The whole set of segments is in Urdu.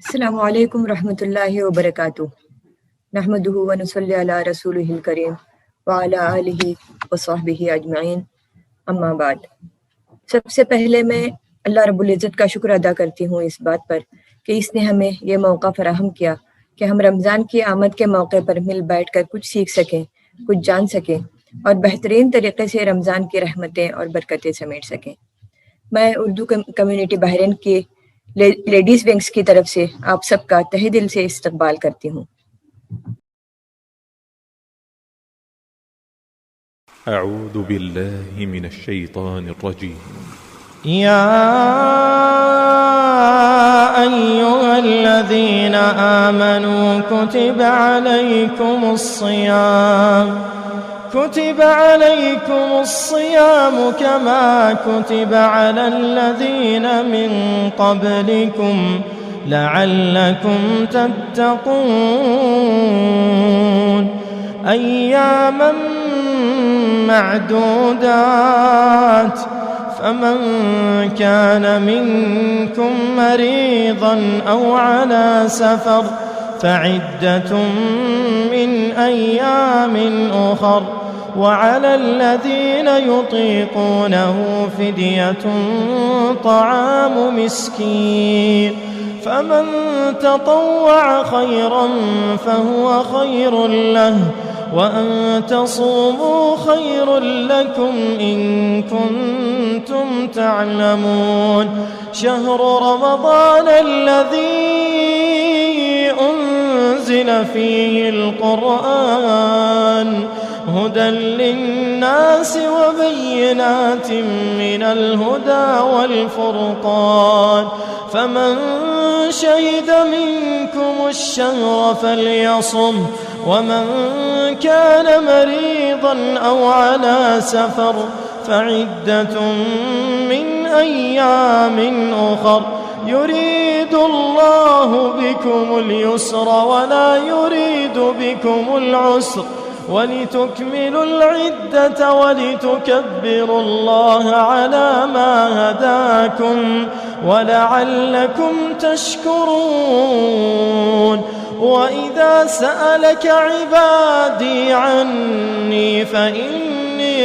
السلام علیکم ورحمۃ اللہ وبرکاتہ نحمدہ ونصلی علی رسولہ الکریم وعلی آلہ وصحبہ اجمعین اما بعد۔ سب سے پہلے میں اللہ رب العزت کا شکر ادا کرتی ہوں اس بات پر کہ اس نے ہمیں یہ موقع فراہم کیا کہ ہم رمضان کی آمد کے موقع پر مل بیٹھ کر کچھ سیکھ سکیں، کچھ جان سکیں اور بہترین طریقے سے رمضان کی رحمتیں اور برکتیں سمیٹ سکیں۔ میں اردو کمیونٹی بحرین کی لیڈیز ونگز کی طرف سے آپ سب کا تہہ دل سے استقبال کرتی ہوں۔ اعوذ باللہ من الشیطان الرجیم۔ یا ایھا الذین آمنوا کتب علیکم الصیام کما کتب علی الذین من قبلکم لعلکم تتقون ایاما معدودات فمن كان منكم مريضا أو على سفر فعدة من أيام أخر وعلى الذين يطيقونه فدية طعام مسكين فمن تطوع خيرا فهو خير له وأن تصوموا خير لكم إن كنتم تعلمون شهر رمضان الذي أنزل فيه القرآن هدى للناس وبينات من الهدى والفرقان فمن شهد منكم الشهر فليصم ومن كان مريضا أو على سفر فعدة من أيام أخر يريد الله بكم اليسر ولا يريد بكم العسر ولتكملوا العدة ولتكبروا الله على ما هداكم ولعلكم تشكرون وإذا سألك عبادي عني فإني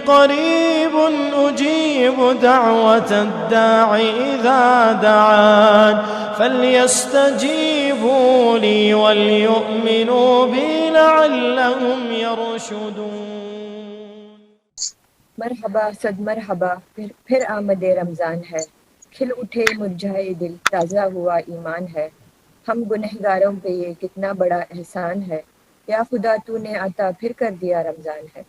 قريب أجيب دعوة الداع إذا دعان فليستجيبوا لي وليؤمنوا بي لعلهم يرشدون۔ مرحبا صد مرحبا، پھر آمد رمضان ہے، کھل اٹھے مرجھائے دل، تازہ ہوا ایمان ہے۔ ہم گنہگاروں پہ یہ کتنا بڑا احسان ہے، یا خدا تو نے عطا پھر کر دیا رمضان ہے۔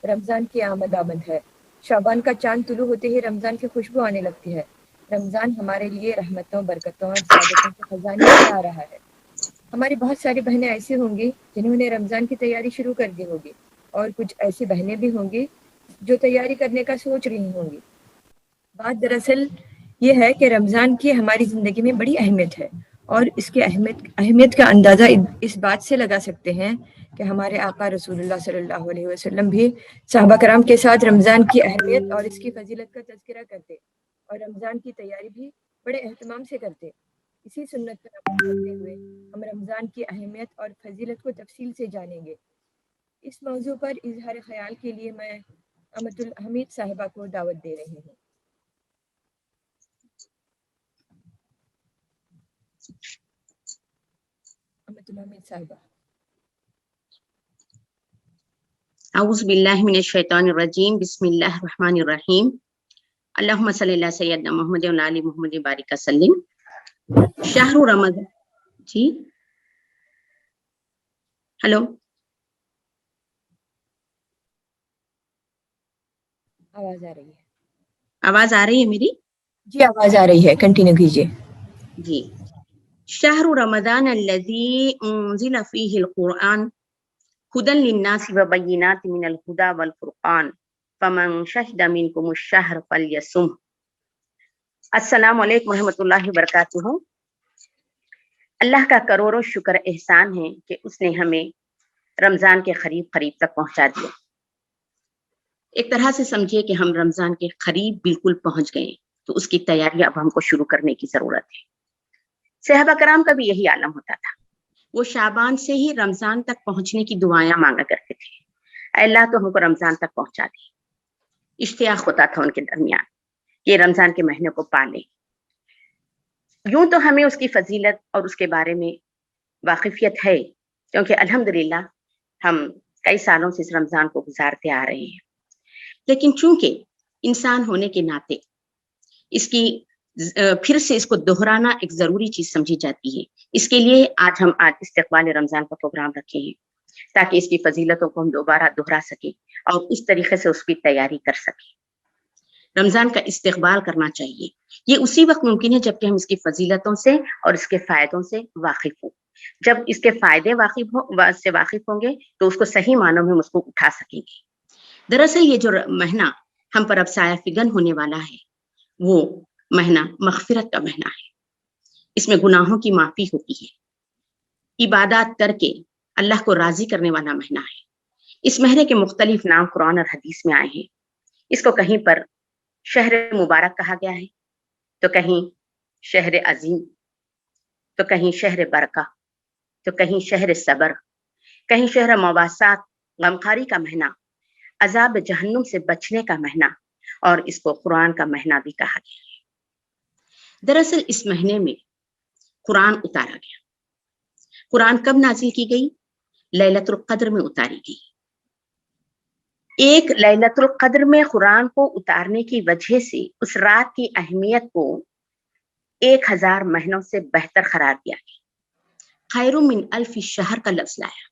رمضان کی آمد ہے، شعبان کا چاند طلوع ہوتے ہی رمضان کی خوشبو آنے لگتی ہے۔ رمضان ہمارے لیے رحمتوں، برکتوں اور سعادتوں کے خزانے لے آ رہا ہے۔ ہماری بہت ساری بہنیں ایسی ہوں گی جنہوں نے رمضان کی تیاری شروع کر دی ہوگی، اور کچھ ایسی بہنیں بھی ہوں گی جو تیاری کرنے کا سوچ رہی ہوں گی۔ بات دراصل یہ ہے کہ رمضان کی ہماری زندگی میں بڑی اہمیت ہے، اور اس کی اہمیت کا اندازہ اس بات سے لگا سکتے ہیں کہ ہمارے آقا رسول اللہ صلی اللہ علیہ وسلم بھی صحابہ کرام کے ساتھ رمضان کی اہمیت اور اس کی فضیلت کا تذکرہ کرتے، اور رمضان کی تیاری بھی بڑے اہتمام سے کرتے۔ اسی سنت پر عمل کرتے ہوئے ہم رمضان کی اہمیت اور فضیلت کو تفصیل سے جانیں گے۔ اس موضوع پر اظہار خیال کے لیے میں امت الحمید صاحبہ کو دعوت دے رہی ہوں۔ امت الحمید صاحبہ۔ اعوذ باللہ من الشیطان الرجیم، بسم اللہ الرحمن الرحیم، اللہم صلی علی سیدنا محمد و علی محمد بارک وسلم۔ شہر رمضان، جی ہلو، آواز آ رہی ہے؟ آواز آ رہی ہے میری؟ جی آواز آ رہی ہے، کنٹینیو کیجیے۔ جی، شہر رمضان الذی انزل فیہ القرآن ہدی للناس وبینات من الہدی والفرقان فمن شہد منکم الشہر فلیصم۔ السلام علیکم ورحمۃ اللہ وبرکاتہ۔ اللہ کا کروڑوں شکر احسان ہے کہ اس نے ہمیں رمضان کے قریب تک پہنچا دیا۔ ایک طرح سے سمجھیے کہ ہم رمضان کے قریب بالکل پہنچ گئے۔ تو اس کی تیاری اب ہم کو شروع کرنے کی ضرورت ہے۔ صحابہ کرام کا بھی یہی عالم ہوتا تھا، وہ شعبان سے ہی رمضان تک پہنچنے کی دعائیں مانگا کرتے تھے، اے اللہ تو ہم کو رمضان تک پہنچا دے۔ اشتیاق ہوتا تھا ان کے درمیان کہ رمضان کے مہینے کو پالے۔ یوں تو ہمیں اس کی فضیلت اور اس کے بارے میں واقفیت ہے، کیونکہ الحمدللہ ہم کئی سالوں سے اس رمضان کو گزارتے آ رہے ہیں، لیکن چونکہ انسان ہونے کے ناطے اس کی پھر سے اس کو دہرانا ایک ضروری چیز سمجھی جاتی ہے۔ اس کے لیے آج استقبال رمضان کا پروگرام رکھے ہیں، تاکہ اس کی فضیلتوں کو ہم دوبارہ دہرا سکیں اور اس طریقے سے اس کی تیاری کر سکیں۔ رمضان کا استقبال کرنا چاہیے، یہ اسی وقت ممکن ہے جبکہ ہم اس کی فضیلتوں سے اور اس کے فائدوں سے واقف ہوں۔ جب اس کے فائدے سے واقف ہوں گے تو اس کو صحیح معنوں میں ہم اس کو اٹھا سکیں گے۔ دراصل یہ جو مہینہ ہم پر اب سایہ فگن ہونے والا ہے وہ مہینہ مغفرت کا مہینہ ہے۔ اس میں گناہوں کی معافی ہوتی ہے، عبادات کر کے اللہ کو راضی کرنے والا مہینہ ہے۔ اس مہینے کے مختلف نام قرآن اور حدیث میں آئے ہیں۔ اس کو کہیں پر شہر مبارک کہا گیا ہے، تو کہیں شہر عظیم، تو کہیں شہر برکہ، تو کہیں شہر صبر، کہیں شہر مواسات، غمخواری کا مہینہ، عذاب جہنم سے بچنے کا مہینہ، اور اس کو قرآن کا مہینہ بھی کہا گیا ہے۔ دراصل اس مہینے میں قرآن اتارا گیا۔ قرآن کب نازل کی گئی؟ لیلۃ القدر میں اتاری گئی۔ ایک لیلۃ القدر میں قرآن کو اتارنے کی وجہ سے اس رات کی اہمیت کو 1000 مہینوں سے بہتر قرار دیا گیا۔ خیر من الف شہر کا لفظ لایا۔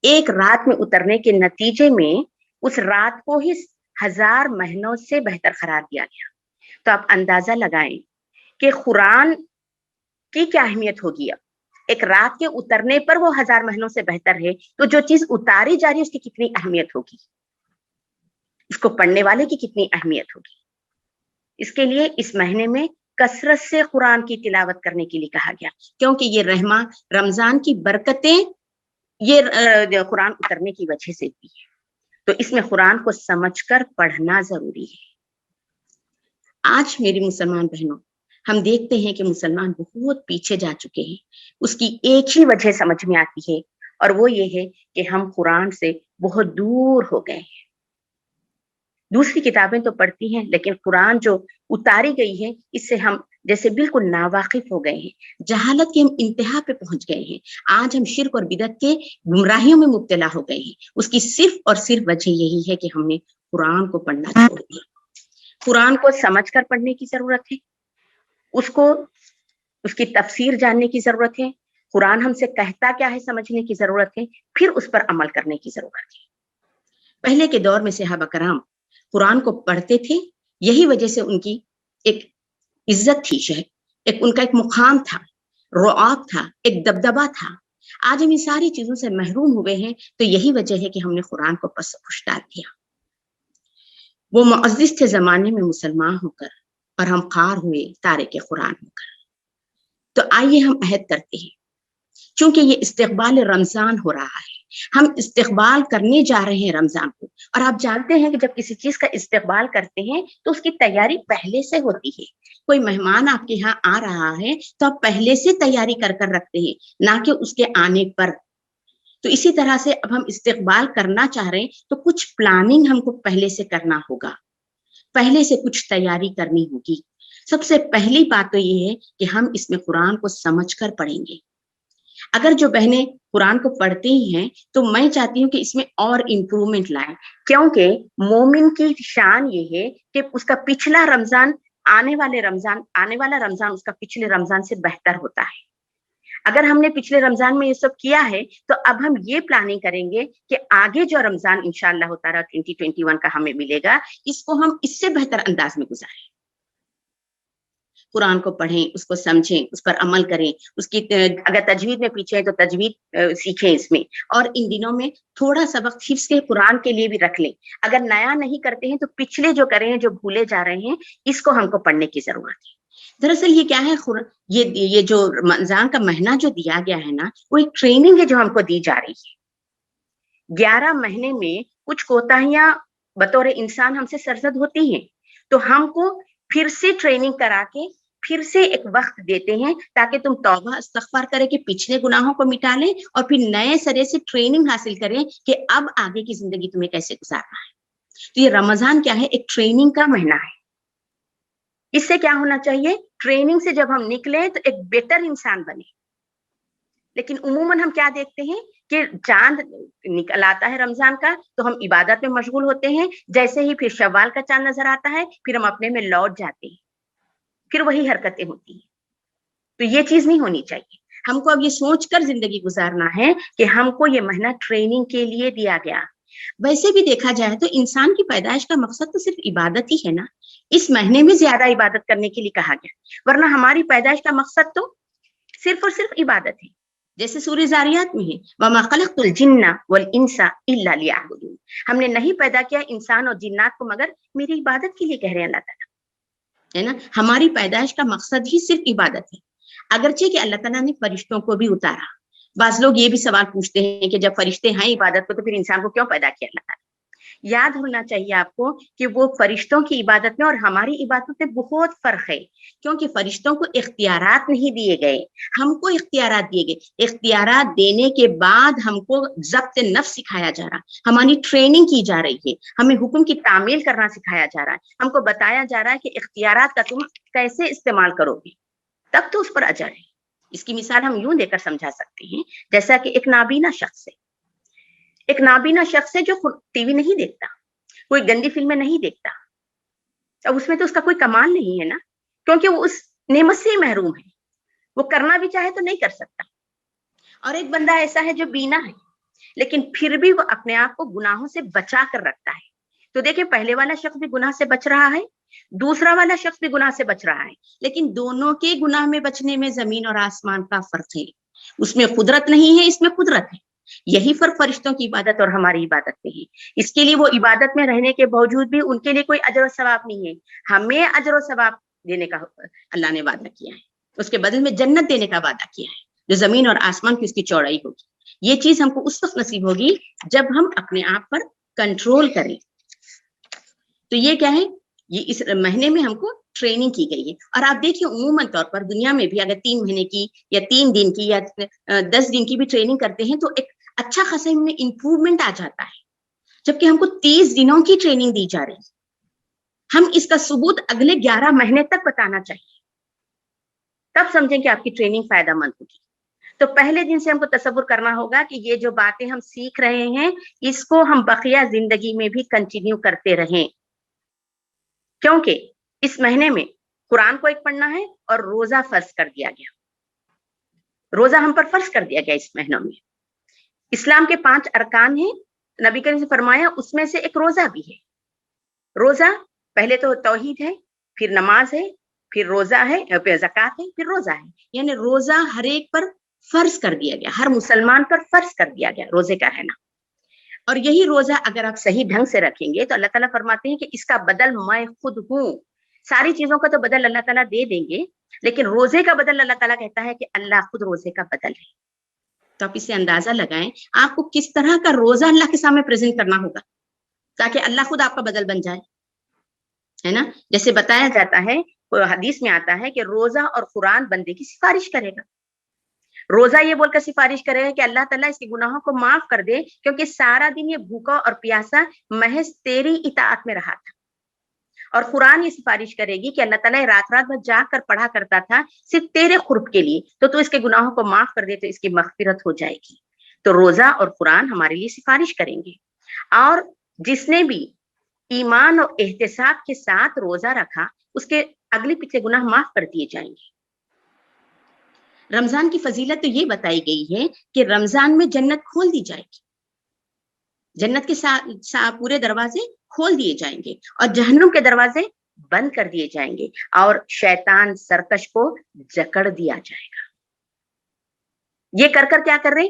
ایک رات میں اترنے کے نتیجے میں اس رات کو ہی 1000 مہینوں سے بہتر قرار دیا گیا۔ تو آپ اندازہ لگائیں کہ قرآن کی کیا اہمیت ہوگی۔ اب ایک رات کے اترنے پر وہ 1000 مہینوں سے بہتر ہے، تو جو چیز اتاری جا رہی ہے اس کی کتنی اہمیت ہوگی، اس کو پڑھنے والے کی کتنی اہمیت ہوگی۔ اس کے لیے اس مہینے میں کثرت سے قرآن کی تلاوت کرنے کے لیے کہا گیا، کیونکہ یہ رمضان کی برکتیں یہ قرآن اترنے کی وجہ سے بھی ہے۔ تو اس میں قرآن کو سمجھ کر پڑھنا ضروری ہے۔ آج میری مسلمان بہنوں، ہم دیکھتے ہیں کہ مسلمان بہت پیچھے جا چکے ہیں۔ اس کی ایک ہی وجہ سمجھ میں آتی ہے، اور وہ یہ ہے کہ ہم قرآن سے بہت دور ہو گئے ہیں۔ دوسری کتابیں تو پڑھتی ہیں، لیکن قرآن جو اتاری گئی ہے اس سے ہم جیسے بالکل ناواقف ہو گئے ہیں، جہالت کے ہم انتہا پہ پہنچ گئے ہیں۔ آج ہم شرک اور بدعت کے گمراہیوں میں مبتلا ہو گئے ہیں۔ اس کی صرف اور صرف وجہ یہی ہے کہ ہم نے قرآن کو پڑھنا چھوڑ دیا۔ قرآن کو سمجھ کر پڑھنے کی ضرورت ہے، اس کی تفسیر جاننے کی ضرورت ہے، قرآن ہم سے کہتا کیا ہے سمجھنے کی ضرورت ہے، پھر اس پر عمل کرنے کی ضرورت ہے۔ پہلے کے دور میں صحابہ کرام قرآن کو پڑھتے تھے، یہی وجہ سے ان کی ایک عزت تھی، ان کا ایک مقام تھا، رعب تھا، ایک دبدبا تھا۔ آج ہم ان ساری چیزوں سے محروم ہوئے ہیں، تو یہی وجہ ہے کہ ہم نے قرآن کو پس پش ڈال دیا۔ وہ معزز تھے زمانے میں مسلمان ہو کر، اور ہم خوار ہوئے تارک قرآن ہو کر۔ تو آئیے ہم عہد کرتے ہیں، چونکہ یہ استقبال رمضان ہو رہا ہے، ہم استقبال کرنے جا رہے ہیں رمضان کو، اور آپ جانتے ہیں کہ جب کسی چیز کا استقبال کرتے ہیں تو اس کی تیاری پہلے سے ہوتی ہے۔ کوئی مہمان آپ کے یہاں آ رہا ہے تو آپ پہلے سے تیاری کر رکھتے ہیں، نہ کہ اس کے آنے پر۔ تو اسی طرح سے اب ہم استقبال کرنا چاہ رہے ہیں تو کچھ پلاننگ ہم کو پہلے سے کرنا ہوگا، پہلے سے کچھ تیاری کرنی ہوگی۔ سب سے پہلی بات تو یہ ہے کہ ہم اس میں قرآن کو سمجھ کر پڑھیں گے۔ اگر جو بہنیں قرآن کو پڑھتے ہی ہیں تو میں چاہتی ہوں کہ اس میں اور امپرومنٹ لائیں، کیونکہ مومن کی شان یہ ہے کہ اس کا پچھلا رمضان آنے والا رمضان اس کا پچھلے رمضان سے بہتر ہوتا ہے۔ اگر ہم نے پچھلے رمضان میں یہ سب کیا ہے تو اب ہم یہ پلاننگ کریں گے کہ آگے جو رمضان انشاءاللہ تعالی 2021 کا ہمیں ملے گا، اس کو ہم اس سے بہتر انداز میں گزاریں۔ قرآن کو پڑھیں، اس کو سمجھیں، اس پر عمل کریں، اس کی اگر تجوید میں پیچھے ہیں تو تجوید سیکھیں اس میں، اور ان دنوں میں تھوڑا سا وقت حفظ کے قرآن کے لیے بھی رکھ لیں۔ اگر نیا نہیں کرتے ہیں تو پچھلے جو کریں ہیں، جو بھولے جا رہے ہیں، اس کو ہم کو پڑھنے کی ضرورت ہے۔ دراصل یہ کیا ہے، یہ جو رمضان کا مہینہ جو دیا گیا ہے نا، وہ ایک ٹریننگ ہے جو ہم کو دی جا رہی ہے۔ 11 مہینے میں کچھ کوتاہیاں بطور انسان ہم سے سرزد ہوتی ہیں، تو ہم کو پھر سے ٹریننگ کرا کے پھر سے ایک وقت دیتے ہیں تاکہ تم توبہ استغفار کرے کہ پچھلے گناہوں کو مٹا لیں اور پھر نئے سرے سے ٹریننگ حاصل کریں کہ اب آگے کی زندگی تمہیں کیسے گزارنا ہے۔ تو یہ رمضان کیا ہے؟ ایک ٹریننگ کا مہینہ ہے۔ اس سے کیا ہونا چاہیے؟ ٹریننگ سے جب ہم نکلیں تو ایک بہتر انسان بنے۔ لیکن عموماً ہم کیا دیکھتے ہیں کہ چاند نکل آتا ہے رمضان کا تو ہم عبادت میں مشغول ہوتے ہیں، جیسے ہی پھر شوال کا چاند نظر آتا ہے پھر ہم اپنے میں لوٹ جاتے ہیں، پھر وہی حرکتیں ہوتی ہیں۔ تو یہ چیز نہیں ہونی چاہیے۔ ہم کو اب یہ سوچ کر زندگی گزارنا ہے کہ ہم کو یہ مہینہ ٹریننگ کے لیے دیا گیا۔ ویسے بھی دیکھا جائے تو انسان کی پیدائش کا مقصد تو صرف عبادت ہی ہے نا، اس مہینے میں زیادہ عبادت کرنے کے لیے کہا گیا، ورنہ ہماری پیدائش کا مقصد تو صرف اور صرف عبادت ہے۔ جیسے سورہ زاریات میں ہے وَمَا خَلَقْتُ الْجِنَّ وَالْإِنسَ إِلَّا لِيَعْبُدُونِ، ہم نے نہیں پیدا کیا انسان اور جنات کو مگر میری عبادت کے لیے، کہہ رہے ہیں اللہ تعالیٰ، ہے نا۔ ہماری پیدائش کا مقصد ہی صرف عبادت ہے، اگرچہ کہ اللہ تعالیٰ نے فرشتوں کو بھی اتارا۔ بعض لوگ یہ بھی سوال پوچھتے ہیں کہ جب فرشتے ہیں عبادت کو تو پھر انسان کو کیوں پیدا کیا اللہ تعالیٰ؟ یاد ہونا چاہیے آپ کو کہ وہ فرشتوں کی عبادت میں اور ہماری عبادت میں بہت فرق ہے، کیونکہ فرشتوں کو اختیارات نہیں دیے گئے، ہم کو اختیارات دیے گئے۔ اختیارات دینے کے بعد ہم کو ضبط نفس سکھایا جا رہا، ہماری ٹریننگ کی جا رہی ہے، ہمیں حکم کی تعمیل کرنا سکھایا جا رہا ہے، ہم کو بتایا جا رہا ہے کہ اختیارات کا تم کیسے استعمال کرو گے، تب تو اس پر اجر ہے۔ اس کی مثال ہم یوں دے کر سمجھا سکتے ہیں، جیسا کہ ایک نابینا شخص ہے، ایک نابینا شخص ہے جو ٹی وی نہیں دیکھتا، کوئی گندی فلمیں نہیں دیکھتا، اب اس میں تو اس کا کوئی کمال نہیں ہے نا، کیونکہ وہ اس نعمت سے ہی محروم ہے، وہ کرنا بھی چاہے تو نہیں کر سکتا۔ اور ایک بندہ ایسا ہے جو بینا ہے لیکن پھر بھی وہ اپنے آپ کو گناہوں سے بچا کر رکھتا ہے۔ تو دیکھیں پہلے والا شخص بھی گناہ سے بچ رہا ہے، دوسرا والا شخص بھی گناہ سے بچ رہا ہے، لیکن دونوں کے گناہ میں بچنے میں زمین اور آسمان کا فرق ہے۔ اس میں قدرت نہیں ہے، اس میں قدرت ہے۔ یہی فرق فرشتوں کی عبادت اور ہماری عبادت میں ہے۔ اس کے لیے وہ عبادت میں رہنے کے باوجود بھی ان کے لیے کوئی اجر و ثواب نہیں ہے، ہمیں اجر و ثواب دینے کا اللہ نے وعدہ کیا ہے، اس کے بدل میں جنت دینے کا وعدہ کیا ہے جو زمین اور آسمان کی اس کی چوڑائی ہوگی۔ یہ چیز ہم کو اس وقت نصیب ہوگی جب ہم اپنے آپ پر کنٹرول کریں۔ تو یہ کیا ہے؟ یہ اس مہینے میں ہم کو ٹریننگ کی گئی ہے۔ اور آپ دیکھیں عموماً طور پر دنیا میں بھی اگر 3 مہینے کی یا 3 دن کی یا 10 دن کی بھی ٹریننگ کرتے ہیں تو ایک اچھا خاصا ان میں امپروومنٹ آ جاتا ہے، جبکہ ہم کو 30 دنوں کی ٹریننگ دی جا رہی ہے۔ ہم اس کا ثبوت اگلے 11 مہینے تک بتانا چاہیے، تب سمجھیں کہ آپ کی ٹریننگ فائدہ مند ہوگی۔ تو پہلے دن سے ہم کو تصور کرنا ہوگا کہ یہ جو باتیں ہم سیکھ رہے ہیں اس کو ہم بقیہ زندگی میں بھی کنٹینیو کرتے رہیں، کیونکہ اس مہینے میں قرآن کو ایک پڑھنا ہے اور روزہ فرض کر دیا گیا، روزہ ہم پر فرض کر دیا گیا اس مہینوں میں۔ اسلام کے 5 ارکان ہیں، نبی کریم نے فرمایا اس میں سے ایک روزہ بھی ہے۔ روزہ پہلے تو توحید ہے، پھر نماز ہے، پھر روزہ ہے، پھر زکوٰۃ ہے، پھر روزہ ہے، یعنی روزہ ہر ایک پر فرض کر دیا گیا، ہر مسلمان پر فرض کر دیا گیا روزے کا رہنا۔ اور یہی روزہ اگر آپ صحیح ڈھنگ سے رکھیں گے تو اللہ تعالیٰ فرماتے ہیں کہ اس کا بدل میں خود ہوں۔ ساری چیزوں کا تو بدل اللہ تعالیٰ دے دیں گے، لیکن روزے کا بدل اللہ تعالیٰ کہتا ہے کہ اللہ خود روزے کا بدل ہے۔ تو آپ اسے اندازہ لگائیں آپ کو کس طرح کا روزہ اللہ کے سامنے پریزنٹ کرنا ہوگا تاکہ اللہ خود آپ کا بدل بن جائے، ہے نا۔ جیسے بتایا جاتا ہے، حدیث میں آتا ہے کہ روزہ اور قرآن بندے کی سفارش کرے گا۔ روزہ یہ بول کر سفارش کرے گا کہ اللہ تعالیٰ اس کے گناہوں کو معاف کر دے، کیونکہ سارا دن یہ بھوکا اور پیاسا محض تیری اطاعت میں رہا تھا۔ اور قرآن یہ سفارش کرے گی کہ اللہ تعالیٰ رات رات بھر جاگ کر پڑھا کرتا تھا صرف تیرے قرب کے لیے، تو اس کے گناہوں کو معاف کر دے تو اس کی مغفرت ہو جائے گی۔ تو روزہ اور قرآن ہمارے لیے سفارش کریں گے، اور جس نے بھی ایمان اور احتساب کے ساتھ روزہ رکھا اس کے اگلے پیچھے گناہ معاف کر دیے جائیں گے۔ رمضان کی فضیلت تو یہ بتائی گئی ہے کہ رمضان میں جنت کھول دی جائے گی، جنت کے پورے دروازے کھول دیے جائیں گے اور جہنم کے دروازے بند کر دیے جائیں گے، اور شیطان سرکش کو جکڑ دیا جائے گا۔ یہ کر کر کیا کر رہے؟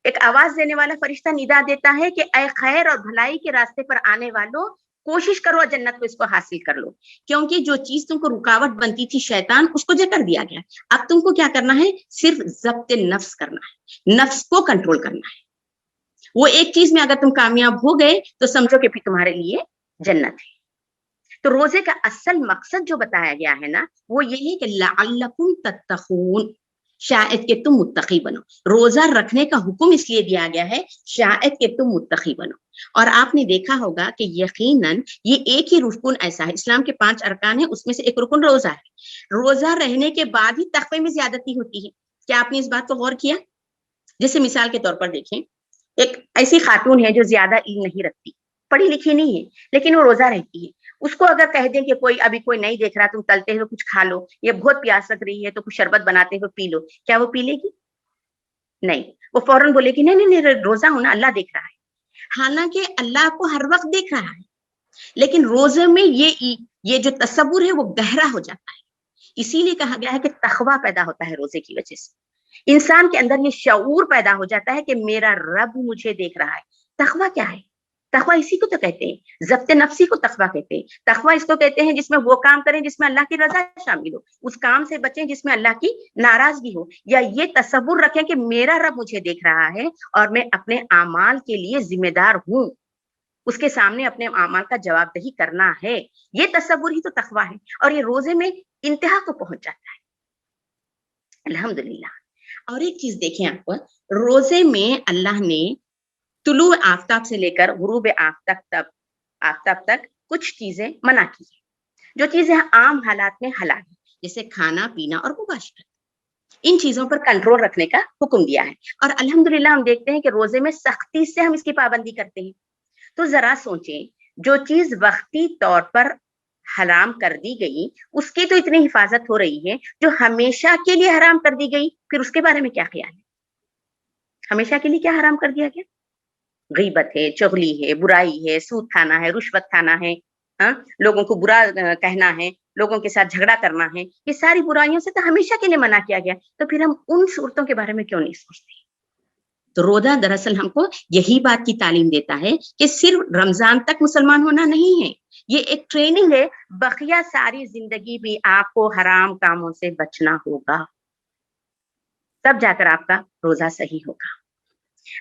ایک آواز دینے والا فرشتہ ندا دیتا ہے کہ اے خیر اور بھلائی کے راستے پر آنے والوں، کوشش کرو جنت کو اس کو حاصل کر لو، کیونکہ جو چیز تم کو رکاوٹ بنتی تھی شیطان، اس کو جکڑ دیا گیا۔ اب تم کو کیا کرنا ہے؟ صرف ضبط نفس کرنا ہے، نفس کو کنٹرول کرنا ہے۔ وہ ایک چیز میں اگر تم کامیاب ہو گئے تو سمجھو کہ پھر تمہارے لیے جنت ہے۔ تو روزے کا اصل مقصد جو بتایا گیا ہے نا وہ یہ ہے کہ لعلکم تتقون، شاید کہ تم متقی بنو. روزہ رکھنے کا حکم اس لیے دیا گیا ہے شاید کہ تم متقی بنو. اور آپ نے دیکھا ہوگا کہ یقیناً یہ ایک ہی رکن ایسا ہے، اسلام کے 5 ارکان ہیں، اس میں سے ایک رکن روزہ ہے. روزہ رہنے کے بعد ہی تقوی میں زیادتی ہوتی ہے. کیا آپ نے اس بات کو غور کیا؟ جیسے مثال کے طور پر دیکھیں، ایک ایسی خاتون ہے جو زیادہ علم نہیں رکھتی، پڑھی لکھی نہیں ہے، لیکن وہ روزہ رہتی ہے. اس کو اگر کہہ دیں کہ ابھی کوئی نہیں دیکھ رہا، تم تلتے ہوئے کچھ کھا لو، یا بہت پیاس لگ رہی ہے تو کچھ شربت بناتے ہوئے پی لو، کیا وہ پی لے گی؟ نہیں، وہ فوراً بولے گی نہیں نہیں نہیں، روزہ ہونا، اللہ دیکھ رہا ہے. حالانکہ اللہ کو ہر وقت دیکھ رہا ہے، لیکن روزے میں یہ جو تصور ہے وہ گہرا ہو جاتا ہے. اسی لیے کہا گیا ہے کہ تقویٰ پیدا ہوتا ہے روزے کی وجہ سے. انسان کے اندر یہ شعور پیدا ہو جاتا ہے کہ میرا رب مجھے دیکھ رہا ہے. تقویٰ کیا ہے؟ تقویٰ اسی کو تو کہتے ہیں، ضبط نفسی کو تقویٰ کہتے ہیں. تقویٰ اس کو کہتے ہیں جس میں وہ کام کریں جس میں اللہ کی رضا شامل ہو، اس کام سے بچیں جس میں اللہ کی ناراضگی ہو، یا یہ تصور رکھیں کہ میرا رب مجھے دیکھ رہا ہے اور میں اپنے اعمال کے لیے ذمہ دار ہوں، اس کے سامنے اپنے اعمال کا جواب دہی کرنا ہے. یہ تصور ہی تو تقویٰ ہے، اور یہ روزے میں انتہا کو پہنچ جاتا ہے الحمدللہ. اور ایک چیز دیکھیں آپ، روزے میں اللہ نے طلوع آفتاب سے لے کر غروب آفتاب تک کچھ چیزیں منع کی ہیں، جو چیزیں عام حالات میں حلال ہیں، جیسے کھانا پینا اور مباشرت. ان چیزوں پر کنٹرول رکھنے کا حکم دیا ہے. اور الحمدللہ ہم دیکھتے ہیں کہ روزے میں سختی سے ہم اس کی پابندی کرتے ہیں. تو ذرا سوچیں، جو چیز وقتی طور پر حرام کر دی گئی اس کی تو اتنی حفاظت ہو رہی ہے، جو ہمیشہ کے لیے حرام کر دی گئی پھر اس کے بارے میں کیا خیال ہے؟ ہمیشہ کے لیے کیا حرام کر دیا گیا؟ غیبت ہے، چغلی ہے، برائی ہے، سود کھانا ہے، رشوت کھانا ہے، لوگوں کو برا کہنا ہے، لوگوں کے ساتھ جھگڑا کرنا ہے. یہ ساری برائیوں سے تو ہمیشہ کے لیے منع کیا گیا، تو پھر ہم ان صورتوں کے بارے میں کیوں نہیں سوچتے؟ تو روزہ دراصل ہم کو یہی بات کی تعلیم دیتا ہے کہ صرف رمضان تک مسلمان ہونا نہیں ہے، یہ ایک ٹریننگ ہے. بقیہ ساری زندگی بھی آپ کو حرام کاموں سے بچنا ہوگا، تب جا کر آپ کا روزہ صحیح ہوگا.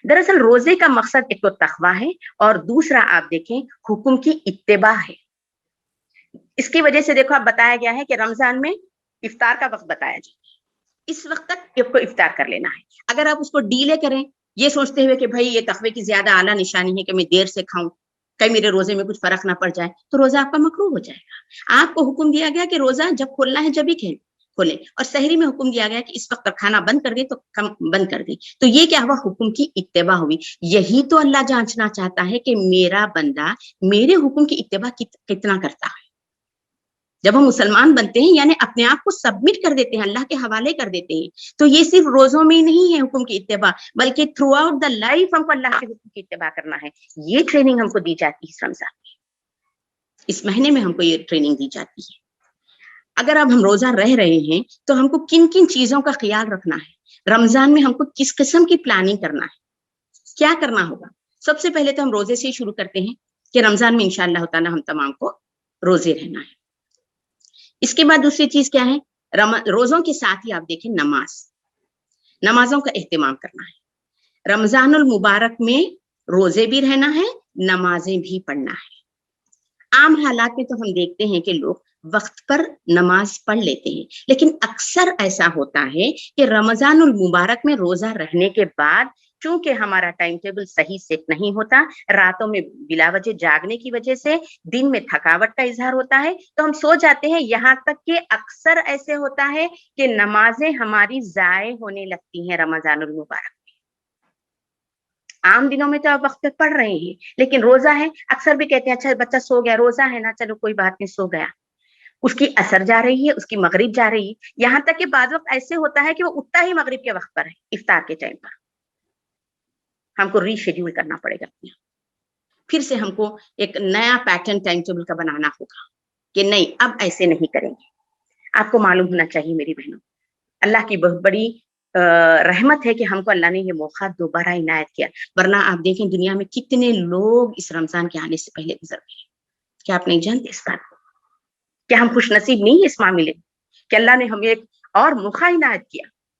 دراصل روزے کا مقصد ایک تو تقویٰ ہے، اور دوسرا آپ دیکھیں حکم کی اتباع ہے. اس کی وجہ سے دیکھو، اب بتایا گیا ہے کہ رمضان میں افطار کا وقت بتایا جائے، اس وقت تک آپ کو افطار کر لینا ہے. اگر آپ اس کو ڈیلے کریں یہ سوچتے ہوئے کہ بھائی یہ تقوی کی زیادہ اعلیٰ نشانی ہے کہ میں دیر سے کھاؤں، کہیں میرے روزے میں کچھ فرق نہ پڑ جائے، تو روزہ آپ کا مکروہ ہو جائے گا. آپ کو حکم دیا گیا کہ روزہ جب کھولنا ہے جب ہی کھولیں، اور سحری میں حکم دیا گیا کہ اس وقت کھانا بند کر دیں تو بند کر دیں. تو یہ کیا ہوا؟ حکم کی اتباع ہوئی. یہی تو اللہ جانچنا چاہتا ہے کہ میرا بندہ میرے حکم کی اتباع کتنا کرتا ہے. جب ہم مسلمان بنتے ہیں یعنی اپنے آپ کو سبمٹ کر دیتے ہیں، اللہ کے حوالے کر دیتے ہیں، تو یہ صرف روزوں میں ہی نہیں ہے حکم کی اتباع، بلکہ تھرو آؤٹ دا لائف ہم کو اللہ کے حکم کی اتباع کرنا ہے. یہ ٹریننگ ہم کو دی جاتی ہے اس رمضان میں، اس مہینے میں ہم کو یہ ٹریننگ دی جاتی ہے. اگر اب ہم روزہ رہ رہے ہیں تو ہم کو کن کن چیزوں کا خیال رکھنا ہے، رمضان میں ہم کو کس قسم کی پلاننگ کرنا ہے، کیا کرنا ہوگا. سب سے پہلے تو ہم روزے سے ہی شروع کرتے ہیں کہ رمضان میں انشاءاللہ تعالی ہم تمام کو روزے رہنا ہے. اس کے بعد دوسری چیز کیا ہے؟ روزوں کے ساتھ ہی آپ دیکھیں نمازوں کا اہتمام کرنا ہے. رمضان المبارک میں روزے بھی رہنا ہے، نمازیں بھی پڑھنا ہے. عام حالات میں تو ہم دیکھتے ہیں کہ لوگ وقت پر نماز پڑھ لیتے ہیں، لیکن اکثر ایسا ہوتا ہے کہ رمضان المبارک میں روزہ رہنے کے بعد چونکہ ہمارا ٹائم ٹیبل صحیح سیٹ نہیں ہوتا، راتوں میں بلا وجہ جاگنے کی وجہ سے دن میں تھکاوٹ کا اظہار ہوتا ہے، تو ہم سو جاتے ہیں. یہاں تک کہ اکثر ایسے ہوتا ہے کہ نمازیں ہماری ضائع ہونے لگتی ہیں رمضان المبارک میں. عام دنوں میں تو آپ وقت پہ پڑھ رہے ہیں، لیکن روزہ ہے، اکثر بھی کہتے ہیں اچھا بچہ سو گیا، روزہ ہے نا، چلو کوئی بات نہیں، سو گیا. اس کی اثر جا رہی ہے، اس کی مغرب جا رہی ہے. یہاں تک کہ بعض وقت ایسے ہوتا ہے کہ وہ اٹھتا ہی مغرب کے وقت پر ہے، افطار کے ٹائم پر. ہم کو ری شیڈیول کرنا پڑے گا، پھر سے ہم کو ایک نیا پیٹرن ٹائم ٹیبل کا بنانا ہوگا کہ نہیں اب ایسے نہیں کریں گے. آپ کو معلوم ہونا چاہیے میری بہنوں، اللہ کی بہت بڑی رحمت ہے کہ ہم کو اللہ نے یہ موقع دوبارہ عنایت کیا، ورنہ آپ دیکھیں دنیا میں کتنے لوگ اس رمضان کے آنے سے پہلے گزر گئے. کیا آپ نہیں جانتے اس بات کو؟ کیا ہم خوش نصیب نہیں ہیں اس معاملے کہ اللہ نے ہمیں ایک اور موقع عنایت کیا؟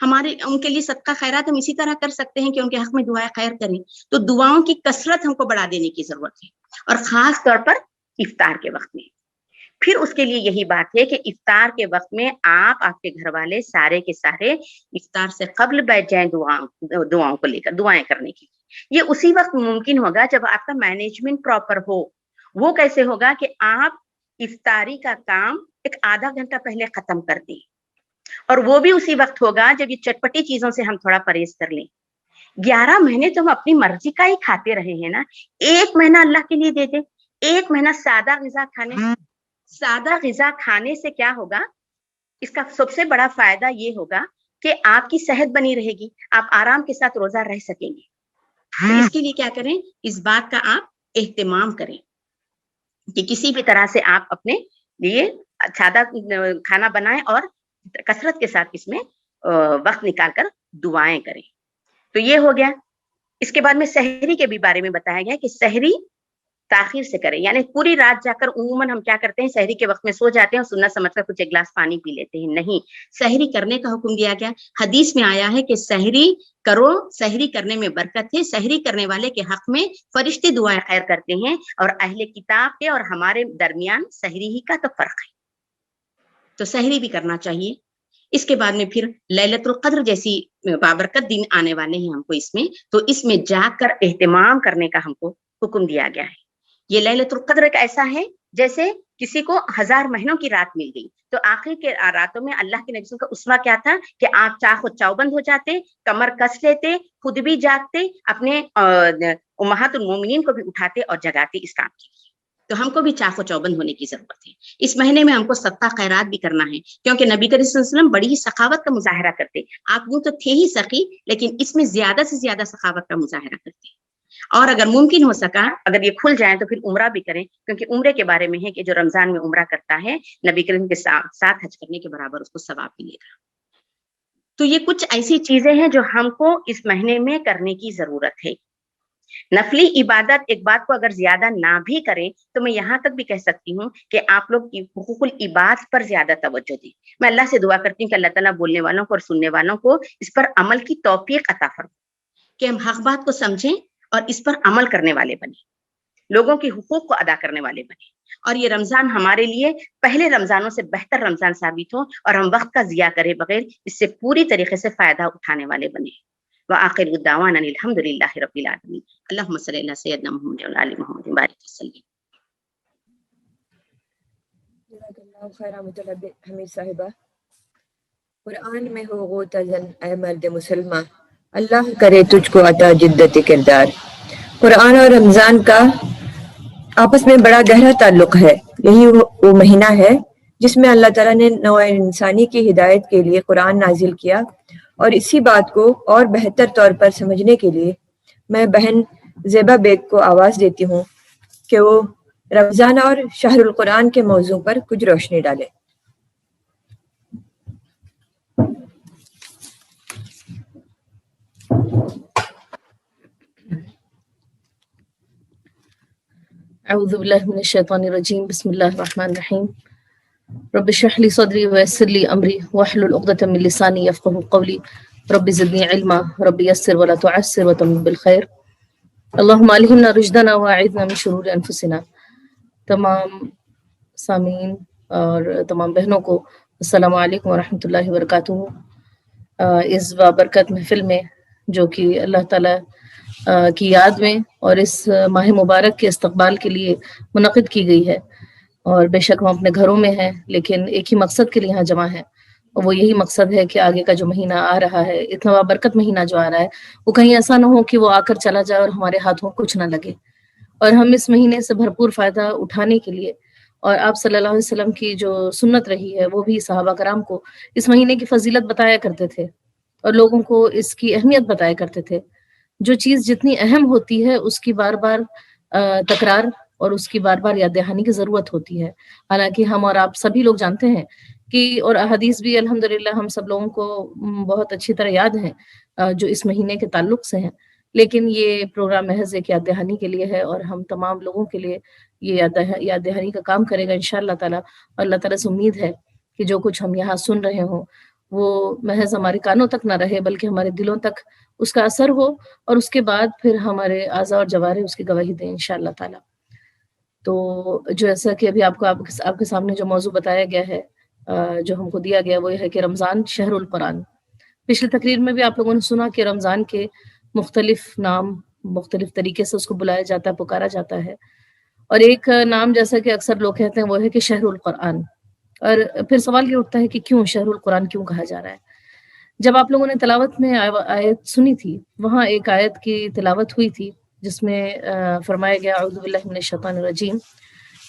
ہمارے ان کے لیے صدقہ خیرات ہم اسی طرح کر سکتے ہیں کہ ان کے حق میں دعائیں خیر کریں. تو دعاؤں کی کثرت ہم کو بڑھا دینے کی ضرورت ہے، اور خاص طور پر افطار کے وقت میں. پھر اس کے لیے یہی بات ہے کہ افطار کے وقت میں آپ کے گھر والے سارے کے سارے افطار سے قبل بیٹھ جائیں دعاؤں کو لے کر، دعائیں کرنے کے لیے. یہ اسی وقت ممکن ہوگا جب آپ کا مینجمنٹ پراپر ہو. وہ کیسے ہوگا کہ آپ افطاری کا کام ایک آدھا گھنٹہ پہلے ختم کر دیں، اور وہ بھی اسی وقت ہوگا جب یہ چٹپٹی چیزوں سے ہم تھوڑا پرہیز کر لیں. 11 مہینے تو ہم اپنی مرضی کا ہی کھاتے رہے ہیں نا. 1 مہینہ اللہ کے لیے دے دیں. 1 مہینہ سادہ غذا کھانے سے کیا ہوگا؟ اس کا سب سے بڑا فائدہ یہ ہوگا کہ آپ کی صحت بنی رہے گی، آپ آرام کے ساتھ روزہ رہ سکیں گے. تو اس کے لیے کیا کریں؟ اس بات کا آپ اہتمام کریں کہ کسی بھی طرح سے آپ اپنے لیے سادہ کھانا بنائیں اور کثرت کے ساتھ اس میں وقت نکال کر دعائیں کریں. تو یہ ہو گیا. اس کے بعد میں سحری کے بھی بارے میں بتایا گیا کہ سحری تاخیر سے کریں. یعنی پوری رات جا کر عموماً ہم کیا کرتے ہیں، سحری کے وقت میں سو جاتے ہیں اور سنت سمجھ کر کچھ ایک گلاس پانی پی لیتے ہیں. نہیں، سحری کرنے کا حکم دیا گیا. حدیث میں آیا ہے کہ سحری کرو، سحری کرنے میں برکت ہے. سحری کرنے والے کے حق میں فرشتے دعائیں خیر کرتے ہیں، اور اہل کتاب کے اور ہمارے درمیان سحری ہی کا تو فرق ہے. تو سحری بھی کرنا چاہیے. اس کے بعد میں پھر لیلۃ القدر جیسی بابرکت دن آنے والے ہیں ہم کو اس میں، تو اس میں جاگ کر اہتمام کرنے کا ہم کو حکم دیا گیا ہے. یہ لیلۃ القدر ایک ایسا ہے جیسے کسی کو 1000 مہینوں کی رات مل گئی. تو آخر کے راتوں میں اللہ کے نبی کا اسوہ کیا تھا کہ آپ چاق و چوبند ہو جاتے، کمر کس لیتے، خود بھی جاگتے، اپنے امہات المومنین کو بھی اٹھاتے اور جگاتے اس کام کے لیے. تو ہم کو بھی چاق و چوبند ہونے کی ضرورت ہے. اس مہینے میں ہم کو صدقہ خیرات بھی کرنا ہے، کیونکہ نبی کریم صلی اللہ علیہ وسلم بڑی ہی سخاوت کا مظاہرہ کرتے. آپ یوں تو تھے ہی سخی، لیکن اس میں زیادہ سے زیادہ سخاوت کا مظاہرہ کرتے. اور اگر ممکن ہو سکا، اگر یہ کھل جائیں تو پھر عمرہ بھی کریں، کیونکہ عمرے کے بارے میں ہے کہ جو رمضان میں عمرہ کرتا ہے نبی کریم کے ساتھ حج کرنے کے برابر اس کو ثواب ملے گا. تو یہ کچھ ایسی چیزیں ہیں جو ہم کو اس مہینے میں کرنے کی ضرورت ہے. نفلی عبادت ایک بات کو اگر زیادہ نہ بھی کریں تو میں یہاں تک بھی کہہ سکتی ہوں کہ آپ لوگ حقوق العباد پر زیادہ توجہ دیں. میں اللہ سے دعا کرتی ہوں کہ اللہ تعالیٰ بولنے والوں کو اور سننے والوں کو اس پر عمل کی توفیق عطا فرمائے، کہ ہم حق بات کو سمجھیں اور اس پر عمل کرنے والے بنیں، لوگوں کے حقوق کو ادا کرنے والے بنیں، اور یہ رمضان ہمارے لیے پہلے رمضانوں سے بہتر رمضان ثابت ہو، اور ہم وقت کا ضیاع کرے بغیر اس سے پوری طریقے سے فائدہ اٹھانے والے بنیں. وآخر دعوانا الحمد للہ رب العالمین. اللہم صلی علی سیدنا محمد وعلی آل محمد بارک وسلم. جزاک اللہ خیر مطلب حمید صاحبہ. قرآن میں ہو غوطہ اے مرد مسلمہ، اللہ کرے تجھ کو عطا جدت کردار. قرآن اور رمضان کا آپس میں بڑا گہرا تعلق ہے. یہی وہ مہینہ ہے جس میں اللہ تعالیٰ نے نوع انسانی کی ہدایت کے لیے قرآن نازل کیا، اور اسی بات کو اور بہتر طور پر سمجھنے کے لیے میں بہن زیبا بیگ کو آواز دیتی ہوں کہ وہ رمضان اور شہر القرآن کے موضوع پر کچھ روشنی ڈالے. اعوذ باللہ من الشیطان الرجیم. بسم اللہ الرحمن الرحیم. رب اشرح لی صدری ویسر لی امری واحلل عقدۃ من لسانی یفقهوا قولی. رب زدنی علما رب یسر ولا تعسر وتمم بالخیر. اللہم الہمنا رشدنا واعذنا من شرور انفسنا. تمام سامعین اور تمام بہنوں کو السلام علیکم ورحمۃ اللہ وبرکاتہ. اس بابرکت محفل میں جو کہ اللہ تعالیٰ کی یاد میں اور اس ماہ مبارک کے استقبال کے لیے منعقد کی گئی ہے، اور بے شک ہم اپنے گھروں میں ہیں لیکن ایک ہی مقصد کے لیے یہاں جمع ہیں، اور وہ یہی مقصد ہے کہ آگے کا جو مہینہ آ رہا ہے، اتنا بابرکت مہینہ جو آ رہا ہے، وہ کہیں ایسا نہ ہو کہ وہ آ کر چلا جائے اور ہمارے ہاتھوں کچھ نہ لگے. اور ہم اس مہینے سے بھرپور فائدہ اٹھانے کے لیے، اور آپ صلی اللہ علیہ وسلم کی جو سنت رہی ہے وہ بھی صحابہ کرام کو اس مہینے کی فضیلت بتایا کرتے تھے اور لوگوں کو اس کی اہمیت بتایا کرتے تھے. جو چیز جتنی اہم ہوتی ہے اس کی بار بار تکرار اور اس کی بار بار یاد دہانی کی ضرورت ہوتی ہے. حالانکہ ہم اور آپ سبھی لوگ جانتے ہیں کہ، اور احادیث بھی الحمدللہ ہم سب لوگوں کو بہت اچھی طرح یاد ہیں جو اس مہینے کے تعلق سے ہیں، لیکن یہ پروگرام محض ایک یاد دہانی کے لیے ہے، اور ہم تمام لوگوں کے لیے یہ یاد دہانی کا کام کرے گا انشاءاللہ تعالیٰ. اور اللہ تعالیٰ سے امید ہے کہ جو کچھ ہم یہاں سن رہے ہوں وہ محض ہمارے کانوں تک نہ رہے بلکہ ہمارے دلوں تک اس کا اثر ہو، اور اس کے بعد پھر ہمارے اعضاء اور جوارح اس کی گواہی دیں انشاءاللہ تعالی۔ تو جیسا کہ ابھی آپ کے سامنے جو موضوع بتایا گیا ہے، جو ہم کو دیا گیا، وہ یہ ہے کہ رمضان شہر القرآن۔ پچھلی تقریر میں بھی آپ لوگوں نے سنا کہ رمضان کے مختلف نام مختلف طریقے سے اس کو بلایا جاتا ہے، پکارا جاتا ہے، اور ایک نام جیسا کہ اکثر لوگ کہتے ہیں وہ ہے کہ شہر القرآن۔ اور پھر سوال یہ اٹھتا ہے کہ کیوں شہر القرآن کیوں کہا جا رہا ہے؟ جب آپ لوگوں نے تلاوت میں آیت سنی تھی، وہاں ایک آیت کی تلاوت ہوئی تھی جس میں فرمایا گیا اعوذ باللہ من الشیطان الرجیم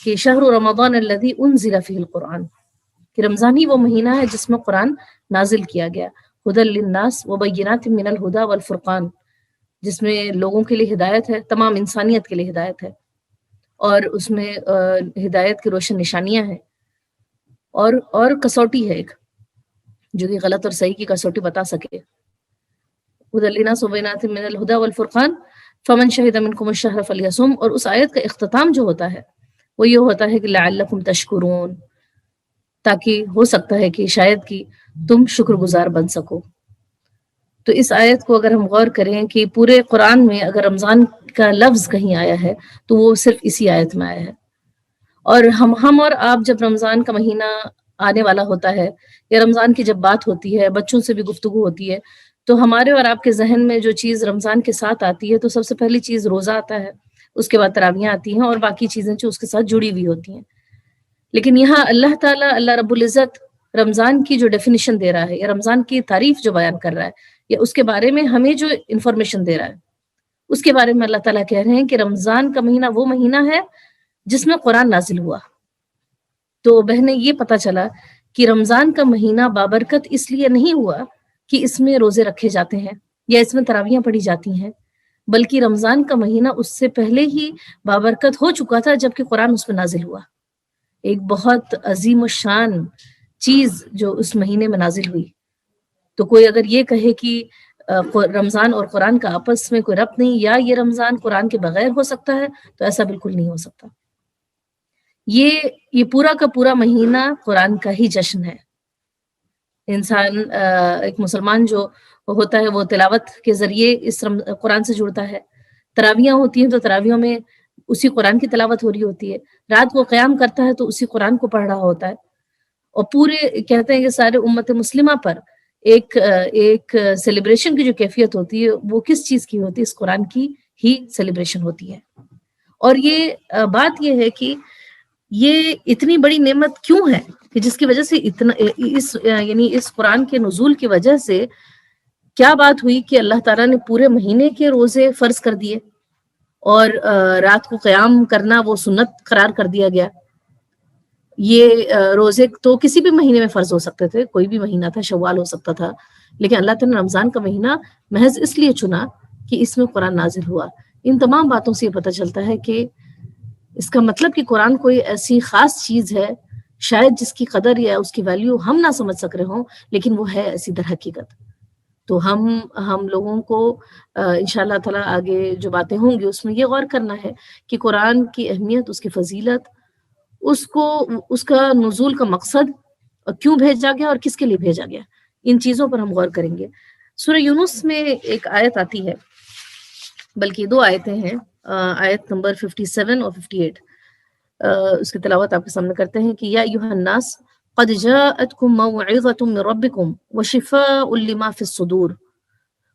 کہ شہر رمضان الذی انزل فیہ القرآن، کہ رمضان ہی وہ مہینہ ہے جس میں قرآن نازل کیا گیا، ھدی للناس وبینات من الہدی والفرقان، جس میں لوگوں کے لیے ہدایت ہے، تمام انسانیت کے لیے ہدایت ہے، اور اس میں ہدایت کی روشن نشانیاں ہیں، اور کسوٹی ہے ایک جو کہ غلط اور صحیح کی کسوٹی بتا سکے۔ ھدی للناس وبینات من الہدی والفرقان فمن شہد منکم الشہر فلیصم، اور اس آیت کا اختتام جو ہوتا ہے وہ یہ ہوتا ہے کہ لعلکم تشکرون، تاکہ ہو سکتا ہے کہ شاید کہ تم شکر گزار بن سکو۔ تو اس آیت کو اگر ہم غور کریں کہ پورے قرآن میں اگر رمضان کا لفظ کہیں آیا ہے تو وہ صرف اسی آیت میں آیا ہے، اور ہم اور آپ جب رمضان کا مہینہ آنے والا ہوتا ہے یا رمضان کی جب بات ہوتی ہے، بچوں سے بھی گفتگو ہوتی ہے، تو ہمارے اور آپ کے ذہن میں جو چیز رمضان کے ساتھ آتی ہے تو سب سے پہلی چیز روزہ آتا ہے، اس کے بعد تراویحیں آتی ہیں اور باقی چیزیں جو اس کے ساتھ جڑی ہوئی ہوتی ہیں۔ لیکن یہاں اللہ تعالیٰ، اللہ رب العزت رمضان کی جو ڈیفینیشن دے رہا ہے یا رمضان کی تعریف جو بیان کر رہا ہے یا اس کے بارے میں ہمیں جو انفارمیشن دے رہا ہے، اس کے بارے میں اللہ تعالیٰ کہہ رہے ہیں کہ رمضان کا مہینہ وہ مہینہ ہے جس میں قرآن نازل ہوا۔ تو بہنیں یہ پتہ چلا کہ رمضان کا مہینہ بابرکت اس لیے نہیں ہوا کہ اس میں روزے رکھے جاتے ہیں یا اس میں تراویحیں پڑھی جاتی ہیں، بلکہ رمضان کا مہینہ اس سے پہلے ہی بابرکت ہو چکا تھا جبکہ قرآن اس میں نازل ہوا۔ ایک بہت عظیم الشان چیز جو اس مہینے میں نازل ہوئی۔ تو کوئی اگر یہ کہے کہ رمضان اور قرآن کا آپس میں کوئی ربط نہیں، یا یہ رمضان قرآن کے بغیر ہو سکتا ہے، تو ایسا بالکل نہیں ہو سکتا۔ یہ پورا کا پورا مہینہ قرآن کا ہی جشن ہے۔ انسان ایک مسلمان جو ہوتا ہے وہ تلاوت کے ذریعے اس قرآن سے جڑتا ہے، تراویحیں ہوتی ہیں تو تراویحوں میں اسی قرآن کی تلاوت ہو رہی ہوتی ہے، رات کو قیام کرتا ہے تو اسی قرآن کو پڑھ رہا ہوتا ہے، اور پورے کہتے ہیں کہ سارے امت مسلمہ پر ایک سیلیبریشن کی جو کیفیت ہوتی ہے وہ کس چیز کی ہوتی ہے؟ اس قرآن کی ہی سیلیبریشن ہوتی ہے۔ اور یہ بات یہ ہے کہ یہ اتنی بڑی نعمت کیوں ہے کہ جس کی وجہ سے یعنی اس قرآن کے نزول کی وجہ سے کیا بات ہوئی کہ اللہ تعالیٰ نے پورے مہینے کے روزے فرض کر دیے، اور رات کو قیام کرنا وہ سنت قرار کر دیا گیا۔ یہ روزے تو کسی بھی مہینے میں فرض ہو سکتے تھے، کوئی بھی مہینہ تھا، شوال ہو سکتا تھا، لیکن اللہ تعالیٰ نے رمضان کا مہینہ محض اس لیے چنا کہ اس میں قرآن نازل ہوا۔ ان تمام باتوں سے یہ پتہ چلتا ہے کہ اس کا مطلب کہ قرآن کوئی ایسی خاص چیز ہے شاید جس کی قدر یا اس کی ویلیو ہم نہ سمجھ سک رہے ہوں، لیکن وہ ہے ایسی در حقیقت۔ تو ہم لوگوں کو انشاءاللہ تعالیٰ آگے جو باتیں ہوں گی اس میں یہ غور کرنا ہے کہ قرآن کی اہمیت، اس کی فضیلت، اس کا نزول کا مقصد، اور کیوں بھیجا گیا اور کس کے لیے بھیجا گیا، ان چیزوں پر ہم غور کریں گے۔ سورہ یونس میں ایک آیت آتی ہے، بلکہ دو آیتیں ہیں، آیت نمبر 57 اور 58، اس کی تلاوت آپ کے سامنے کرتے ہیں کہ یا ایھا الناس قد جاءتکم موعظۃ من ربکم وشفاء لما فی الصدور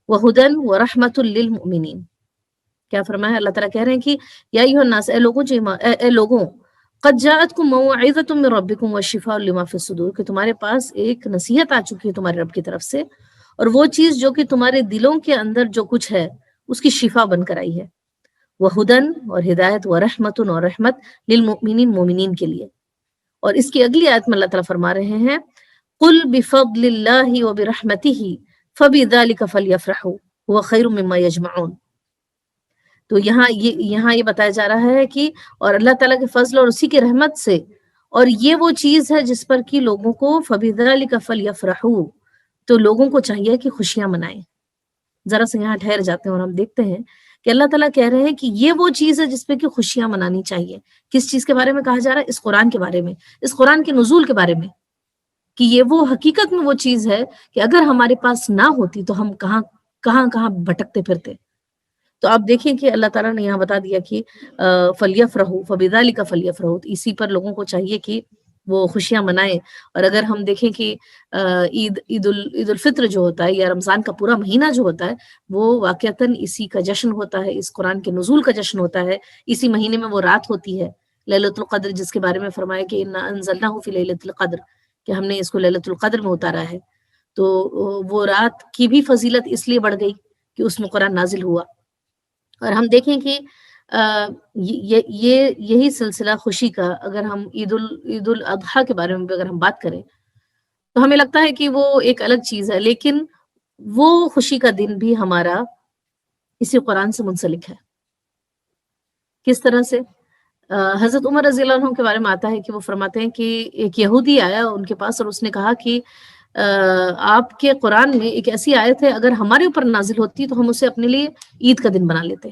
وہدی ورحمۃ للمؤمنین۔ کیا فرمایا؟ اللہ تعالیٰ کہہ رہے ہیں کہ یا ایھا الناس، اے لوگوں، قد جاءتکم موعظۃ من ربکم وشفاء لما فی الصدور، کہ تمہارے پاس ایک نصیحت آ چکی ہے تمہارے رب کی طرف سے، اور وہ چیز جو کہ تمہارے دلوں کے اندر جو کچھ ہے اس کی شفا بن کر آئی ہے، وہدن، اور ہدایت، ورحمت، اور رحمت، للمؤمنین، مومنین کے لیے۔ اور اس کی اگلی آیت میں اللہ تعالیٰ فرما رہے ہیں قل بفضل اللہ وبرحمتہ فبذلک فلیفرحوا هو خیر مما یجمعون۔ تو یہاں یہ بتایا جا رہا ہے کہ اور اللہ تعالیٰ کے فضل اور اسی کی رحمت سے، اور یہ وہ چیز ہے جس پر کہ لوگوں کو فبذلک فلیفرحوا، تو لوگوں کو چاہیے کہ خوشیاں منائیں۔ ذرا سے یہاں ٹھہر جاتے ہیں اور ہم دیکھتے ہیں کہ اللہ تعالیٰ کہہ رہے ہیں کہ یہ وہ چیز ہے جس پہ کہ خوشیاں منانی چاہیے۔ کس چیز کے بارے میں کہا جا رہا ہے؟ اس قرآن کے بارے میں، اس قرآن کے نزول کے بارے میں۔ کہ یہ وہ حقیقت میں وہ چیز ہے کہ اگر ہمارے پاس نہ ہوتی تو ہم کہاں کہاں بھٹکتے پھرتے. تو آپ دیکھیں کہ اللہ تعالیٰ نے یہاں بتا دیا کہ فَلْيَفْرَحُوا فَبِذَلِكَ فَلْيَفْرَحُوا، اسی پر لوگوں کو چاہیے کہ وہ خوشیاں منائیں. اور اگر ہم دیکھیں کہ عید الفطر جو ہوتا ہے یا رمضان کا پورا مہینہ جو ہوتا ہے وہ واقعتاً اسی کا جشن ہوتا ہے، اس قرآن کے نزول کا جشن ہوتا ہے. اسی مہینے میں وہ رات ہوتی ہے لیلۃ القدر، جس کے بارے میں فرمایا کہ اِنَّا أَنزَلْنَاهُ فِي لَيْلَةِ الْقَدْر، کہ ہم نے اس کو لیلۃ القدر میں اتارا ہے. تو وہ رات کی بھی فضیلت اس لیے بڑھ گئی کہ اس میں قرآن نازل ہوا. اور ہم دیکھیں کہ یہی سلسلہ خوشی کا اگر ہم عید الاضحیٰ کے بارے میں بھی اگر ہم بات کریں تو ہمیں لگتا ہے کہ وہ ایک الگ چیز ہے، لیکن وہ خوشی کا دن بھی ہمارا اسی قرآن سے منسلک ہے. کس طرح سے؟ حضرت عمر رضی اللہ عنہ کے بارے میں آتا ہے کہ وہ فرماتے ہیں کہ ایک یہودی آیا ان کے پاس اور اس نے کہا کہ آپ کے قرآن میں ایک ایسی آیت ہے اگر ہمارے اوپر نازل ہوتی تو ہم اسے اپنے لیے عید کا دن بنا لیتے.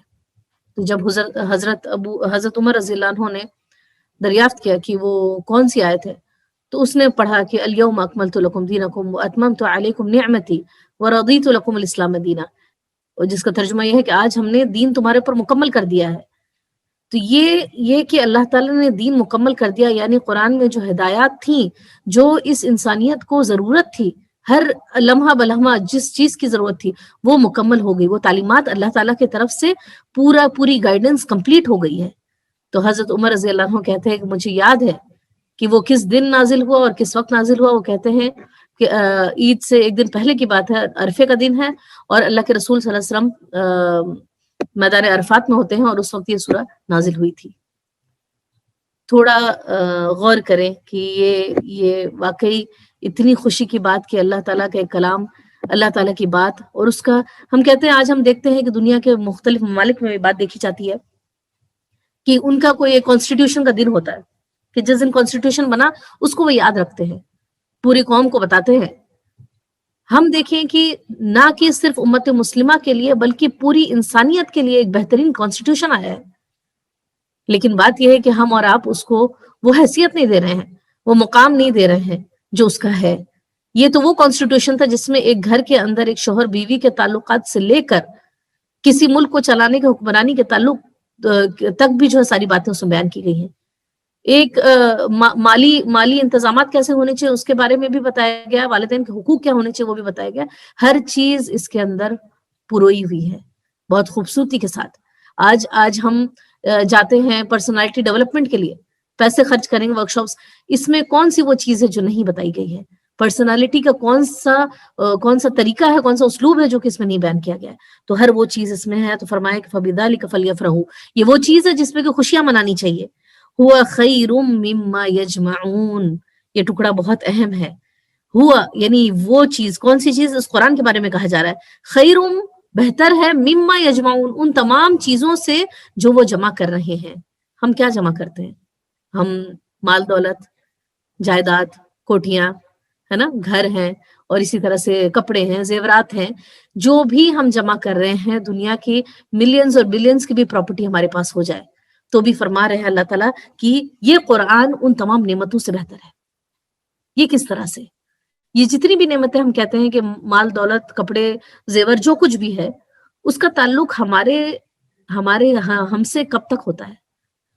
تو جب حضرت عمر رضی اللہ عنہ نے دریافت کیا کہ وہ کون سی آیت ہے تو اس نے پڑھا کہ الیوم اکملت لکم دینکم واتممت علیکم نعمتی ورضیت لکم الاسلام دینا، اور جس کا ترجمہ یہ ہے کہ آج ہم نے دین تمہارے پر مکمل کر دیا ہے. تو یہ کہ اللہ تعالیٰ نے دین مکمل کر دیا، یعنی قرآن میں جو ہدایات تھیں جو اس انسانیت کو ضرورت تھی، ہر لمحہ بلمحہ جس چیز کی ضرورت تھی وہ مکمل ہو گئی. وہ تعلیمات اللہ تعالیٰ کی طرف سے پوری گائیڈنس کمپلیٹ ہو گئی ہے. تو حضرت عمر رضی اللہ عنہ کہتے ہیں کہ مجھے یاد ہے کہ وہ کس دن نازل ہوا اور کس وقت نازل ہوا. وہ کہتے ہیں کہ عید سے ایک دن پہلے کی بات ہے، عرفے کا دن ہے، اور اللہ کے رسول صلی اللہ علیہ وسلم میدان عرفات میں ہوتے ہیں اور اس وقت یہ سورہ نازل ہوئی تھی. تھوڑا غور کریں کہ یہ واقعی اتنی خوشی کی بات کہ اللہ تعالیٰ کا ایک کلام، اللہ تعالیٰ کی بات، اور اس کا ہم کہتے ہیں، آج ہم دیکھتے ہیں کہ دنیا کے مختلف ممالک میں بات دیکھی جاتی ہے کہ ان کا کوئی ایک کانسٹیٹیوشن کا دن ہوتا ہے کہ جس دن کانسٹیٹیوشن بنا اس کو وہ یاد رکھتے ہیں، پوری قوم کو بتاتے ہیں. ہم دیکھیں کہ نہ کہ صرف امت مسلمہ کے لیے بلکہ پوری انسانیت کے لیے ایک بہترین کانسٹیٹیوشن آیا ہے، لیکن بات یہ ہے کہ ہم اور آپ اس کو وہ حیثیت نہیں دے رہے ہیں، وہ مقام نہیں دے رہے ہیں جو اس کا ہے. یہ تو وہ کانسٹیٹیوشن تھا جس میں ایک گھر کے اندر ایک شوہر بیوی کے تعلقات سے لے کر کسی ملک کو چلانے کے حکمرانی کے تعلق تک بھی جو ہے ساری باتیں اس میں بیان کی گئی ہیں. ایک مالی انتظامات کیسے ہونے چاہیے اس کے بارے میں بھی بتایا گیا، والدین کے حقوق کیا ہونے چاہیے وہ بھی بتایا گیا. ہر چیز اس کے اندر پروئی ہوئی ہے بہت خوبصورتی کے ساتھ. آج ہم جاتے ہیں پرسنالٹی ڈیولپمنٹ کے لیے، پیسے خرچ کریں گے ورکشاپس، اس میں کون سی وہ چیز ہے جو نہیں بتائی گئی ہے؟ پرسنالٹی کا کون سا طریقہ ہے، کون سا اسلوب ہے جو کہ اس میں نہیں بیان کیا گیا ہے؟ تو ہر وہ چیز اس میں ہے. تو فرمایا کہ فَبِذَلِكَ فَلْيَفْرَحُوا، یہ وہ چیز ہے جس میں کہ خوشیاں منانی چاہیے. ہوا خیر مما یجمعون، یہ ٹکڑا بہت اہم ہے. ہوا یعنی وہ چیز، کون سی چیز؟ اس قرآن کے بارے میں کہا جا رہا ہے خیر، بہتر ہے، مما یجمعون، ان تمام چیزوں سے جو وہ جمع کر رہے ہیں. ہم کیا جمع کرتے ہیں؟ ہم مال دولت، جائیداد، کوٹیاں، ہے نا، گھر ہیں، اور اسی طرح سے کپڑے ہیں، زیورات ہیں. جو بھی ہم جمع کر رہے ہیں، دنیا کی ملینز اور بلینز کی بھی پراپرٹی ہمارے پاس ہو جائے تو بھی فرما رہے ہیں اللہ تعالیٰ کہ یہ قرآن ان تمام نعمتوں سے بہتر ہے. یہ کس طرح سے؟ یہ جتنی بھی نعمتیں ہم کہتے ہیں کہ مال دولت، کپڑے، زیور، جو کچھ بھی ہے، اس کا تعلق ہمارے ہم سے کب تک ہوتا ہے؟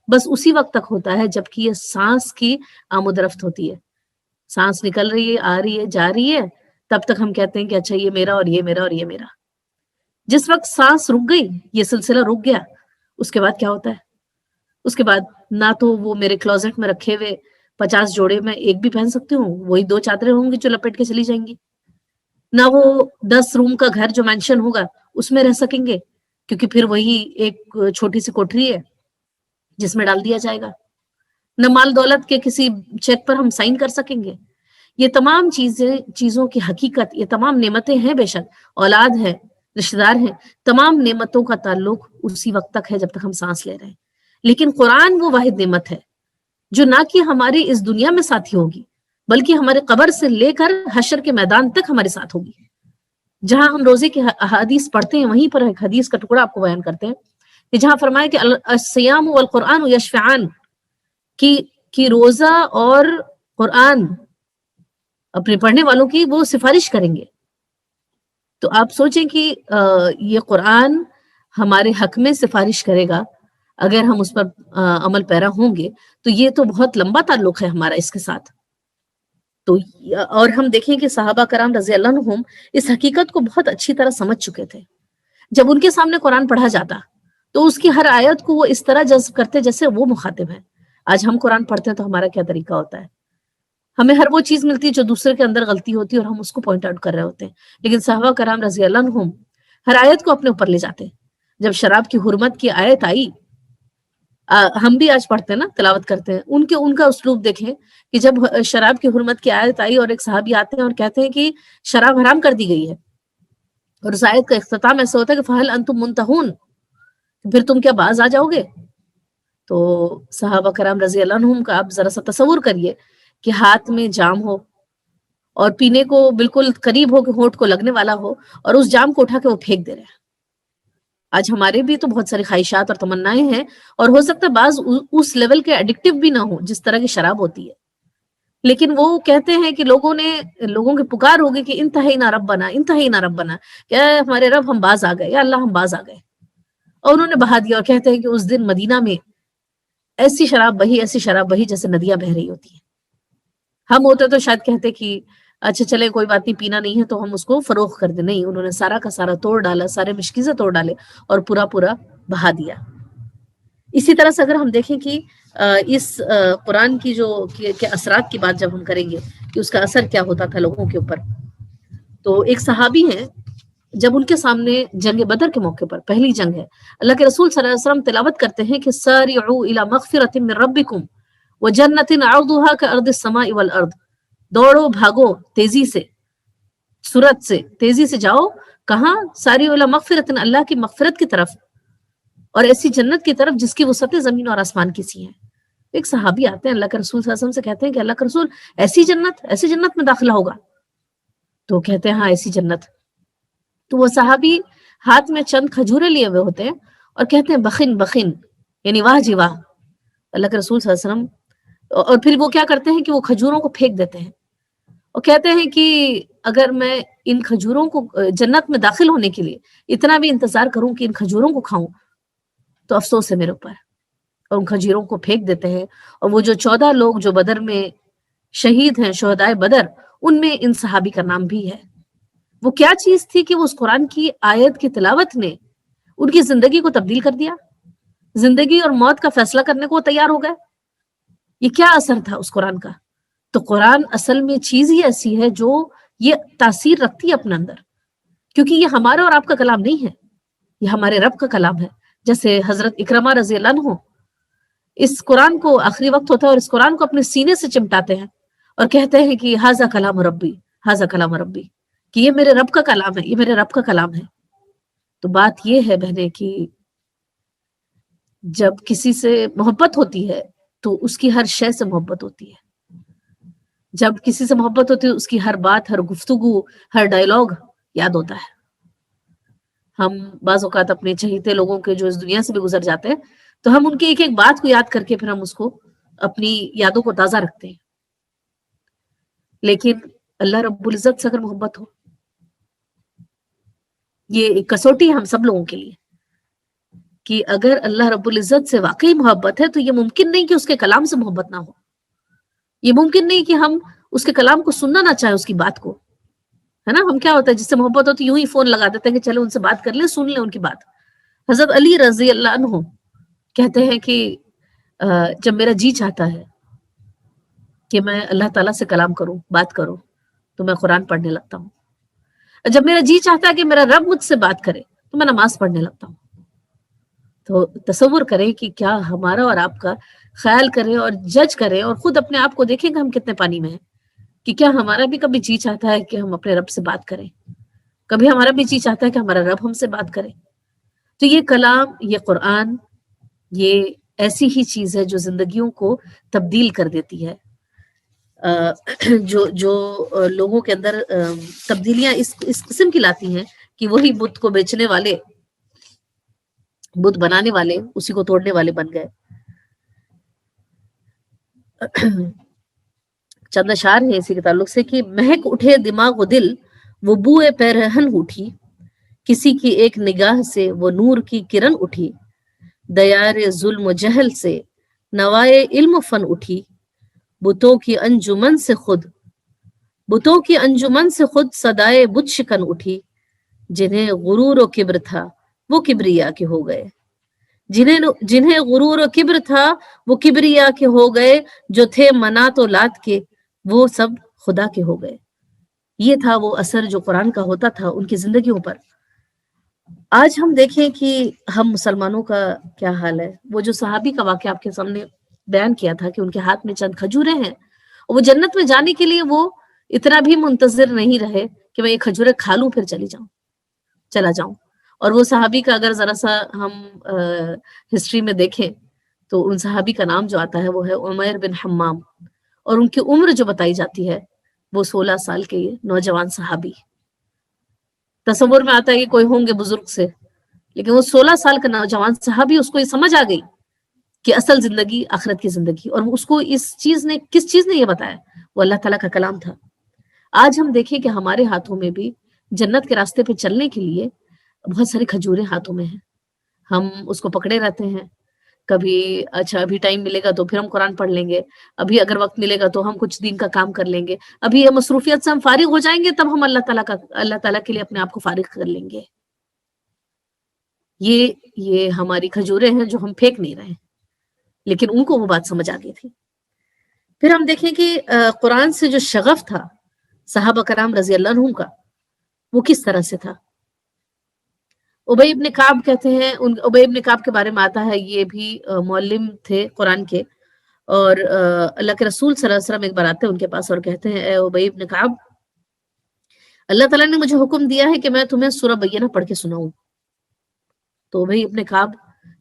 بس اسی وقت تک ہوتا ہے جب کہ یہ سانس کی آمد رفت ہوتی ہے. سانس نکل رہی ہے، آ رہی ہے، جا رہی ہے، تب تک ہم کہتے ہیں کہ اچھا یہ میرا اور یہ میرا اور یہ میرا. جس وقت سانس رک گئی، یہ سلسلہ رک گیا، اس کے بعد کیا ہوتا ہے؟ اس کے بعد نہ تو وہ میرے کلوزٹ میں رکھے ہوئے 50 جوڑے میں ایک بھی پہن سکتی ہوں، وہی 2 چادریں ہوں گی جو لپیٹ کے چلی جائیں گی، نہ وہ 10 روم کا گھر جو مینشن ہوگا اس میں رہ سکیں گے، کیونکہ پھر وہی ایک چھوٹی سی کوٹری ہے جس میں ڈال دیا جائے گا، نہ مال دولت کے کسی چیک پر ہم سائن کر سکیں گے. یہ تمام چیزوں کی حقیقت، یہ تمام نعمتیں ہیں، بے شک اولاد ہے، رشتہ دار ہیں، تمام نعمتوں کا تعلق اسی وقت تک ہے جب تک ہم سانس لے رہے ہیں. لیکن قرآن وہ واحد نعمت ہے جو نہ کہ ہماری اس دنیا میں ساتھی ہوگی بلکہ ہمارے قبر سے لے کر حشر کے میدان تک ہمارے ساتھ ہوگی. جہاں ہم روزے کی احادیث پڑھتے ہیں وہیں پر ایک حدیث کا ٹکڑا آپ کو بیان کرتے ہیں کہ جہاں فرمایا کہ الصیام والقرآن یشفعان، کہ روزہ اور قرآن اپنے پڑھنے والوں کی وہ سفارش کریں گے. تو آپ سوچیں کہ یہ قرآن ہمارے حق میں سفارش کرے گا اگر ہم اس پر عمل پیرا ہوں گے، تو یہ تو بہت لمبا تعلق ہے ہمارا اس کے ساتھ. تو اور ہم دیکھیں کہ صحابہ کرام رضی اللہ عنہم اس حقیقت کو بہت اچھی طرح سمجھ چکے تھے. جب ان کے سامنے قرآن پڑھا جاتا تو اس کی ہر آیت کو وہ اس طرح جذب کرتے جیسے وہ مخاطب ہیں. آج ہم قرآن پڑھتے ہیں تو ہمارا کیا طریقہ ہوتا ہے؟ ہمیں ہر وہ چیز ملتی ہے جو دوسرے کے اندر غلطی ہوتی ہے اور ہم اس کو پوائنٹ آؤٹ کر رہے ہوتے ہیں. لیکن صحابہ کرام رضی اللہ عنہم ہر آیت کو اپنے اوپر لے جاتے. جب شراب کی حرمت کی آیت آئی، ہم بھی آج پڑھتے ہیں نا، تلاوت کرتے ہیں، ان کا اسلوب دیکھیں کہ جب شراب کی حرمت کی آیت آئی اور ایک صحابی آتے ہیں اور کہتے ہیں کہ شراب حرام کر دی گئی ہے، اور اس آیت کا اختتام ایسا ہوتا ہے کہ فَهَلْ أَنْتُمْ مُنْتَهُونَ، پھر تم کیا باز آ جاؤ گے؟ تو صحابہ کرام رضی اللہ عنہم کا آپ ذرا سا تصور کریے کہ ہاتھ میں جام ہو اور پینے کو بالکل قریب ہو کہ ہونٹ کو لگنے والا ہو، اور اس جام کو اٹھا کے وہ پھینک دے رہے ہیں. آج ہمارے بھی تو بہت ساری خواہشات اور تمنائیں ہیں، اور ہو سکتا ہے بعض اس لیول کے ایڈکٹیو بھی نہ ہوں جس طرح کی شراب ہوتی ہے، لیکن وہ کہتے ہیں کہ لوگوں کے پکار ہوگی کہ انتہینا ربنا انتہینا ربنا، کیا ہمارے رب ہم باز آ گئے، یا اللہ ہم باز آ گئے. اور انہوں نے بہا دیا، اور کہتے ہیں کہ اس دن مدینہ میں ایسی شراب بہی جیسے ندیاں بہ رہی ہوتی ہیں. ہم ہوتے تو شاید کہتے کہ اچھا چلے کوئی بات نہیں، پینا نہیں ہے تو ہم اس کو فروخت کر دیں. نہیں، انہوں نے سارا کا سارا توڑ ڈالا، سارے مشکیزیں توڑ ڈالے اور پورا بہا دیا. اسی طرح سے اگر ہم دیکھیں کہ اس قرآن کی کے اثرات کی بات جب ہم کریں گے کہ اس کا اثر کیا ہوتا تھا لوگوں کے اوپر، تو ایک صحابی ہیں، جب ان کے سامنے جنگ بدر کے موقع پر، پہلی جنگ ہے، اللہ کے رسول صلی اللہ علیہ وسلم تلاوت کرتے ہیں کہ سارعوا الی مغفرۃ من ربکم وجنۃ عرضها کارض السماء والارض، دوڑو بھاگو تیزی سے، سرعت سے، تیزی سے جاؤ، کہاں؟ سارعوا الی مغفرۃ، اللہ کی مغفرت کی طرف، اور ایسی جنت کی طرف جس کی وسعتیں زمین اور آسمان کی سی ہیں. ایک صحابی آتے ہیں اللہ کے رسول صلی اللہ علیہ وسلم سے کہتے ہیں کہ اللہ کے رسول ایسی جنت میں داخلہ ہوگا؟ تو کہتے ہیں ہاں ایسی جنت. تو وہ صحابی ہاتھ میں چند کھجورے لیے ہوئے ہوتے ہیں اور کہتے ہیں بخن بخن، یعنی واہ جی واہ. اللہ کے رسول صلی اللہ علیہ وسلم، اور پھر وہ کیا کرتے ہیں کہ وہ کھجوروں کو پھینک دیتے ہیں اور کہتے ہیں کہ اگر میں ان کھجوروں کو جنت میں داخل ہونے کے لیے اتنا بھی انتظار کروں کہ ان کھجوروں کو کھاؤں تو افسوس ہے میرے اوپر. اور ان کھجوروں کو پھینک دیتے ہیں. اور وہ جو 14 لوگ جو بدر میں شہید ہیں، شہدائے بدر، ان میں ان صحابی کا نام بھی ہے. وہ کیا چیز تھی کہ وہ اس قرآن کی آیت کی تلاوت نے ان کی زندگی کو تبدیل کر دیا، زندگی اور موت کا فیصلہ کرنے کو تیار ہو گئے. یہ کیا اثر تھا اس قرآن کا؟ تو قرآن اصل میں چیز ہی ایسی ہے جو یہ تاثیر رکھتی ہے اپنے اندر، کیونکہ یہ ہمارا اور آپ کا کلام نہیں ہے، یہ ہمارے رب کا کلام ہے. جیسے حضرت اکرمہ رضی اللہ عنہ اس قرآن کو، آخری وقت ہوتا ہے اور اس قرآن کو اپنے سینے سے چمٹاتے ہیں اور کہتے ہیں کہ ھذا کلام ربی، ھذا کلام ربی، کہ یہ میرے رب کا کلام ہے، یہ میرے رب کا کلام ہے. تو بات یہ ہے بہنیں کہ جب کسی سے محبت ہوتی ہے تو اس کی ہر شے سے محبت ہوتی ہے. جب کسی سے محبت ہوتی ہے اس کی ہر بات، ہر گفتگو، ہر ڈائلاگ یاد ہوتا ہے. ہم بعض اوقات اپنے چہیتے لوگوں کے جو اس دنیا سے بھی گزر جاتے ہیں تو ہم ان کی ایک ایک بات کو یاد کر کے پھر ہم اس کو اپنی یادوں کو تازہ رکھتے ہیں. لیکن اللہ رب العزت سے اگر محبت ہو، یہ ایک کسوٹی ہے ہم سب لوگوں کے لیے کہ اگر اللہ رب العزت سے واقعی محبت ہے تو یہ ممکن نہیں کہ اس کے کلام سے محبت نہ ہو. یہ ممکن نہیں کہ ہم اس کے کلام کو سننا نہ چاہیں، اس کی بات کو، ہے نا. ہم کیا ہوتا ہے جس سے محبت ہوتی ہے یوں ہی فون لگا دیتے ہیں کہ چلو ان سے بات کر لیں، سن لیں ان کی بات. حضرت علی رضی اللہ عنہ کہتے ہیں کہ جب میرا جی چاہتا ہے کہ میں اللہ تعالیٰ سے کلام کروں، بات کروں، تو میں قرآن پڑھنے لگتا ہوں. جب میرا جی چاہتا ہے کہ میرا رب مجھ سے بات کرے تو میں نماز پڑھنے لگتا ہوں. تو تصور کریں کہ کیا ہمارا اور آپ کا، خیال کریں اور جج کریں اور خود اپنے آپ کو دیکھیں کہ ہم کتنے پانی میں ہیں، کہ کیا ہمارا بھی کبھی جی چاہتا ہے کہ ہم اپنے رب سے بات کریں، کبھی ہمارا بھی جی چاہتا ہے کہ ہمارا رب ہم سے بات کرے. تو یہ کلام، یہ قرآن، یہ ایسی ہی چیز ہے جو زندگیوں کو تبدیل کر دیتی ہے. جو لوگوں کے اندر تبدیلیاں اس قسم کی لاتی ہیں کہ وہی بت کو بیچنے والے، بت بنانے والے اسی کو توڑنے والے بن گئے. چند اشعار ہیں اسی کے تعلق سے کہ مہک اٹھے دماغ و دل وہ بوئے پیرہن اٹھی، کسی کی ایک نگاہ سے وہ نور کی کرن اٹھی، دیار ظلم و جہل سے نوائے علم و فن اٹھی، بتوں کی انجمن سے خود صدائے بت شکن اٹھی، جنہیں غرور و کبر تھا وہ کبریا کے ہو گئے، جنہیں غرور و کبر تھا وہ کبریا کے ہو گئے، جو تھے منات و لات کے وہ سب خدا کے ہو گئے۔ یہ تھا وہ اثر جو قرآن کا ہوتا تھا ان کی زندگیوں پر۔ آج ہم دیکھیں کہ ہم مسلمانوں کا کیا حال ہے۔ وہ جو صحابی کا واقعہ آپ کے سامنے بیان کیا تھا کہ ان کے ہاتھ میں چند کھجوریں ہیں، وہ جنت میں جانے کے لیے وہ اتنا بھی منتظر نہیں رہے کہ میں یہ کھجوریں کھا لوں پھر چلا جاؤں۔ اور وہ صحابی کا اگر ذرا سا ہم ہسٹری میں دیکھیں تو ان صحابی کا نام جو آتا ہے وہ ہے عمیر بن حمام، اور ان کی عمر جو بتائی جاتی ہے وہ 16 سال کے نوجوان صحابی۔ تصور میں آتا ہے کہ کوئی ہوں گے بزرگ سے، لیکن وہ 16 سال کا نوجوان صحابی، اس کو یہ سمجھ آ گئی کہ اصل زندگی آخرت کی زندگی، اور اس کو کس چیز نے یہ بتایا؟ وہ اللہ تعالیٰ کا کلام تھا۔ آج ہم دیکھیں کہ ہمارے ہاتھوں میں بھی جنت کے راستے پہ چلنے کے لیے بہت ساری کھجوریں ہاتھوں میں ہیں، ہم اس کو پکڑے رہتے ہیں۔ کبھی اچھا ابھی ٹائم ملے گا تو پھر ہم قرآن پڑھ لیں گے، ابھی اگر وقت ملے گا تو ہم کچھ دین کا کام کر لیں گے، ابھی یہ مصروفیت سے ہم فارغ ہو جائیں گے تب ہم اللہ تعالیٰ کے لیے اپنے آپ کو فارغ کر لیں گے۔ یہ ہماری کھجوریں ہیں جو ہم پھینک نہیں رہے، لیکن ان کو وہ بات سمجھ آ گئی تھی۔ پھر ہم دیکھیں کہ قرآن سے جو شغف تھا صحابہ کرام رضی اللہ عنہم کا، وہ کس طرح سے تھا۔ ابی ابن کعب کہتے ہیں، ابی ابن کعب کے بارے میں آتا ہے یہ بھی معلم تھے قرآن کے، اور اللہ کے رسول صلی اللہ علیہ وسلم ایک بار آتے ہیں ان کے پاس اور کہتے ہیں اے ابی ابن کعب، اللہ تعالیٰ نے مجھے حکم دیا ہے کہ میں تمہیں سورہ بینہ پڑھ کے سناؤں۔ تو ابی ابن کعب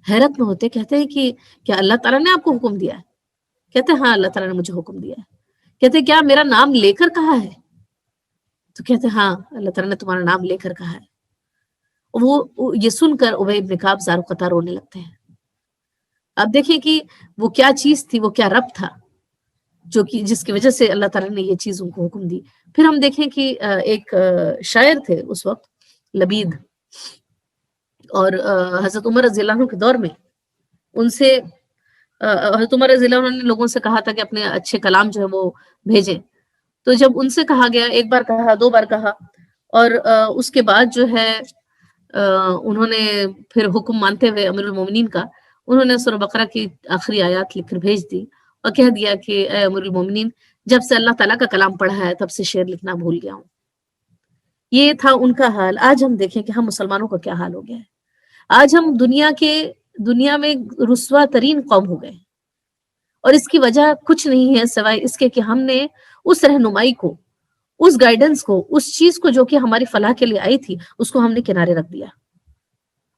حیرت میں ہوتے، کہتے ہیں کہ کیا اللہ تعالیٰ نے آپ کو حکم دیا ہے؟ کہتے ہیں ہاں اللہ تعالیٰ نے مجھے حکم دیا ہے۔ کہتے ہیں کیا میرا نام لے کر کہا ہے؟ تو کہتے ہیں ہاں اللہ تعالیٰ نے تمہارا نام لے کر کہا ہے۔ وہ یہ سن کر ابی ابن کعب زار قطع رونے لگتے ہیں۔ اب دیکھیں کہ وہ کیا چیز تھی، وہ کیا رب تھا جو کہ جس کی وجہ سے اللہ تعالیٰ نے یہ چیز ان کو حکم دی۔ پھر ہم دیکھیں کہ ایک شاعر تھے اس وقت لبید، اور حضرت عمر رضی اللہ عنہ کے دور میں ان سے حضرت عمر رضی اللہ عنہ نے لوگوں سے کہا تھا کہ اپنے اچھے کلام جو ہے وہ بھیجیں۔ تو جب ان سے کہا گیا، ایک بار کہا، 2 بار کہا، اور اس کے بعد جو ہے انہوں نے پھر حکم مانتے ہوئے امیر المومنین کا، انہوں نے سورہ بقرہ کی آخری آیات لکھ کر بھیج دی اور کہہ دیا کہ اے امیر المومنین، جب سے اللہ تعالیٰ کا کلام پڑھا ہے تب سے شعر لکھنا بھول گیا ہوں۔ یہ تھا ان کا حال۔ آج ہم دیکھیں کہ ہم مسلمانوں کا کیا حال ہو گیا ہے۔ آج ہم دنیا میں رسوا ترین قوم ہو گئے، اور اس کی وجہ کچھ نہیں ہے سوائے اس کے کہ ہم نے اس رہنمائی کو، اس گائیڈنس کو، اس چیز کو جو کہ ہماری فلاح کے لیے آئی تھی، اس کو ہم نے کنارے رکھ دیا،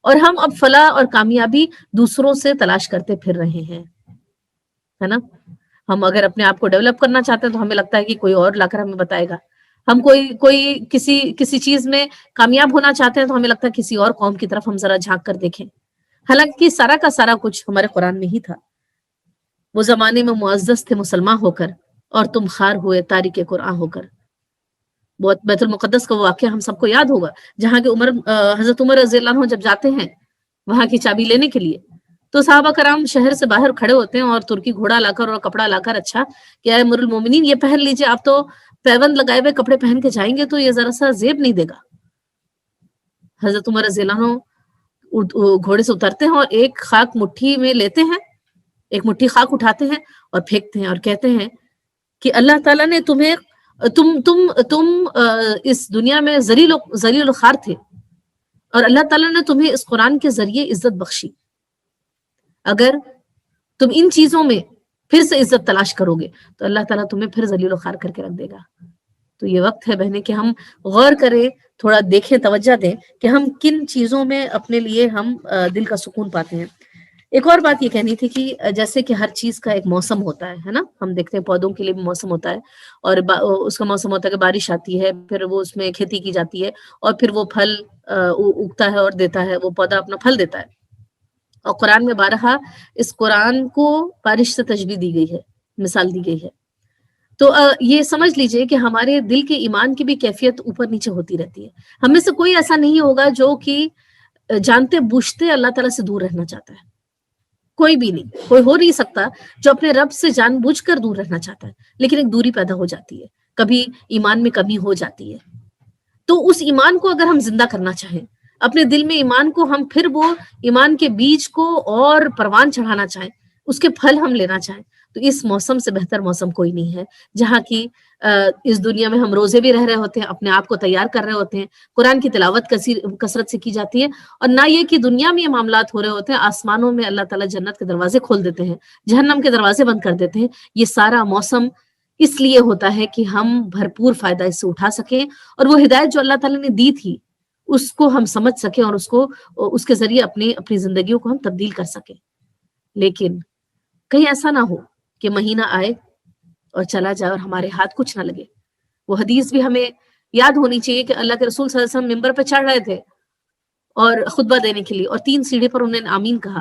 اور ہم اب فلاح اور کامیابی دوسروں سے تلاش کرتے پھر رہے ہیں، ہے نا۔ ہم اگر اپنے آپ کو ڈیولپ کرنا چاہتے ہیں تو ہمیں لگتا ہے کہ کوئی اور لا کر ہمیں بتائے گا۔ ہم کوئی کسی چیز میں کامیاب ہونا چاہتے ہیں تو ہمیں لگتا ہے کسی اور قوم کی طرف ہم ذرا جھانک کر دیکھیں، حالانکہ سارا کا سارا کچھ ہمارے قرآن میں ہی تھا۔ وہ زمانے میں معزز تھے مسلمان ہو کر، اور تم خار ہوئے تاریک قرآن ہو کر۔ بیت المقدس کا وہ واقعہ ہم سب کو یاد ہوگا، جہاں کے حضرت عمر رضی اللہ عنہ جب جاتے ہیں وہاں کی چابی لینے کے لیے، تو صحابہ کرام شہر سے باہر کھڑے ہوتے ہیں اور ترکی گھوڑا لا کر اور کپڑا لا کر، اچھا کہ اے امیر المومنین یہ پہن لیجئے، آپ تو پیوند لگائے ہوئے کپڑے پہن کے جائیں گے تو یہ ذرا سا زیب نہیں دے گا۔ حضرت عمر رضی اللہ عنہ گھوڑے سے اترتے ہیں اور ایک خاک مٹھی میں لیتے ہیں، ایک مٹھی خاک اٹھاتے ہیں اور پھینکتے ہیں اور کہتے ہیں کہ اللہ تعالیٰ نے تمہیں تم اس دنیا میں ذلیل و خوار تھے، اور اللہ تعالیٰ نے تمہیں اس قرآن کے ذریعے عزت بخشی۔ اگر تم ان چیزوں میں پھر سے عزت تلاش کرو گے تو اللہ تعالیٰ تمہیں پھر ذلیل و خوار کر کے رکھ دے گا۔ تو یہ وقت ہے بہنیں کہ ہم غور کریں، تھوڑا دیکھیں، توجہ دیں کہ ہم کن چیزوں میں اپنے لیے ہم دل کا سکون پاتے ہیں۔ ایک اور بات یہ کہنی تھی کہ جیسے کہ ہر چیز کا ایک موسم ہوتا ہے نا، ہم دیکھتے ہیں پودوں کے لیے بھی موسم ہوتا ہے، اور اس کا موسم ہوتا ہے کہ بارش آتی ہے، پھر وہ اس میں کھیتی کی جاتی ہے، اور پھر وہ پھل اگتا ہے اور دیتا ہے، وہ پودا اپنا پھل دیتا ہے۔ اور قرآن میں بارہا اس قرآن کو بارش سے تشبیہ دی گئی ہے، مثال دی گئی ہے۔ تو یہ سمجھ لیجئے کہ ہمارے دل کے ایمان کی بھی کیفیت اوپر نیچے ہوتی رہتی ہے. ہم میں سے کوئی ایسا نہیں ہوگا جو کہ جانتے بوجھتے اللہ تعالیٰ سے دور رہنا چاہتا ہے. کوئی بھی نہیں، کوئی ہو نہیں سکتا جو اپنے رب سے جان بوجھ کر دور رہنا چاہتا ہے، لیکن ایک دوری پیدا ہو جاتی ہے، کبھی ایمان میں کمی ہو جاتی ہے. تو اس ایمان کو اگر ہم زندہ کرنا چاہیں، اپنے دل میں ایمان کو ہم پھر وہ ایمان کے بیج کو اور پروان چڑھانا چاہیں، اس کے پھل ہم لینا چاہیں، تو اس موسم سے بہتر موسم کوئی نہیں ہے، جہاں کی اس دنیا میں ہم روزے بھی رہ رہے ہوتے ہیں، اپنے آپ کو تیار کر رہے ہوتے ہیں، قرآن کی تلاوت کثرت سے کی جاتی ہے، اور نہ یہ کہ دنیا میں یہ معاملات ہو رہے ہوتے ہیں، آسمانوں میں اللہ تعالیٰ جنت کے دروازے کھول دیتے ہیں، جہنم کے دروازے بند کر دیتے ہیں. یہ سارا موسم اس لیے ہوتا ہے کہ ہم بھرپور فائدہ اس سے اٹھا سکیں، اور وہ ہدایت جو اللہ تعالیٰ نے دی تھی اس کو ہم سمجھ سکیں، اور اس کے ذریعے اپنی زندگیوں کو ہم تبدیل کر سکیں. لیکن کہیں ایسا نہ ہو کہ مہینہ آئے اور چلا جائے اور ہمارے ہاتھ کچھ نہ لگے. وہ حدیث بھی ہمیں یاد ہونی چاہیے کہ اللہ کے رسول صلی اللہ علیہ وسلم ممبر پہ چڑھ رہے تھے اور خطبہ دینے کے لیے، اور 3 سیڑھی پر انہوں نے آمین کہا،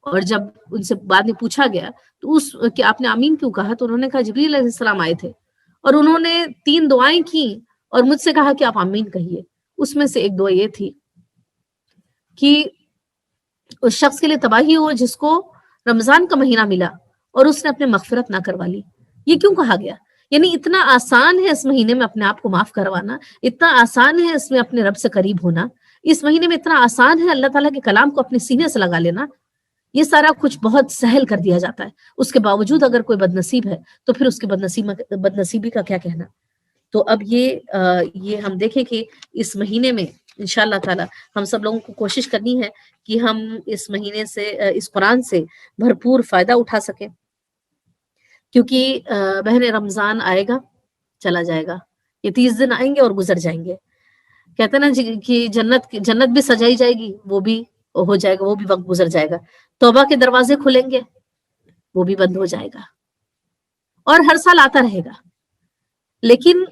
اور جب ان سے بعد میں پوچھا گیا تو کہ آپ نے آمین کیوں کہا، تو انہوں نے کہا جبریل علیہ السلام آئے تھے اور انہوں نے 3 دعائیں کی اور مجھ سے کہا کہ آپ آمین کہیے. اس میں سے ایک دعا یہ تھی کہ اس شخص کے لیے تباہی ہو جس کو رمضان کا مہینہ ملا اور اس نے اپنے مغفرت نہ کروا لی. یہ کیوں کہا گیا؟ یعنی اتنا آسان ہے اس مہینے میں اپنے آپ کو معاف کروانا، اتنا آسان ہے اس میں اپنے رب سے قریب ہونا، اس مہینے میں اتنا آسان ہے اللہ تعالیٰ کے کلام کو اپنے سینے سے لگا لینا. یہ سارا کچھ بہت سہل کر دیا جاتا ہے. اس کے باوجود اگر کوئی بد نصیب ہے تو پھر اس کی بد نصیبی کا کیا کہنا. تو اب یہ ہم دیکھیں کہ اس مہینے میں انشاءاللہ تعالی ہم سب لوگوں کو کوشش کرنی ہے کہ ہم اس مہینے سے، اس قرآن سے بھرپور فائدہ اٹھا سکیں، کیونکہ بہن رمضان آئے گا چلا جائے گا. یہ 30 دن آئیں گے اور گزر جائیں گے. کہتے ہیں نا کہ جنت بھی سجائی جائے گی، وہ بھی ہو جائے گا، وہ بھی وقت گزر جائے گا. توبہ کے دروازے کھلیں گے، وہ بھی بند ہو جائے گا، اور ہر سال آتا رہے گا. لیکن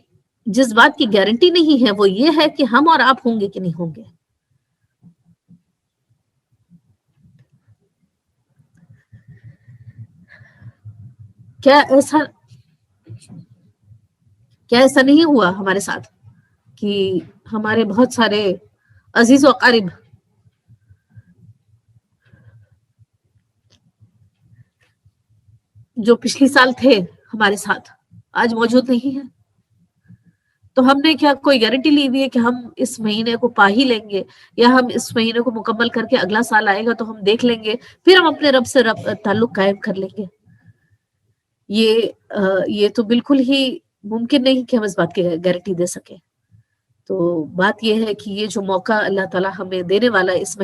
جس بات کی گارنٹی نہیں ہے وہ یہ ہے کہ ہم اور آپ ہوں گے کہ نہیں ہوں گے. کیا ایسا نہیں ہوا ہمارے ساتھ کہ ہمارے بہت سارے عزیز و اقارب جو پچھلی سال تھے ہمارے ساتھ آج موجود نہیں ہیں؟ تو ہم نے کیا کوئی گارنٹی لی ہوئی ہے کہ ہم اس مہینے کو پا ہی لیں گے، یا ہم اس مہینے کو مکمل کر کے اگلا سال آئے گا تو ہم دیکھ لیں گے، پھر ہم اپنے رب سے تعلق قائم کر لیں گے؟ یہ تو بالکل ہی ممکن نہیں کہ ہم اس بات کی گارنٹی دے سکیں. تو بات یہ ہے کہ یہ جو موقع اللہ تعالیٰ ہمیں دینے والا ہے اس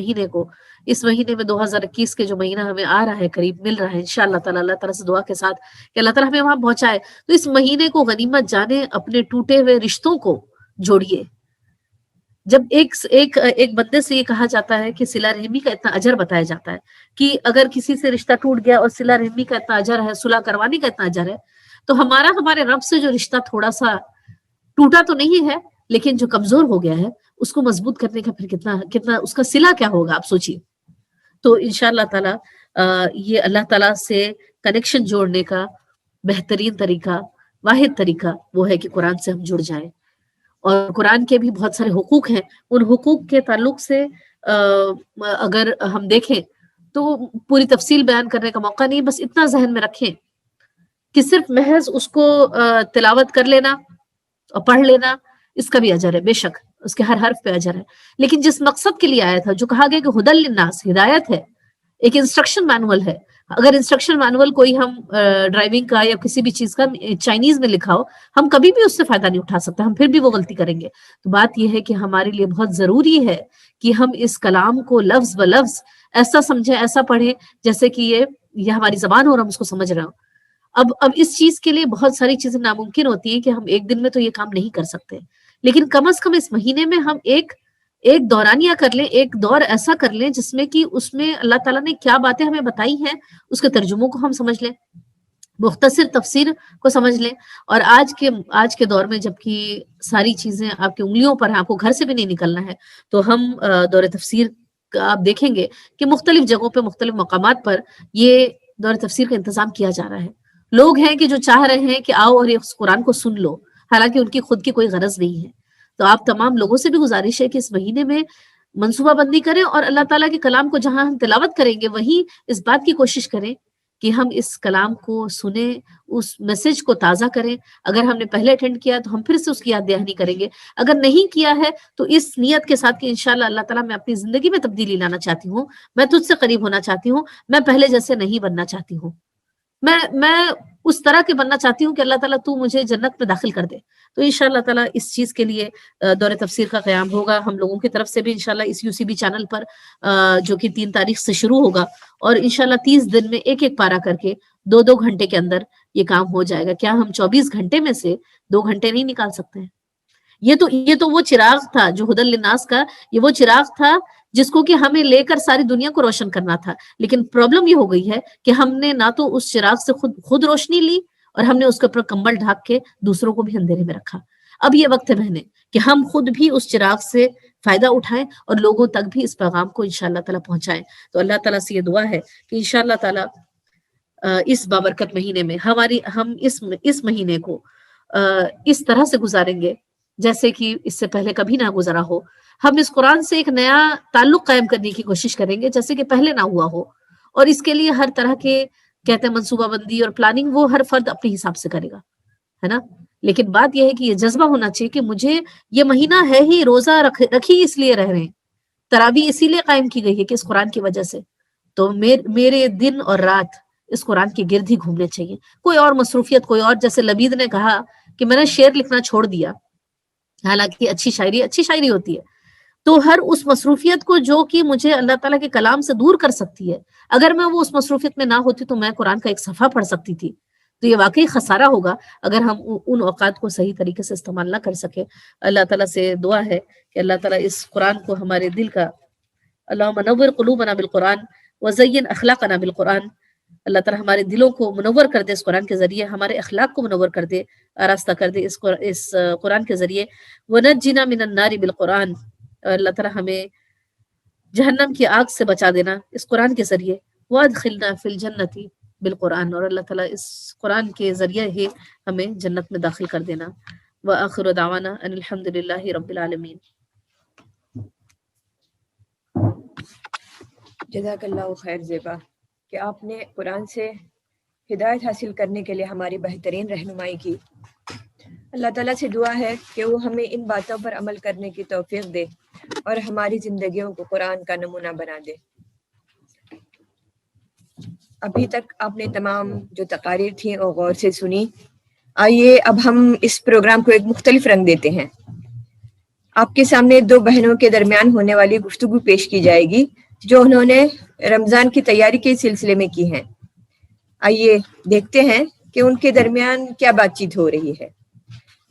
مہینے میں 2021 کے جو مہینہ ہمیں آ رہا ہے، قریب مل رہا ہے انشاءاللہ تعالیٰ، اللہ تعالیٰ سے دعا کے ساتھ کہ اللہ تعالیٰ ہمیں وہاں پہنچائے. تو اس مہینے کو غنیمت جانے، اپنے ٹوٹے ہوئے رشتوں کو جوڑیے. جب ایک بندے سے یہ کہا جاتا ہے کہ صلہ رحمی کا اتنا اجر بتایا جاتا ہے کہ اگر کسی سے رشتہ ٹوٹ گیا اور صلہ رحمی کا اتنا اجر ہے، صلح کروانے کا اتنا اجر ہے، تو ہمارے رب سے جو رشتہ تھوڑا سا ٹوٹا تو نہیں ہے لیکن جو کمزور ہو گیا ہے اس کو مضبوط کرنے کا پھر کتنا اس کا صلہ کیا ہوگا آپ سوچیے. تو انشاءاللہ تعالی یہ اللہ تعالیٰ سے کنیکشن جوڑنے کا بہترین طریقہ، واحد طریقہ وہ ہے کہ قرآن سے ہم جڑ جائیں. اور قرآن کے بھی بہت سارے حقوق ہیں، ان حقوق کے تعلق سے اگر ہم دیکھیں تو پوری تفصیل بیان کرنے کا موقع نہیں، بس اتنا ذہن میں رکھیں کہ صرف محض اس کو تلاوت کر لینا اور پڑھ لینا اس کا بھی اجر ہے، بے شک اس کے ہر حرف پہ اجر ہے، لیکن جس مقصد کے لیے آیا تھا، جو کہا گیا کہ ہدی للناس، ہدایت ہے، ایک انسٹرکشن مینول ہے. اگر انسٹرکشن مینول کوئی ہم ڈرائیونگ کا یا کسی بھی چیز کا چائنیز میں لکھا ہو، ہم کبھی بھی اس سے فائدہ نہیں اٹھا سکتے، ہم پھر بھی وہ غلطی کریں گے. تو بات یہ ہے کہ ہمارے لیے بہت ضروری ہے کہ ہم اس کلام کو لفظ ب لفظ ایسا سمجھیں، ایسا پڑھیں جیسے کہ یہ ہماری زبان ہو اور ہم اس کو سمجھ رہے ہوں. اب اس چیز کے لیے بہت ساری چیزیں ناممکن ہوتی ہیں کہ ہم ایک دن میں تو یہ کام نہیں کر سکتے، لیکن کم از کم اس مہینے میں ہم ایک دورانیہ کر لیں، ایک دور ایسا کر لیں جس میں کہ اس میں اللہ تعالیٰ نے کیا باتیں ہمیں بتائی ہیں اس کے ترجموں کو ہم سمجھ لیں، مختصر تفسیر کو سمجھ لیں. اور آج کے دور میں جبکہ ساری چیزیں آپ کی انگلیوں پر ہیں، آپ کو گھر سے بھی نہیں نکلنا ہے، تو ہم دور تفسیر کا آپ دیکھیں گے کہ مختلف جگہوں پہ، مختلف مقامات پر یہ دور تفسیر کا انتظام کیا جا رہا ہے. لوگ ہیں کہ جو چاہ رہے ہیں کہ آؤ اور اس قرآن کو سن لو، حالانکہ ان کی خود کی کوئی غرض نہیں ہے۔ تو آپ تمام لوگوں سے بھی گزارش ہے کہ اس مہینے میں منصوبہ بندی کریں اور اللہ تعالیٰ کے کلام کو جہاں ہم تلاوت کریں گے وہیں اس بات کی کوشش کریں کہ ہم اس کلام کو سنیں، اس میسج کو تازہ کریں۔ اگر ہم نے پہلے اٹینڈ کیا تو ہم پھر سے اس کی یاد دہانی کریں گے، اگر نہیں کیا ہے تو اس نیت کے ساتھ کہ انشاءاللہ اللہ تعالیٰ میں اپنی زندگی میں تبدیلی لانا چاہتی ہوں، میں تجھ سے قریب ہونا چاہتی ہوں، میں پہلے جیسے نہیں بننا چاہتی ہوں، میں اس طرح کے بننا چاہتی ہوں کہ اللہ تعالیٰ تو مجھے جنت میں داخل کر دے۔ تو انشاءاللہ تعالیٰ اس چیز کے لیے دور تفسیر کا قیام ہوگا ہم لوگوں کی طرف سے بھی انشاءاللہ اس UCB چینل پر، جو کہ 3 تاریخ سے شروع ہوگا، اور انشاءاللہ 30 دن میں ایک پارہ کر کے 2 گھنٹے کے اندر یہ کام ہو جائے گا۔ کیا ہم 24 گھنٹے میں سے 2 گھنٹے نہیں نکال سکتے ہیں؟ یہ تو وہ چراغ تھا جو ہدی للناس کا، یہ وہ چراغ تھا جس کو کہ ہمیں لے کر ساری دنیا کو روشن کرنا تھا، لیکن پرابلم یہ ہو گئی ہے کہ ہم نے نہ تو اس چراغ سے خود روشنی لی، اور ہم نے اس کے اوپر کمبل ڈھانک کے دوسروں کو بھی اندھیرے میں رکھا۔ اب یہ وقت ہے بہنیں کہ ہم خود بھی اس چراغ سے فائدہ اٹھائیں اور لوگوں تک بھی اس پیغام کو انشاءاللہ تعالیٰ پہنچائیں۔ تو اللہ تعالیٰ سے یہ دعا ہے کہ انشاءاللہ تعالیٰ اس بابرکت مہینے میں ہم اس مہینے کو اس طرح سے گزاریں گے جیسے کہ اس سے پہلے کبھی نہ گزرا ہو۔ ہم اس قرآن سے ایک نیا تعلق قائم کرنے کی کوشش کریں گے جیسے کہ پہلے نہ ہوا ہو، اور اس کے لیے ہر طرح کے کہتے ہیں منصوبہ بندی اور پلاننگ وہ ہر فرد اپنے حساب سے کرے گا، ہے نا؟ لیکن بات یہ ہے کہ یہ جذبہ ہونا چاہیے کہ مجھے یہ مہینہ ہے ہی، روزہ رکھی اس لیے رہ رہے ہیں، تراویح اسی لیے قائم کی گئی ہے کہ اس قرآن کی وجہ سے، تو میرے دن اور رات اس قرآن کے گرد ہی گھومنے چاہیے۔ کوئی اور مصروفیت، کوئی اور، جیسے لبید نے کہا کہ میں نے شعر لکھنا چھوڑ دیا، حالانکہ اچھی شاعری ہوتی ہے، تو ہر اس مصروفیت کو جو کہ مجھے اللہ تعالیٰ کے کلام سے دور کر سکتی ہے، اگر میں وہ اس مصروفیت میں نہ ہوتی تو میں قرآن کا ایک صفحہ پڑھ سکتی تھی۔ تو یہ واقعی خسارہ ہوگا اگر ہم ان اوقات کو صحیح طریقے سے استعمال نہ کر سکے۔ اللہ تعالیٰ سے دعا ہے کہ اللہ تعالیٰ اس قرآن کو ہمارے دل کا، اللہم نور قلوبنا بالقرآن وزین اخلاقنا بالقرآن، اللہ تعالیٰ ہمارے دلوں کو منور کر دے اس قرآن کے ذریعے، ہمارے اخلاق کو منور کر دے، آراستہ کر دے اس قرآن کے ذریعے۔ ونجنا من النار بالقرآن، اور اللہ تعالیٰ ہمیں جہنم کی آگ سے بچا دینا اس قرآن کے ذریعے۔ وادخلنا فی الجنت بالقرآن، اور اللہ تعالیٰ اس قرآن کے ذریعے ہی ہمیں جنت میں داخل کر دینا۔ وآخر دعوانا ان الحمد للہ رب العالمین۔ جزاک اللہ خیر زیبا کہ آپ نے قرآن سے ہدایت حاصل کرنے کے لیے ہماری بہترین رہنمائی کی۔ اللہ تعالیٰ سے دعا ہے کہ وہ ہمیں ان باتوں پر عمل کرنے کی توفیق دے اور ہماری زندگیوں کو قرآن کا نمونہ بنا دے۔ ابھی تک آپ نے تمام جو تقاریر تھیں اور غور سے سنی۔ آئیے اب ہم اس پروگرام کو ایک مختلف رنگ دیتے ہیں۔ آپ کے سامنے 2 بہنوں کے درمیان ہونے والی گفتگو پیش کی جائے گی جو انہوں نے رمضان کی تیاری کے سلسلے میں کی ہیں۔ آئیے دیکھتے ہیں کہ ان کے درمیان کیا بات چیت ہو رہی ہے۔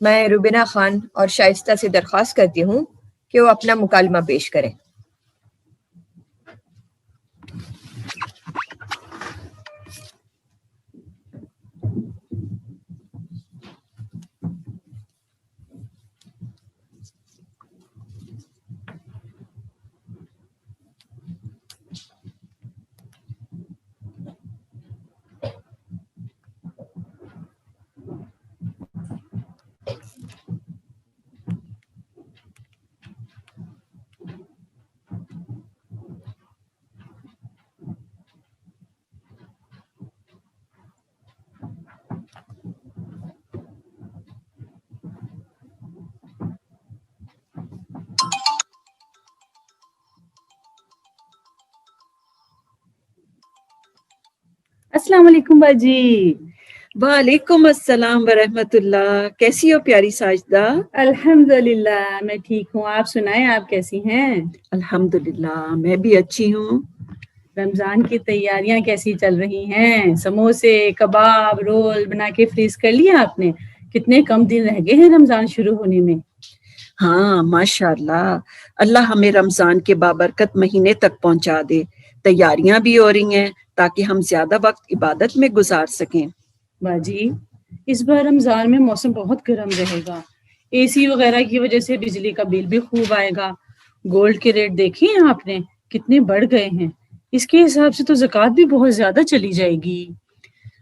میں روبینہ خان اور شائستہ سے درخواست کرتی ہوں کہ وہ اپنا مکالمہ پیش کریں۔ السلام علیکم باجی۔ وعلیکم السلام ورحمۃ اللہ۔ کیسی ہو پیاری ساجدہ؟ الحمدللہ میں ٹھیک ہوں، آپ سنائیں آپ کیسی ہیں؟ الحمدللہ میں بھی اچھی ہوں۔ رمضان کی تیاریاں کیسی چل رہی ہیں؟ سموسے، کباب، رول بنا کے فریز کر لیا آپ نے؟ کتنے کم دن رہ گئے ہیں رمضان شروع ہونے میں۔ ہاں ماشاء اللہ، اللہ ہمیں رمضان کے بابرکت مہینے تک پہنچا دے۔ تیاریاں بھی ہو رہی ہیں تاکہ ہم زیادہ وقت عبادت میں گزار سکیں۔ باجی اس بار رمضان میں موسم بہت گرم رہے گا، AC وغیرہ کی وجہ سے بجلی کا بل بھی خوب آئے گا۔ گولڈ کے ریٹ دیکھے ہیں آپ نے کتنے بڑھ گئے ہیں، اس کے حساب سے تو زکوٰۃ بھی بہت زیادہ چلی جائے گی۔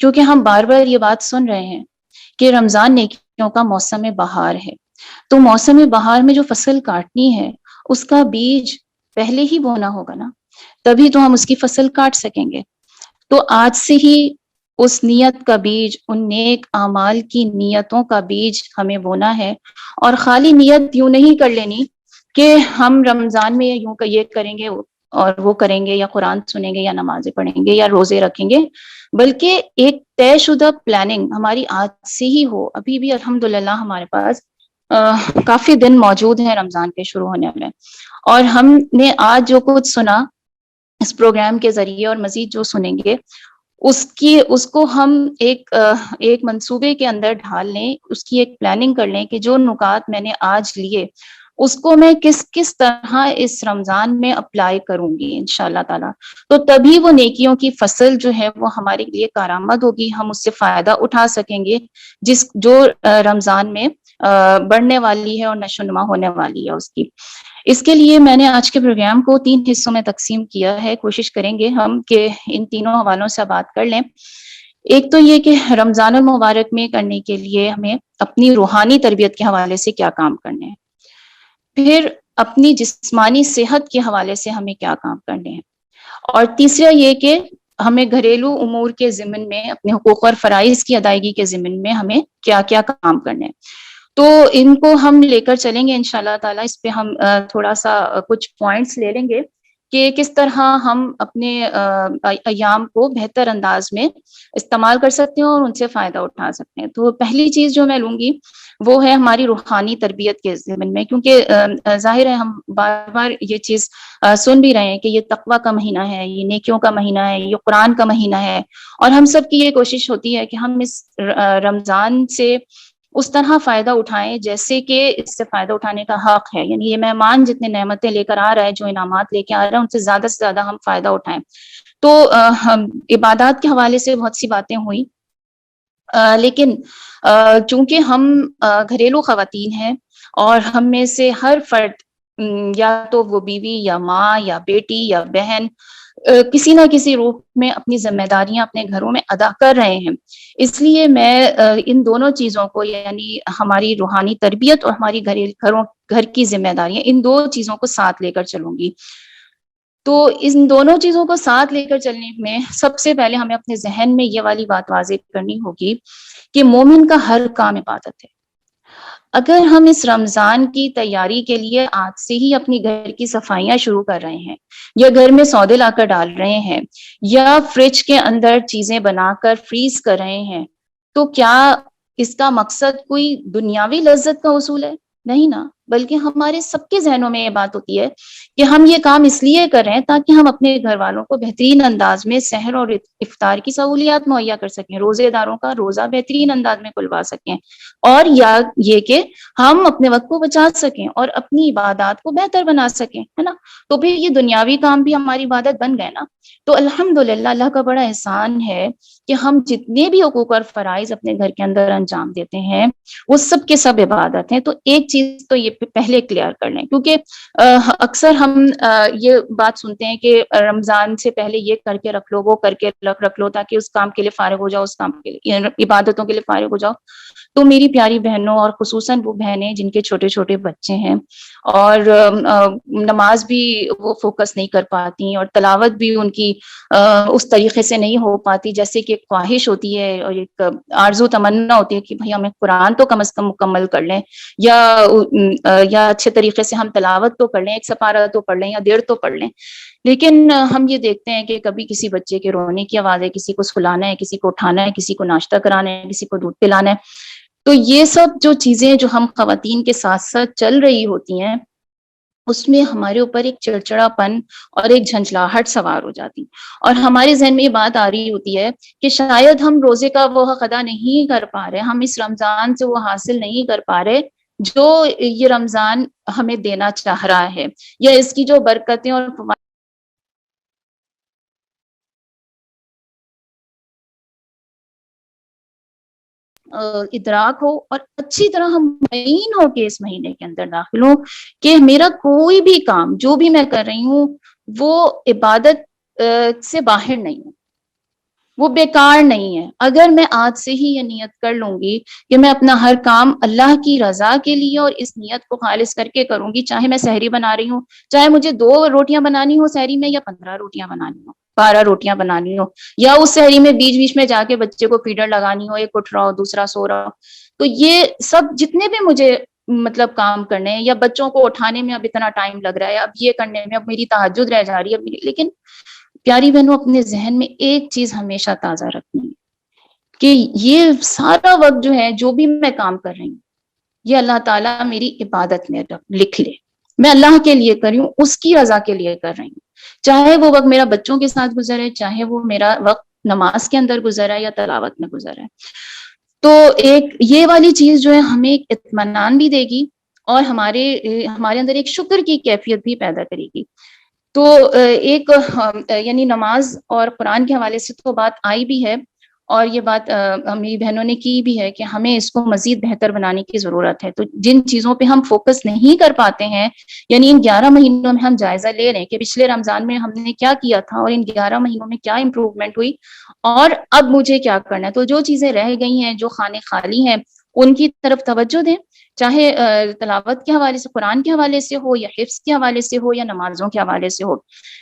کیونکہ ہم بار بار یہ بات سن رہے ہیں کہ رمضان نیکیوں کا موسم بہار ہے، تو موسم بہار میں جو فصل کاٹنی ہے اس کا بیج پہلے ہی بونا ہوگا نا، تبھی تو ہم اس کی فصل کاٹ سکیں گے۔ تو آج سے ہی اس نیت کا بیج، ان نیک اعمال کی نیتوں کا بیج ہمیں بونا ہے، اور خالی نیت یوں نہیں کر لینی کہ ہم رمضان میں یوں یہ کریں گے اور وہ کریں گے، یا قرآن سنیں گے، یا نمازیں پڑھیں گے، یا روزے رکھیں گے، بلکہ ایک طے شدہ پلاننگ ہماری آج سے ہی ہو۔ ابھی بھی الحمدللہ ہمارے پاس کافی دن موجود ہیں رمضان کے شروع ہونے میں، اور ہم نے آج جو کچھ سنا اس پروگرام کے ذریعے اور مزید جو سنیں گے اس کو ہم ایک منصوبے کے اندر ڈھال لیں، اس کی ایک پلاننگ کر لیں کہ جو نکات میں نے آج لیے اس کو میں کس طرح اس رمضان میں اپلائی کروں گی انشاءاللہ تعالی، تو تبھی وہ نیکیوں کی فصل جو ہے وہ ہمارے لیے کارآمد ہوگی، ہم اس سے فائدہ اٹھا سکیں گے جو رمضان میں بڑھنے والی ہے اور نشو نما ہونے والی ہے اس کی۔ اس کے لیے میں نے آج کے پروگرام کو 3 حصوں میں تقسیم کیا ہے، کوشش کریں گے ہم کہ ان تینوں حوالوں سے بات کر لیں۔ ایک تو یہ کہ رمضان المبارک میں کرنے کے لیے ہمیں اپنی روحانی تربیت کے حوالے سے کیا کام کرنے ہیں، پھر اپنی جسمانی صحت کے حوالے سے ہمیں کیا کام کرنے ہیں، اور تیسرا یہ کہ ہمیں گھریلو امور کے ضمن میں اپنے حقوق اور فرائض کی ادائیگی کے ضمن میں ہمیں کیا کیا کام کرنے ہیں۔ تو ان کو ہم لے کر چلیں گے انشاءاللہ تعالیٰ۔ اس پہ ہم تھوڑا سا کچھ پوائنٹس لے لیں گے کہ کس طرح ہم اپنے ایام کو بہتر انداز میں استعمال کر سکتے ہیں اور ان سے فائدہ اٹھا سکتے ہیں۔ تو پہلی چیز جو میں لوں گی وہ ہے ہماری روحانی تربیت کے ضمن میں، کیونکہ ظاہر ہے ہم بار بار یہ چیز سن بھی رہے ہیں کہ یہ تقویٰ کا مہینہ ہے، یہ نیکیوں کا مہینہ ہے، یہ قرآن کا مہینہ ہے، اور ہم سب کی یہ کوشش ہوتی ہے کہ ہم اس رمضان سے اس طرح فائدہ اٹھائیں جیسے کہ اس سے فائدہ اٹھانے کا حق ہے، یعنی یہ مہمان جتنے نعمتیں لے کر آ رہا ہے، جو انعامات لے کے آ رہا ہے، ان سے زیادہ ہم فائدہ اٹھائیں۔ تو عبادات کے حوالے سے بہت سی باتیں ہوئی، لیکن چونکہ ہم گھریلو خواتین ہیں اور ہم میں سے ہر فرد یا تو وہ بیوی یا ماں یا بیٹی یا بہن کسی نہ کسی روپ میں اپنی ذمہ داریاں اپنے گھروں میں ادا کر رہے ہیں، اس لیے میں ان دونوں چیزوں کو، یعنی ہماری روحانی تربیت اور ہماری گھر کی ذمہ داریاں، ان دو چیزوں کو ساتھ لے کر چلوں گی۔ تو ان دونوں چیزوں کو ساتھ لے کر چلنے میں سب سے پہلے ہمیں اپنے ذہن میں یہ والی بات واضح کرنی ہوگی کہ مومن کا ہر کام عبادت ہے۔ اگر ہم اس رمضان کی تیاری کے لیے آج سے ہی اپنی گھر کی صفائیاں شروع کر رہے ہیں، یا گھر میں سودے لا کر ڈال رہے ہیں، یا فریج کے اندر چیزیں بنا کر فریز کر رہے ہیں، تو کیا اس کا مقصد کوئی دنیاوی لذت کا حصول ہے؟ نہیں نا، بلکہ ہمارے سب کے ذہنوں میں یہ بات ہوتی ہے کہ ہم یہ کام اس لیے کر رہے ہیں تاکہ ہم اپنے گھر والوں کو بہترین انداز میں سحر اور افطار کی سہولیات مہیا کر سکیں، روزے داروں کا روزہ بہترین انداز میں کھلوا سکیں، اور یا یہ کہ ہم اپنے وقت کو بچا سکیں اور اپنی عبادات کو بہتر بنا سکیں، ہے نا۔ تو پھر یہ دنیاوی کام بھی ہماری عبادت بن گئے نا۔ تو الحمدللہ اللہ کا بڑا احسان ہے کہ ہم جتنے بھی حقوق اور فرائض اپنے گھر کے اندر انجام دیتے ہیں وہ سب کے سب عبادت ہیں۔ تو ایک چیز تو یہ پہلے کلیئر کر لیں، کیونکہ اکثر ہم یہ بات سنتے ہیں کہ رمضان سے پہلے یہ کر کے رکھ لو، وہ کر کے رکھ لو، تاکہ اس کام کے لیے فارغ ہو جاؤ، اس کام کے لیے عبادتوں کے لیے فارغ ہو جاؤ۔ تو میری پیاری بہنوں، اور خصوصاً وہ بہنیں جن کے چھوٹے چھوٹے بچے ہیں اور نماز بھی وہ فوکس نہیں کر پاتی، اور تلاوت بھی ان کی اس طریقے سے نہیں ہو پاتی جیسے کہ ایک خواہش ہوتی ہے اور ایک آرزو تمنا ہوتی ہے کہ بھئی ہمیں قرآن تو کم از کم مکمل کر لیں، یا اچھے طریقے سے ہم تلاوت تو پڑھ لیں، ایک سپارہ تو پڑھ لیں یا 1.5 تو پڑھ لیں۔ لیکن ہم یہ دیکھتے ہیں کہ کبھی کسی بچے کے رونے کی آواز ہے، کسی کو سلانا ہے، کسی کو اٹھانا ہے، کسی کو ناشتہ کرانا ہے، کسی کو دودھ پلانا ہے۔ تو یہ سب جو چیزیں جو ہم خواتین کے ساتھ ساتھ چل رہی ہوتی ہیں، اس میں ہمارے اوپر ایک چڑچڑا پن اور ایک جھنجھلاہٹ سوار ہو جاتی، اور ہمارے ذہن میں یہ بات آ رہی ہوتی ہے کہ شاید ہم روزے کا وہ حق ادا نہیں کر پا رہے، ہم اس رمضان سے وہ حاصل نہیں کر پا رہے جو یہ رمضان ہمیں دینا چاہ رہا ہے، یا اس کی جو برکتیں اور ادراک ہو، اور اچھی طرح ہم مطمئن ہو کے اس مہینے کے اندر داخل ہوں کہ میرا کوئی بھی کام جو بھی میں کر رہی ہوں وہ عبادت سے باہر نہیں ہوں، وہ بیکار نہیں ہے. اگر میں آج سے ہی یہ نیت کر لوں گی کہ میں اپنا ہر کام اللہ کی رضا کے لیے اور اس نیت کو خالص کر کے کروں گی, چاہے میں سحری بنا رہی ہوں, چاہے مجھے 2 روٹیاں بنانی ہو سحری میں یا 15 روٹیاں بنانی ہو, 12 روٹیاں بنانی ہو, یا اس سحری میں بیچ میں جا کے بچے کو فیڈر لگانی ہو, ایک اٹھ رہا ہو دوسرا سو رہا ہو, تو یہ سب جتنے بھی مجھے مطلب کام کرنے ہیں, یا بچوں کو اٹھانے میں اب اتنا ٹائم لگ رہا ہے, اب یہ کرنے میں اب میری تہجد رہ جا رہی ہے, لیکن پیاری بہنوں اپنے ذہن میں ایک چیز ہمیشہ تازہ رکھنی ہے کہ یہ سارا وقت جو ہے, جو بھی میں کام کر رہی ہوں, یہ اللہ تعالیٰ میری عبادت میں لکھ لے, میں اللہ کے لیے کر رہی ہوں, اس کی رضا کے لیے کر رہی ہوں. چاہے وہ وقت میرا بچوں کے ساتھ گزرے, چاہے وہ میرا وقت نماز کے اندر گزرا ہے یا تلاوت میں گزرا ہے. تو ایک یہ والی چیز جو ہے ہمیں ایک اطمینان بھی دے گی اور ہمارے اندر ایک شکر کی کیفیت بھی پیدا کرے گی. تو ایک یعنی نماز اور قرآن کے حوالے سے تو بات آئی بھی ہے, اور یہ بات میری بہنوں نے کی بھی ہے کہ ہمیں اس کو مزید بہتر بنانے کی ضرورت ہے. تو جن چیزوں پہ ہم فوکس نہیں کر پاتے ہیں, یعنی ان 11 مہینوں میں ہم جائزہ لے رہے ہیں کہ پچھلے رمضان میں ہم نے کیا کیا تھا اور ان 11 مہینوں میں کیا امپروومنٹ ہوئی اور اب مجھے کیا کرنا ہے. تو جو چیزیں رہ گئی ہیں, جو خانے خالی ہیں, ان کی طرف توجہ دیں, چاہے تلاوت کے حوالے سے, قرآن کے حوالے سے ہو, یا حفظ کے حوالے سے ہو, یا نمازوں کے حوالے سے ہو.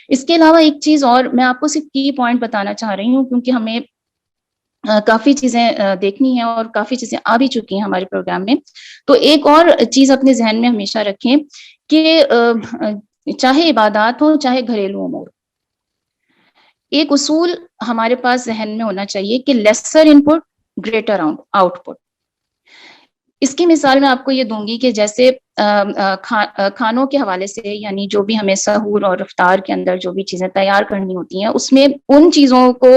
اس کے علاوہ ایک چیز اور میں آپ کو صرف کی پوائنٹ بتانا چاہ رہی ہوں, کیونکہ ہمیں کافی چیزیں دیکھنی ہیں اور کافی چیزیں آ بھی چکی ہیں ہمارے پروگرام میں. تو ایک اور چیز اپنے ذہن میں ہمیشہ رکھیں کہ چاہے عبادات ہو, چاہے گھریلو امور, ایک اصول ہمارے پاس ذہن میں ہونا چاہیے کہ لیسر ان پٹ گریٹر آؤٹ پٹ. اس کی مثال میں آپ کو یہ دوں گی کہ جیسے کھانوں کے حوالے سے, یعنی جو بھی ہمیں سحور اور افطار کے اندر جو بھی چیزیں تیار کرنی ہوتی ہیں, اس میں ان چیزوں کو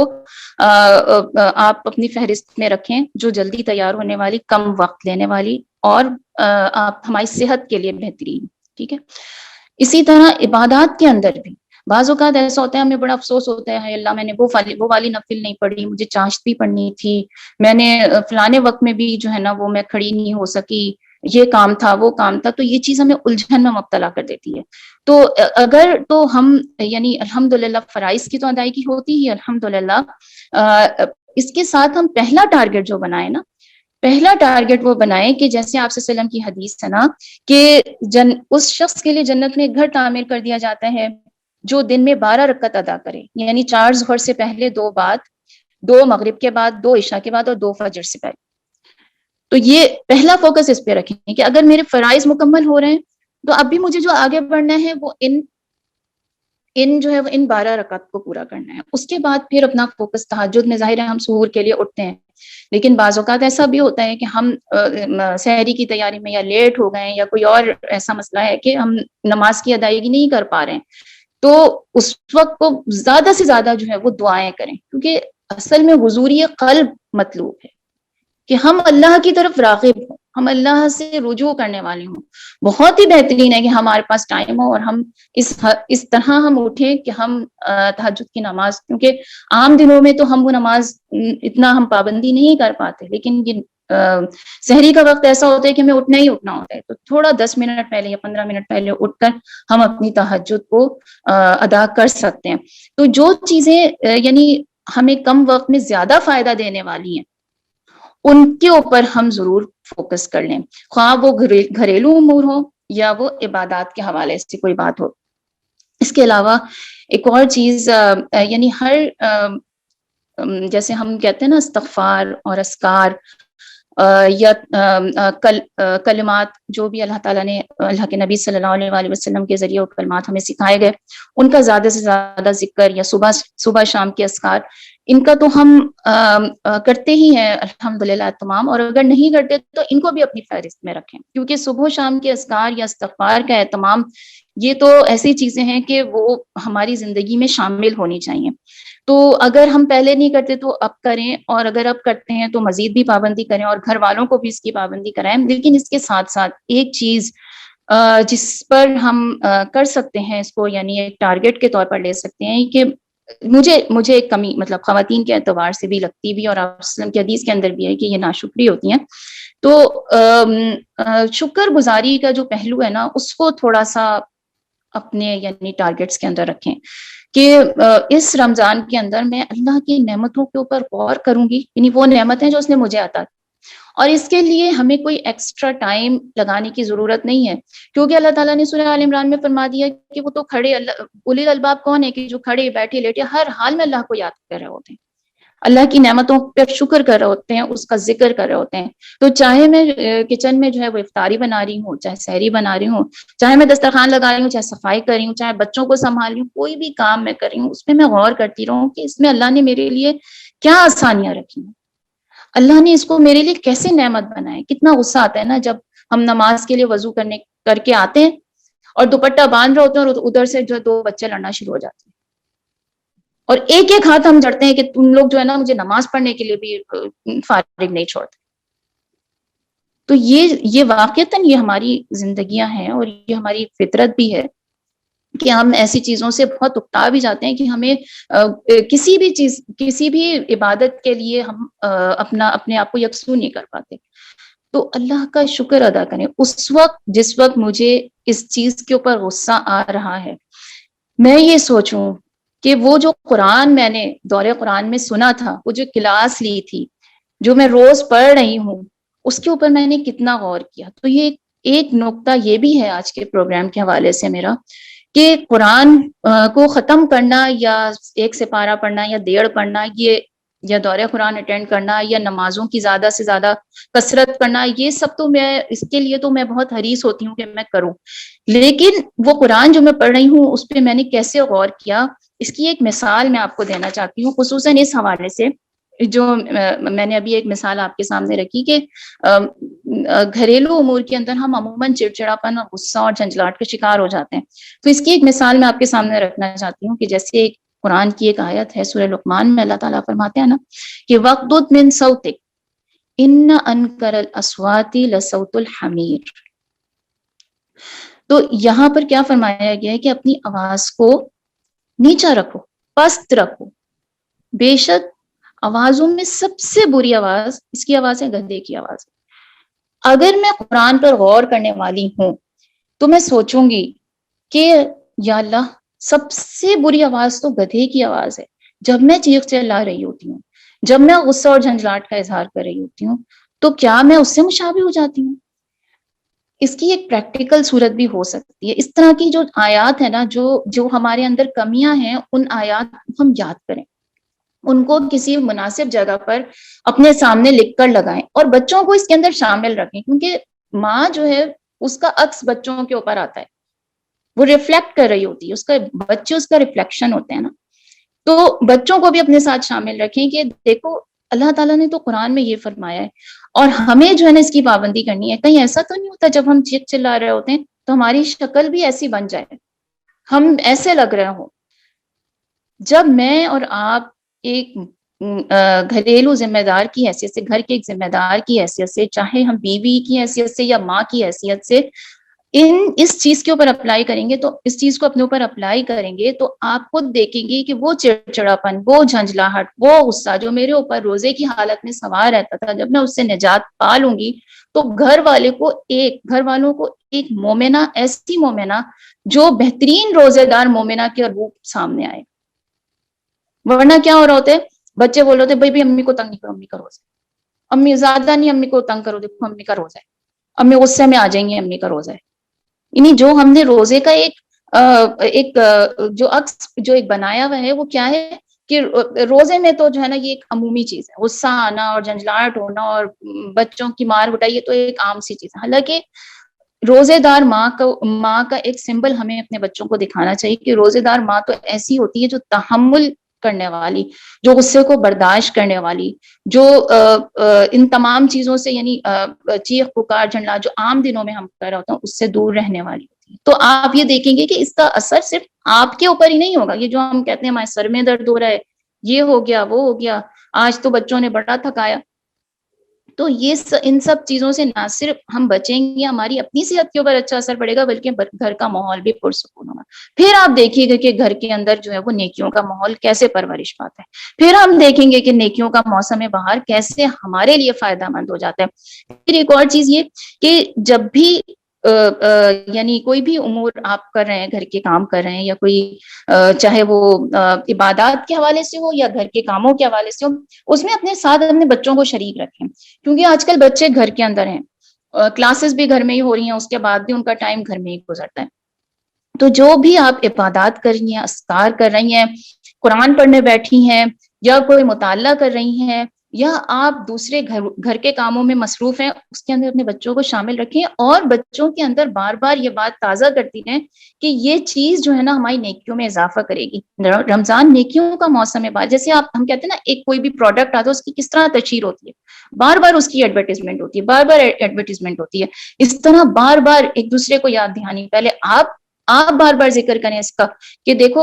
آپ اپنی فہرست میں رکھیں جو جلدی تیار ہونے والی, کم وقت لینے والی اور آپ ہماری صحت کے لیے بہترین. ٹھیک ہے. اسی طرح عبادات کے اندر بھی بعض اوقات ایسا ہوتا ہے, ہمیں بڑا افسوس ہوتا ہے, اللہ میں نے وہ والی نفل نہیں پڑھی, مجھے چاشت پڑھنی تھی, میں نے فلانے وقت میں بھی جو ہے نا وہ میں کھڑی نہیں ہو سکی, یہ کام تھا وہ کام تھا. تو یہ چیز ہمیں الجھن میں مبتلا کر دیتی ہے. تو اگر تو ہم یعنی الحمدللہ فرائض کی تو ادائیگی ہوتی ہی الحمدللہ, اس کے ساتھ ہم پہلا ٹارگٹ جو بنائے نا, پہلا ٹارگٹ وہ بنائے کہ جیسے آپ صلی اللہ علیہ وسلم کی حدیث ہے نا کہ اس شخص کے لیے جنت میں ایک گھر تعمیر کر دیا جاتا ہے جو دن میں 12 رکعت ادا کرے, یعنی 4 ظہر سے پہلے, 2 بعد, 2 مغرب کے بعد, 2 عشاء کے بعد اور 2 فجر سے پہلے. تو یہ پہلا فوکس اس پہ رکھیں کہ اگر میرے فرائض مکمل ہو رہے ہیں تو اب بھی مجھے جو آگے بڑھنا ہے وہ ان 12 رکعت کو پورا کرنا ہے. اس کے بعد پھر اپنا فوکس تہجد میں, ظاہر ہے ہم سحور کے لیے اٹھتے ہیں, لیکن بعض اوقات ایسا بھی ہوتا ہے کہ ہم سحری کی تیاری میں یا لیٹ ہو گئے ہیں یا کوئی اور ایسا مسئلہ ہے کہ ہم نماز کی ادائیگی نہیں کر پا رہے ہیں. تو اس وقت کو زیادہ سے زیادہ جو ہے وہ دعائیں کریں, کیونکہ اصل میں حضوری قلب مطلوب ہے کہ ہم اللہ کی طرف راغب ہوں, ہم اللہ سے رجوع کرنے والے ہوں. بہت ہی بہترین ہے کہ ہمارے پاس ٹائم ہو اور ہم اس طرح ہم اٹھیں کہ ہم تہجد کی نماز, کیونکہ عام دنوں میں تو ہم وہ نماز اتنا ہم پابندی نہیں کر پاتے, لیکن یہ سحری کا وقت ایسا ہوتا ہے کہ ہمیں اٹھنا ہی اٹھنا ہوتا ہے. تو تھوڑا 10 منٹ پہلے یا 15 منٹ پہلے اٹھ کر ہم اپنی تہجد کو ادا کر سکتے ہیں. تو جو چیزیں یعنی ہمیں کم وقت میں زیادہ فائدہ دینے والی ہیں ان کے اوپر ہم ضرور فوکس کر لیں, خواہ وہ گھریلو امور ہو یا وہ عبادات کے حوالے سے کوئی بات ہو. اس کے علاوہ ایک اور چیز, یعنی ہر جیسے ہم کہتے ہیں نا استغفار اور اذکار یا کلمات جو بھی اللہ تعالیٰ نے اللہ کے نبی صلی اللہ علیہ وسلم کے ذریعے کلمات ہمیں سکھائے گئے, ان کا زیادہ سے زیادہ ذکر, یا صبح شام کے اذکار, ان کا تو ہم کرتے ہی ہیں الحمدللہ تمام, اور اگر نہیں کرتے تو ان کو بھی اپنی فہرست میں رکھیں, کیونکہ صبح و شام کے اذکار یا استغفار کا اہتمام یہ تو ایسی چیزیں ہیں کہ وہ ہماری زندگی میں شامل ہونی چاہیے. تو اگر ہم پہلے نہیں کرتے تو اب کریں, اور اگر اب کرتے ہیں تو مزید بھی پابندی کریں اور گھر والوں کو بھی اس کی پابندی کرائیں. لیکن اس کے ساتھ ساتھ ایک چیز جس پر ہم کر سکتے ہیں اس کو, یعنی ایک ٹارگٹ کے طور پر لے سکتے ہیں کہ مجھے ایک کمی مطلب خواتین کے اعتبار سے بھی لگتی بھی, اور آپ وسلم کی حدیث کے اندر بھی ہے کہ یہ ناشکری ہوتی ہیں. تو شکر گزاری کا جو پہلو ہے نا اس کو تھوڑا سا اپنے یعنی ٹارگٹس کے اندر رکھیں کہ اس رمضان کے اندر میں اللہ کی نعمتوں کے اوپر غور کروں گی، یعنی وہ نعمتیں جو اس نے مجھے عطا کی، اور اس کے لیے ہمیں کوئی ایکسٹرا ٹائم لگانے کی ضرورت نہیں ہے، کیونکہ اللہ تعالیٰ نے سورہ آل عمران میں فرما دیا کہ وہ تو کھڑے، اولی الالباب کون ہے کہ جو کھڑے بیٹھے لیٹے ہر حال میں اللہ کو یاد کر رہے ہوتے ہیں، اللہ کی نعمتوں پر شکر کر رہے ہوتے ہیں، اس کا ذکر کر رہے ہوتے ہیں. تو چاہے میں کچن میں جو ہے وہ افطاری بنا رہی ہوں، چاہے سحری بنا رہی ہوں، چاہے میں دسترخوان لگا رہی ہوں، چاہے صفائی کر رہی ہوں، چاہے بچوں کو سنبھال رہی ہوں، کوئی بھی کام میں کر رہی ہوں، اس پہ میں غور کرتی رہوں کہ اس میں اللہ نے میرے لیے کیا آسانیاں رکھی ہیں، اللہ نے اس کو میرے لیے کیسے نعمت بنائے. کتنا غصہ آتا ہے نا جب ہم نماز کے لیے وضو کر کے آتے ہیں اور دوپٹہ باندھ رہے ہوتے ہیں اور ادھر سے جو ہے 2 بچے لڑنا شروع ہو جاتے ہیں، اور ایک ایک ہاتھ ہم جڑتے ہیں کہ تم لوگ جو ہے نا مجھے نماز پڑھنے کے لیے بھی فارغ نہیں چھوڑتے. تو یہ واقعتاً یہ ہماری زندگیاں ہیں اور یہ ہماری فطرت بھی ہے کہ ہم ایسی چیزوں سے بہت اکتا بھی جاتے ہیں کہ ہمیں کسی بھی عبادت کے لیے ہم اپنے آپ کو یکسو نہیں کر پاتے. تو اللہ کا شکر ادا کریں. اس وقت جس وقت مجھے اس چیز کے اوپر غصہ آ رہا ہے، میں یہ سوچوں کہ وہ جو قرآن میں نے دورے قرآن میں سنا تھا، وہ جو کلاس لی تھی، جو میں روز پڑھ رہی ہوں، اس کے اوپر میں نے کتنا غور کیا. تو یہ ایک نقطہ یہ بھی ہے آج کے پروگرام کے حوالے سے میرا، کہ قرآن کو ختم کرنا یا 1 سپارہ پڑھنا یا 1.5 پڑھنا، یا دورہ قرآن اٹینڈ کرنا یا نمازوں کی زیادہ سے زیادہ کثرت کرنا، یہ سب تو اس کے لیے تو میں بہت حریص ہوتی ہوں کہ میں کروں، لیکن وہ قرآن جو میں پڑھ رہی ہوں اس پہ میں نے کیسے غور کیا، اس کی ایک مثال میں آپ کو دینا چاہتی ہوں، خصوصاً اس حوالے سے جو میں نے ابھی ایک مثال آپ کے سامنے رکھی کہ گھریلو امور کے اندر ہم عموماً چڑچڑاپن اور غصہ اور جھنجھلاہٹ کے شکار ہو جاتے ہیں. تو اس کی ایک مثال میں آپ کے سامنے رکھنا چاہتی ہوں کہ جیسے ایک قرآن کی ایک آیت ہے سورہ لقمان میں، اللہ تعالیٰ فرماتے ہیں نا کہ وَغْضُضْ مِن صَوْتِكَ إِنَّ أَنكَرَ الْأَصْوَاتِ لَصَوْتُ الْحَمِيرِ. تو یہاں پر کیا فرمایا گیا ہے کہ اپنی آواز کو نیچا رکھو، پست رکھو. بے شک آوازوں میں سب سے بری آواز اس کی آواز ہے گدھے کی آواز. اگر میں قرآن پر غور کرنے والی ہوں تو میں سوچوں گی کہ یا اللہ، سب سے بری آواز تو گدھے کی آواز ہے. جب میں چیخ چلا رہی ہوتی ہوں، جب میں غصہ اور جھنجھلاہٹ کا اظہار کر رہی ہوتی ہوں، تو کیا میں اس سے مشابہ ہو جاتی ہوں؟ اس کی ایک پریکٹیکل صورت بھی ہو سکتی ہے. اس طرح کی جو آیات ہیں نا، جو ہمارے اندر کمیاں ہیں، ان آیات ہم یاد کریں، ان کو کسی مناسب جگہ پر اپنے سامنے لکھ کر لگائیں اور بچوں کو اس کے اندر شامل رکھیں، کیونکہ ماں جو ہے اس کا عکس بچوں کے اوپر آتا ہے، وہ ریفلیکٹ کر رہی ہوتی ہے، بچے اس کا ریفلیکشن ہوتے ہیں نا. تو بچوں کو بھی اپنے ساتھ شامل رکھیں کہ دیکھو اللہ تعالیٰ نے تو قرآن میں یہ فرمایا ہے، اور ہمیں جو ہے نا اس کی پابندی کرنی ہے. کہیں ایسا تو نہیں ہوتا جب ہم چیخ چلا رہے ہوتے ہیں تو ہماری شکل بھی ایسی بن جائے، ہم ایسے لگ رہے ہوں. جب میں اور آپ ایک گھریلو ذمہ دار کی حیثیت سے، گھر کے ایک ذمہ دار کی حیثیت سے، چاہے ہم بیوی کی حیثیت سے یا ماں کی حیثیت سے اس چیز کے اوپر اپلائی کریں گے، تو اس چیز کو اپنے اوپر اپلائی کریں گے تو آپ خود دیکھیں گے کہ وہ چڑچڑاپن، وہ جھنجھلاہٹ، وہ غصہ جو میرے اوپر روزے کی حالت میں سوار رہتا تھا، جب میں اس سے نجات پا لوں گی تو گھر والوں کو ایک مومنہ، ایسی مومنہ جو بہترین روزے دار مومنہ کے روپ سامنے آئے. ورنہ کیا ہو رہا ہوتے، بچے بول رہے ہوتے بھائی امی کو تنگ نہیں کرو، امی کا روزہ، امی زیادہ نہیں، امی کو تنگ کرو، دیکھو امی کا روزہ ہے، امی غصے میں آ جائیں گی، امی کا روزہ ہے. یعنی جو ہم نے روزے کا ایک جو عکس جو ایک بنایا ہوا ہے، وہ کیا ہے کہ روزے میں تو جو ہے نا یہ ایک عمومی چیز ہے، غصہ آنا اور جھنجھلاہٹ ہونا اور بچوں کی مار پٹائی، یہ تو ایک عام سی چیز ہے. حالانکہ روزے دار ماں کا ایک سمبل ہمیں اپنے بچوں کو دکھانا چاہیے کہ روزے دار ماں تو ایسی ہوتی ہے جو تحمل کرنے والی، جو غصے کو برداشت کرنے والی، جو ان تمام چیزوں سے، یعنی چیخ پکار جھنڈلا جو عام دنوں میں ہم کر رہے ہوتے ہیں، اس سے دور رہنے والی ہوتی ہے. تو آپ یہ دیکھیں گے کہ اس کا اثر صرف آپ کے اوپر ہی نہیں ہوگا. یہ جو ہم کہتے ہیں ہمارے سر میں درد ہو رہا ہے، یہ ہو گیا، وہ ہو گیا، آج تو بچوں نے بڑا تھکایا، تو ان سب چیزوں سے نہ صرف ہم بچیں گے، ہماری اپنی صحت کے اوپر اچھا اثر پڑے گا، بلکہ گھر کا ماحول بھی پرسکون ہوگا. پھر آپ دیکھیے گا کہ گھر کے اندر جو ہے وہ نیکیوں کا ماحول کیسے پرورش پاتا ہے. پھر ہم دیکھیں گے کہ نیکیوں کا موسم بہار کیسے ہمارے لیے فائدہ مند ہو جاتا ہے. پھر ایک اور چیز یہ کہ جب بھی یعنی کوئی بھی امور آپ کر رہے ہیں، گھر کے کام کر رہے ہیں، یا کوئی چاہے وہ عبادات کے حوالے سے ہو یا گھر کے کاموں کے حوالے سے ہو، اس میں اپنے ساتھ اپنے بچوں کو شریک رکھیں، کیونکہ آج کل بچے گھر کے اندر ہیں، کلاسز بھی گھر میں ہی ہو رہی ہیں، اس کے بعد بھی ان کا ٹائم گھر میں ہی گزرتا ہے. تو جو بھی آپ عبادات کر رہی ہیں، اذکار کر رہی ہیں، قرآن پڑھنے بیٹھی ہیں، یا کوئی مطالعہ کر رہی ہیں، یا آپ دوسرے گھر کے کاموں میں مصروف ہیں، اس کے اندر اپنے بچوں کو شامل رکھیں، اور بچوں کے اندر بار بار یہ بات تازہ کرتی ہیں کہ یہ چیز جو ہے نا ہماری نیکیوں میں اضافہ کرے گی. رمضان نیکیوں کا موسم ہے. جیسے ہم کہتے ہیں نا، ایک کوئی بھی پروڈکٹ آتا ہے اس کی کس طرح تشہیر ہوتی ہے، بار بار اس کی ایڈورٹیزمنٹ ہوتی ہے، بار بار ایڈورٹیزمنٹ ہوتی ہے، اس طرح بار بار ایک دوسرے کو یاد دہانی. پہلے آپ بار بار ذکر کریں اس کا کہ دیکھو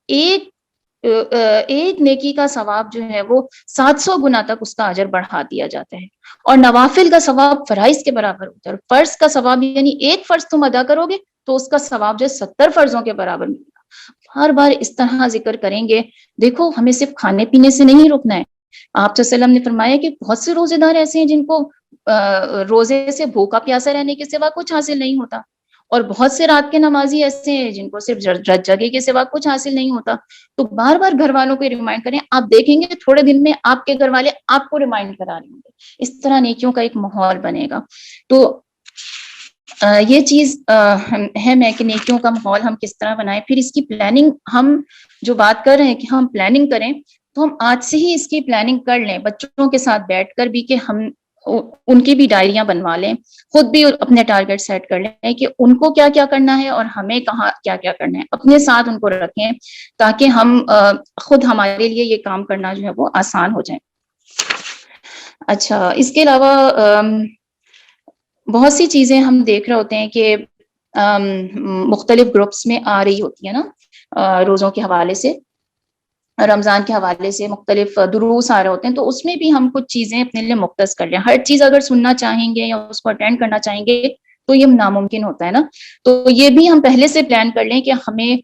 ایک نیکی کا ثواب جو ہے وہ 700 گنا تک اس کا اجر بڑھا دیا جاتا ہے، اور نوافل کا ثواب فرائض کے برابر ہوتا ہے، اور فرض کا ثواب یعنی ایک فرض تم ادا کرو گے تو اس کا ثواب جو 70 فرضوں کے برابر ملے گا. ہر بار اس طرح ذکر کریں گے. دیکھو ہمیں صرف کھانے پینے سے نہیں رکنا ہے. آپ صلی اللہ علیہ وسلم نے فرمایا کہ بہت سے روزے دار ایسے ہیں جن کو روزے سے بھوکا پیاسا رہنے کے سوا کچھ حاصل نہیں ہوتا، اور بہت سے رات کے نمازی ایسے ہیں جن کو صرف رت جگے کے سوا کچھ حاصل نہیں ہوتا. تو بار بار گھر والوں کو ریمائنڈ کریں. آپ دیکھیں گے تھوڑے دن میں آپ کے گھر والے آپ کو ریمائنڈ کرا رہے ہوں گے. اس طرح نیکیوں کا ایک ماحول بنے گا. تو یہ چیز اہم ہے کہ نیکیوں کا ماحول ہم کس طرح بنائیں. پھر اس کی پلاننگ، ہم جو بات کر رہے ہیں کہ ہم پلاننگ کریں، تو ہم آج سے ہی اس کی پلاننگ کر لیں، بچوں کے ساتھ بیٹھ کر بھی، کہ ہم ان کی بھی ڈائریاں بنوا لیں، خود بھی اپنے ٹارگیٹ سیٹ کر لیں کہ ان کو کیا کیا کرنا ہے اور ہمیں کہاں کیا کیا کرنا ہے، اپنے ساتھ ان کو رکھیں تاکہ ہم خود ہمارے لیے یہ کام کرنا جو ہے وہ آسان ہو جائے. اچھا، اس کے علاوہ بہت سی چیزیں ہم دیکھ رہے ہوتے ہیں کہ مختلف گروپس میں آ رہی ہوتی ہے نا، روزوں کے حوالے سے، رمضان کے حوالے سے مختلف دروس آ رہے ہوتے ہیں. تو اس میں بھی ہم کچھ چیزیں اپنے لیے مختص کر لیں. ہر چیز اگر سننا چاہیں گے یا اس کو اٹینڈ کرنا چاہیں گے تو یہ ناممکن ہوتا ہے نا. تو یہ بھی ہم پہلے سے پلان کر لیں کہ ہمیں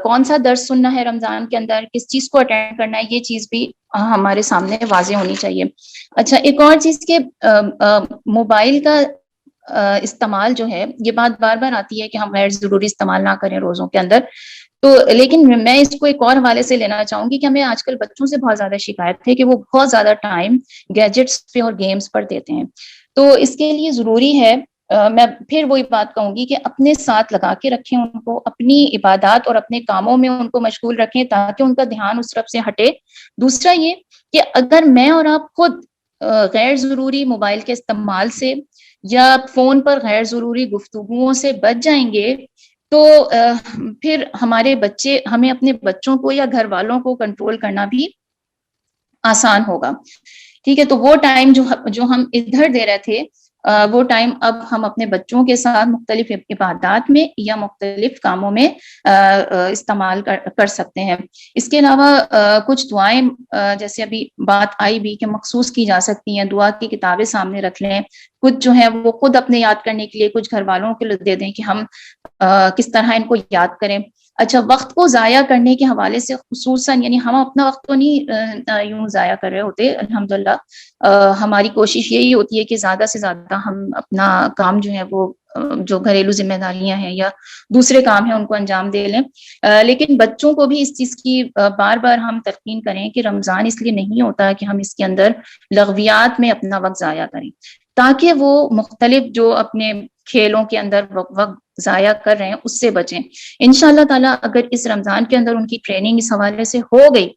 کون سا درس سننا ہے رمضان کے اندر، کس چیز کو اٹینڈ کرنا ہے، یہ چیز بھی ہمارے سامنے واضح ہونی چاہیے. اچھا، ایک اور چیز کہ موبائل کا استعمال جو ہے، یہ بات بار بار آتی ہے کہ ہم غیر ضروری استعمال نہ کریں روزوں کے اندر. تو لیکن میں اس کو ایک اور حوالے سے لینا چاہوں گی کہ ہمیں آج کل بچوں سے بہت زیادہ شکایت ہے کہ وہ بہت زیادہ ٹائم گیجٹس پہ اور گیمز پر دیتے ہیں. تو اس کے لیے ضروری ہے، میں پھر وہی بات کہوں گی کہ اپنے ساتھ لگا کے رکھیں ان کو، اپنی عبادات اور اپنے کاموں میں ان کو مشغول رکھیں تاکہ ان کا دھیان اس طرف سے ہٹے. دوسرا یہ کہ اگر میں اور آپ خود غیر ضروری موبائل کے استعمال سے یا فون پر غیر ضروری گفتگوؤں سے بچ جائیں گے تو پھر ہمیں اپنے بچوں کو یا گھر والوں کو کنٹرول کرنا بھی آسان ہوگا. ٹھیک ہے، تو وہ ٹائم جو ہم ادھر دے رہے تھے، وہ ٹائم اب ہم اپنے بچوں کے ساتھ مختلف عبادات میں یا مختلف کاموں میں استعمال کر سکتے ہیں. اس کے علاوہ کچھ دعائیں جیسے ابھی بات آئی بھی کہ مخصوص کی جا سکتی ہیں. دعا کی کتابیں سامنے رکھ لیں، کچھ جو ہے وہ خود اپنے یاد کرنے کے لیے، کچھ گھر والوں کے لیے دے دیں کہ ہم کس طرح ان کو یاد کریں. اچھا، وقت کو ضائع کرنے کے حوالے سے خصوصاً، یعنی ہم اپنا وقت تو نہیں یوں ضائع کر رہے ہوتے، الحمدللہ ہماری کوشش یہی ہوتی ہے کہ زیادہ سے زیادہ ہم اپنا کام جو ہے وہ جو گھریلو ذمہ داریاں ہیں یا دوسرے کام ہیں ان کو انجام دے لیں. لیکن بچوں کو بھی اس چیز کی بار بار ہم تلقین کریں کہ رمضان اس لیے نہیں ہوتا کہ ہم اس کے اندر لغویات میں اپنا وقت ضائع کریں، تاکہ وہ مختلف جو اپنے کھیلوں کے اندر وقت ضائع کر رہے ہیں اس سے بچیں. انشاءاللہ تعالیٰ اگر اس رمضان کے اندر ان کی ٹریننگ اس حوالے سے ہو گئی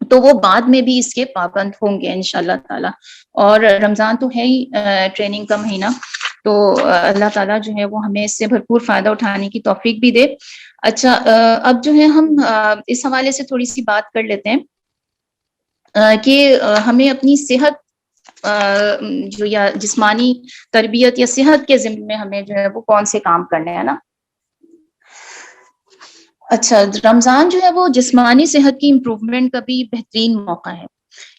تو وہ بعد میں بھی اس کے پابند ہوں گے انشاءاللہ تعالیٰ. اور رمضان تو ہے ہی ٹریننگ کا مہینہ، تو اللہ تعالیٰ جو ہے وہ ہمیں اس سے بھرپور فائدہ اٹھانے کی توفیق بھی دے. اچھا، اب جو ہے ہم اس حوالے سے تھوڑی سی بات کر لیتے ہیں کہ ہمیں اپنی صحت جو یا جسمانی تربیت یا صحت کے ضمن میں ہمیں جو ہے وہ کون سے کام کرنے ہیں نا. اچھا، رمضان جو ہے وہ جسمانی صحت کی امپروومنٹ کا بھی بہترین موقع ہے،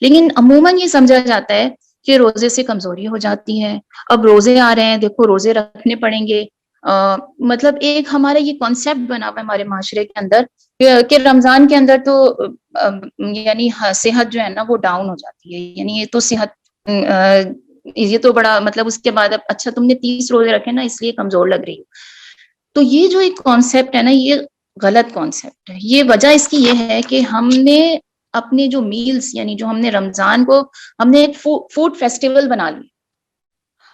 لیکن عموماً یہ سمجھا جاتا ہے کہ روزے سے کمزوری ہو جاتی ہے. اب روزے آ رہے ہیں، دیکھو روزے رکھنے پڑیں گے. مطلب ایک ہمارا یہ کانسیپٹ بنا ہوا ہے ہمارے معاشرے کے اندر کہ رمضان کے اندر تو یعنی صحت جو ہے نا وہ ڈاؤن ہو جاتی ہے، یعنی یہ تو صحت یہ تو بڑا مطلب اس کے بعد اب اچھا تم نے 30 روزے رکھے نا اس لیے کمزور لگ رہی ہو. تو یہ جو ایک کانسیپٹ ہے نا یہ غلط کانسیپٹ ہے. یہ وجہ اس کی یہ ہے کہ ہم نے اپنے جو میلز یعنی جو ہم نے رمضان کو ہم نے ایک فوڈ فیسٹیول بنا لی.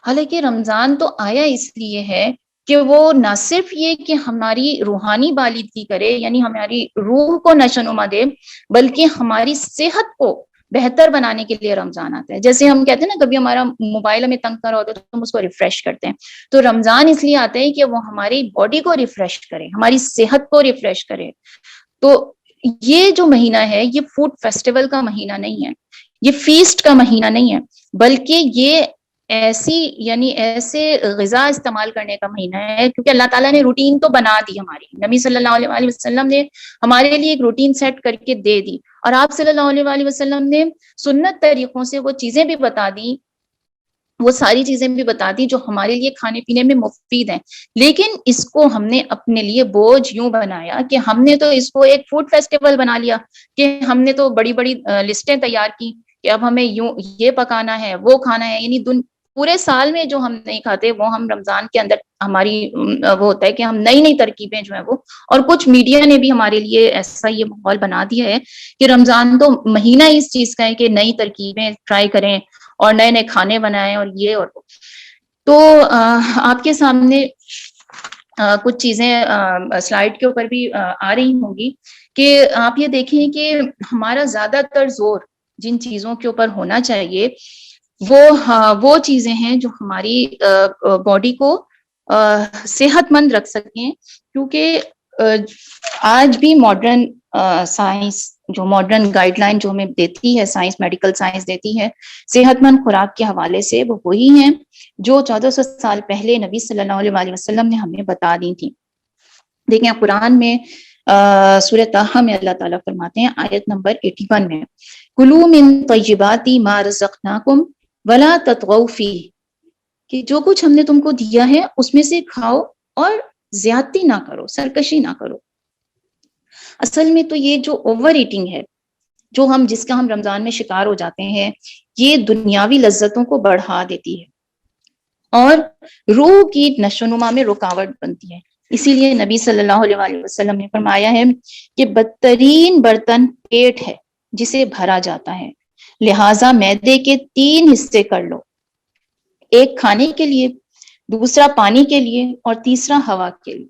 حالانکہ رمضان تو آیا اس لیے ہے کہ وہ نہ صرف یہ کہ ہماری روحانی بالادگی کرے یعنی ہماری روح کو نشوونما دے بلکہ ہماری صحت کو بہتر بنانے کے لیے رمضان آتا ہے. جیسے ہم کہتے ہیں نا کبھی ہمارا موبائل ہمیں تنگ کر رہا ہوتا ہے تو ہم اس کو ریفریش کرتے ہیں, تو رمضان اس لیے آتا ہے کہ وہ ہماری باڈی کو ریفریش کرے, ہماری صحت کو ریفریش کرے. تو یہ جو مہینہ ہے یہ فوڈ فیسٹیول کا مہینہ نہیں ہے, یہ فیسٹ کا مہینہ نہیں ہے, بلکہ یہ ایسے غذا استعمال کرنے کا مہینہ ہے کیونکہ اللہ تعالیٰ نے روٹین تو بنا دی. ہماری نبی صلی اللہ علیہ وسلم نے ہمارے لیے ایک روٹین سیٹ کر کے دے دی, اور آپ صلی اللہ علیہ وسلم نے سنت طریقوں سے وہ چیزیں بھی بتا دی, وہ ساری چیزیں بھی بتا دی جو ہمارے لیے کھانے پینے میں مفید ہیں. لیکن اس کو ہم نے اپنے لیے بوجھ یوں بنایا کہ ہم نے تو اس کو ایک فوڈ فیسٹیول بنا لیا کہ ہم نے تو بڑی بڑی لسٹیں تیار کی کہ اب ہمیں یوں یہ پکانا ہے وہ کھانا ہے. یعنی پورے سال میں جو ہم نہیں کھاتے وہ ہم رمضان کے اندر ہماری وہ ہوتا ہے کہ ہم نئی نئی ترکیبیں جو ہیں وہ, اور کچھ میڈیا نے بھی ہمارے لیے ایسا یہ ماحول بنا دیا ہے کہ رمضان تو مہینہ اس چیز کا ہے کہ نئی ترکیبیں ٹرائی کریں اور نئے نئے کھانے بنائیں اور یہ اور وہ. تو آپ کے سامنے کچھ چیزیں سلائیڈ کے اوپر بھی آ رہی ہوں گی کہ آپ یہ دیکھیں کہ ہمارا زیادہ تر زور جن چیزوں کے اوپر ہونا چاہیے وہ چیزیں ہیں جو ہماری باڈی کو صحت مند رکھ سکیں. کیونکہ آج بھی ماڈرن سائنس جو ماڈرن گائیڈ لائن جو ہمیں دیتی ہے, سائنس میڈیکل سائنس دیتی ہے صحت مند خوراک کے حوالے سے, وہ وہی ہیں جو 1400 سال پہلے نبی صلی اللہ علیہ وسلم نے ہمیں بتا دی تھی. دیکھیں قرآن میں سورہ طٰہٰ میں اللہ تعالیٰ فرماتے ہیں آیت نمبر 81 میں, کلوا من طیبات ما رزقناکم ولا تطغوا فیہ, کہ جو کچھ ہم نے تم کو دیا ہے اس میں سے کھاؤ اور زیادتی نہ کرو, سرکشی نہ کرو. اصل میں تو یہ جو اوور ایٹنگ ہے جو جس کا ہم رمضان میں شکار ہو جاتے ہیں یہ دنیاوی لذتوں کو بڑھا دیتی ہے اور روح کی نشوونما میں رکاوٹ بنتی ہے. اسی لیے نبی صلی اللہ علیہ وسلم نے فرمایا ہے کہ بدترین برتن پیٹ ہے جسے بھرا جاتا ہے, لہٰذا معدے کے 3 حصے کر لو, ایک کھانے کے لیے, دوسرا پانی کے لیے اور تیسرا ہوا کے لیے.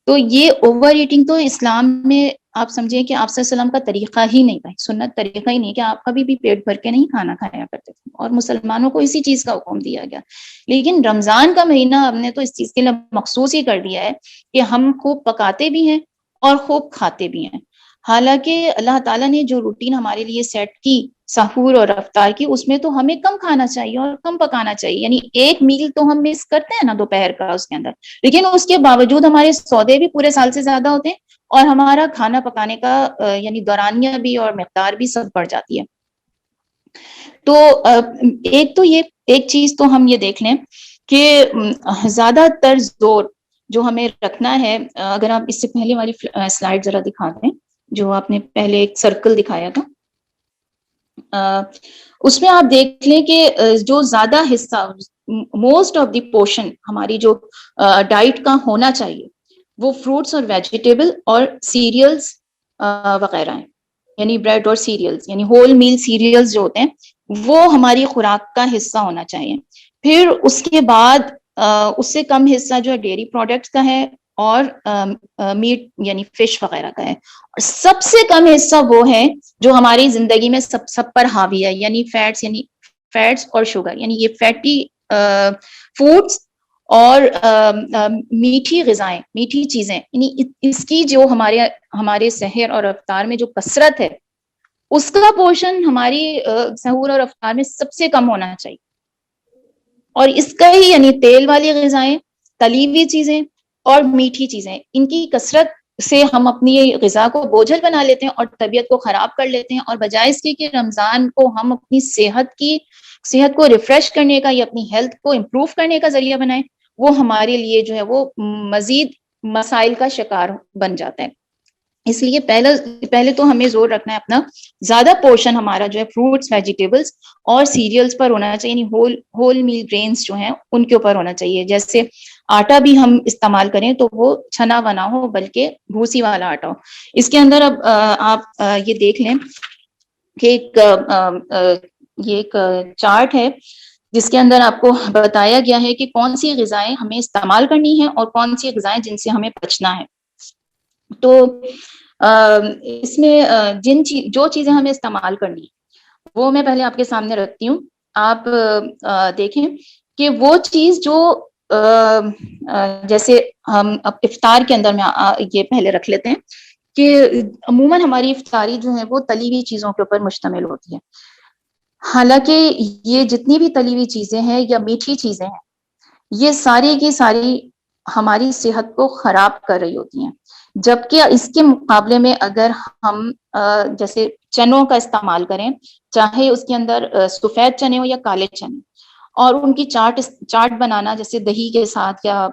تو یہ اوور ایٹنگ تو اسلام میں آپ سمجھیں کہ آپ صلی اللہ علیہ وسلم کا طریقہ ہی نہیں تھا, سنت طریقہ ہی نہیں کہ آپ کبھی بھی پیٹ بھر کے نہیں کھانا کھایا کرتے تھے, اور مسلمانوں کو اسی چیز کا حکم دیا گیا. لیکن رمضان کا مہینہ ہم نے تو اس چیز کے لیے مخصوص ہی کر دیا ہے کہ ہم خوب پکاتے بھی ہیں اور خوب کھاتے بھی ہیں. حالانکہ اللہ تعالیٰ نے جو روٹین ہمارے لیے سیٹ کی سحور اور افطار کی, اس میں تو ہمیں کم کھانا چاہیے اور کم پکانا چاہیے. یعنی ایک میل تو ہم مس کرتے ہیں نا دوپہر کا اس کے اندر, لیکن اس کے باوجود ہمارے سودے بھی پورے سال سے زیادہ ہوتے ہیں اور ہمارا کھانا پکانے کا یعنی دورانیہ بھی اور مقدار بھی سب بڑھ جاتی ہے. تو ایک تو یہ ایک چیز تو ہم یہ دیکھ لیں کہ زیادہ تر زور جو ہمیں رکھنا ہے, اگر آپ اس سے پہلے والی سلائیڈ ذرا دکھا دیں جو آپ نے پہلے ایک سرکل دکھایا تھا, اس میں آپ دیکھ لیں کہ جو زیادہ حصہ موسٹ آف دی پورشن ہماری جو ڈائٹ کا ہونا چاہیے وہ فروٹس اور ویجیٹیبل اور سیریلز وغیرہ ہیں. یعنی بریڈ اور سیریلز یعنی ہول میل سیریلز جو ہوتے ہیں وہ ہماری خوراک کا حصہ ہونا چاہیے. پھر اس کے بعد اس سے کم حصہ جو ہے ڈیری پروڈکٹس کا ہے اور میٹ یعنی فش وغیرہ کا ہے, اور سب سے کم حصہ وہ ہے جو ہماری زندگی میں سب پر حاوی ہے, یعنی فیٹس اور شوگر, یعنی یہ فیٹی فوڈس اور میٹھی غذائیں, میٹھی چیزیں. یعنی اس کی جو ہمارے سحر اور افطار میں جو کثرت ہے اس کا پورشن ہماری سحور اور افطار میں سب سے کم ہونا چاہیے. اور اس کا ہی یعنی تیل والی غذائیں, تلی ہوئی چیزیں اور میٹھی چیزیں, ان کی کثرت سے ہم اپنی غذا کو بوجھل بنا لیتے ہیں اور طبیعت کو خراب کر لیتے ہیں. اور بجائے اس کے کہ رمضان کو ہم اپنی صحت کو ریفریش کرنے کا یا اپنی ہیلتھ کو امپروو کرنے کا ذریعہ بنائیں, وہ ہمارے لیے جو ہے وہ مزید مسائل کا شکار بن جاتا ہے. اس لیے پہلے تو ہمیں زور رکھنا ہے اپنا زیادہ پورشن ہمارا جو ہے فروٹس ویجیٹیبلس اور سیریلس پر ہونا چاہیے، یعنی ہول میل گرینس جو ہیں ان کے اوپر ہونا چاہیے. جیسے آٹا بھی ہم استعمال کریں تو وہ چھنا بنا ہو بلکہ بھوسی والا آٹا ہو. اس کے اندر اب آپ یہ دیکھ لیں کہ یہ ایک چارٹ ہے جس کے اندر آپ کو بتایا گیا ہے کہ کون سی غذائیں ہمیں استعمال کرنی ہیں اور کون سی غذائیں جن سے ہمیں بچنا ہے. تو اس میں جو چیزیں ہمیں استعمال کرنی ہیں وہ میں پہلے آپ کے سامنے رکھتی ہوں. آپ دیکھیں کہ وہ چیز جو جیسے ہم اب افطار کے اندر میں یہ پہلے رکھ لیتے ہیں کہ عموماً ہماری افطاری جو ہے وہ تلی ہوئی چیزوں کے اوپر مشتمل ہوتی ہے. حالانکہ یہ جتنی بھی تلی ہوئی چیزیں ہیں یا میٹھی چیزیں ہیں یہ ساری کی ساری ہماری صحت کو خراب کر رہی ہوتی ہیں. جبکہ اس کے مقابلے میں اگر ہم جیسے چنوں کا استعمال کریں، چاہے اس کے اندر سفید چنے ہو یا کالے چنے، اور ان کی چاٹ بنانا جیسے دہی کے ساتھ یا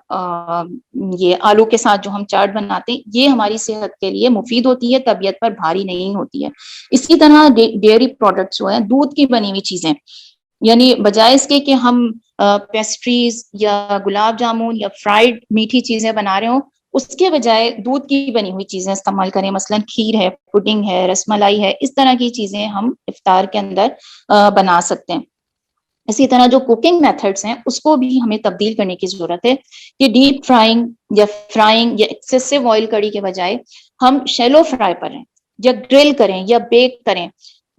یہ آلو کے ساتھ جو ہم چاٹ بناتے ہیں یہ ہماری صحت کے لیے مفید ہوتی ہے، طبیعت پر بھاری نہیں ہوتی ہے. اسی طرح ڈیئری پروڈکٹس جو ہیں، دودھ کی بنی ہوئی چیزیں، یعنی بجائے اس کے کہ ہم پیسٹریز یا گلاب جامن یا فرائیڈ میٹھی چیزیں بنا رہے ہوں، اس کے بجائے دودھ کی بنی ہوئی چیزیں استعمال کریں. مثلا کھیر ہے، پڈنگ ہے، رس ملائی ہے، اس طرح کی چیزیں ہم افطار کے اندر بنا سکتے ہیں. اسی طرح جو کوکنگ میتھڈز ہیں اس کو بھی ہمیں تبدیل کرنے کی ضرورت ہے کہ ڈیپ فرائنگ یا ایکسیسو آئل کڑی کے بجائے ہم شیلو فرائی پر ہیں یا گرل کریں یا بیک کریں.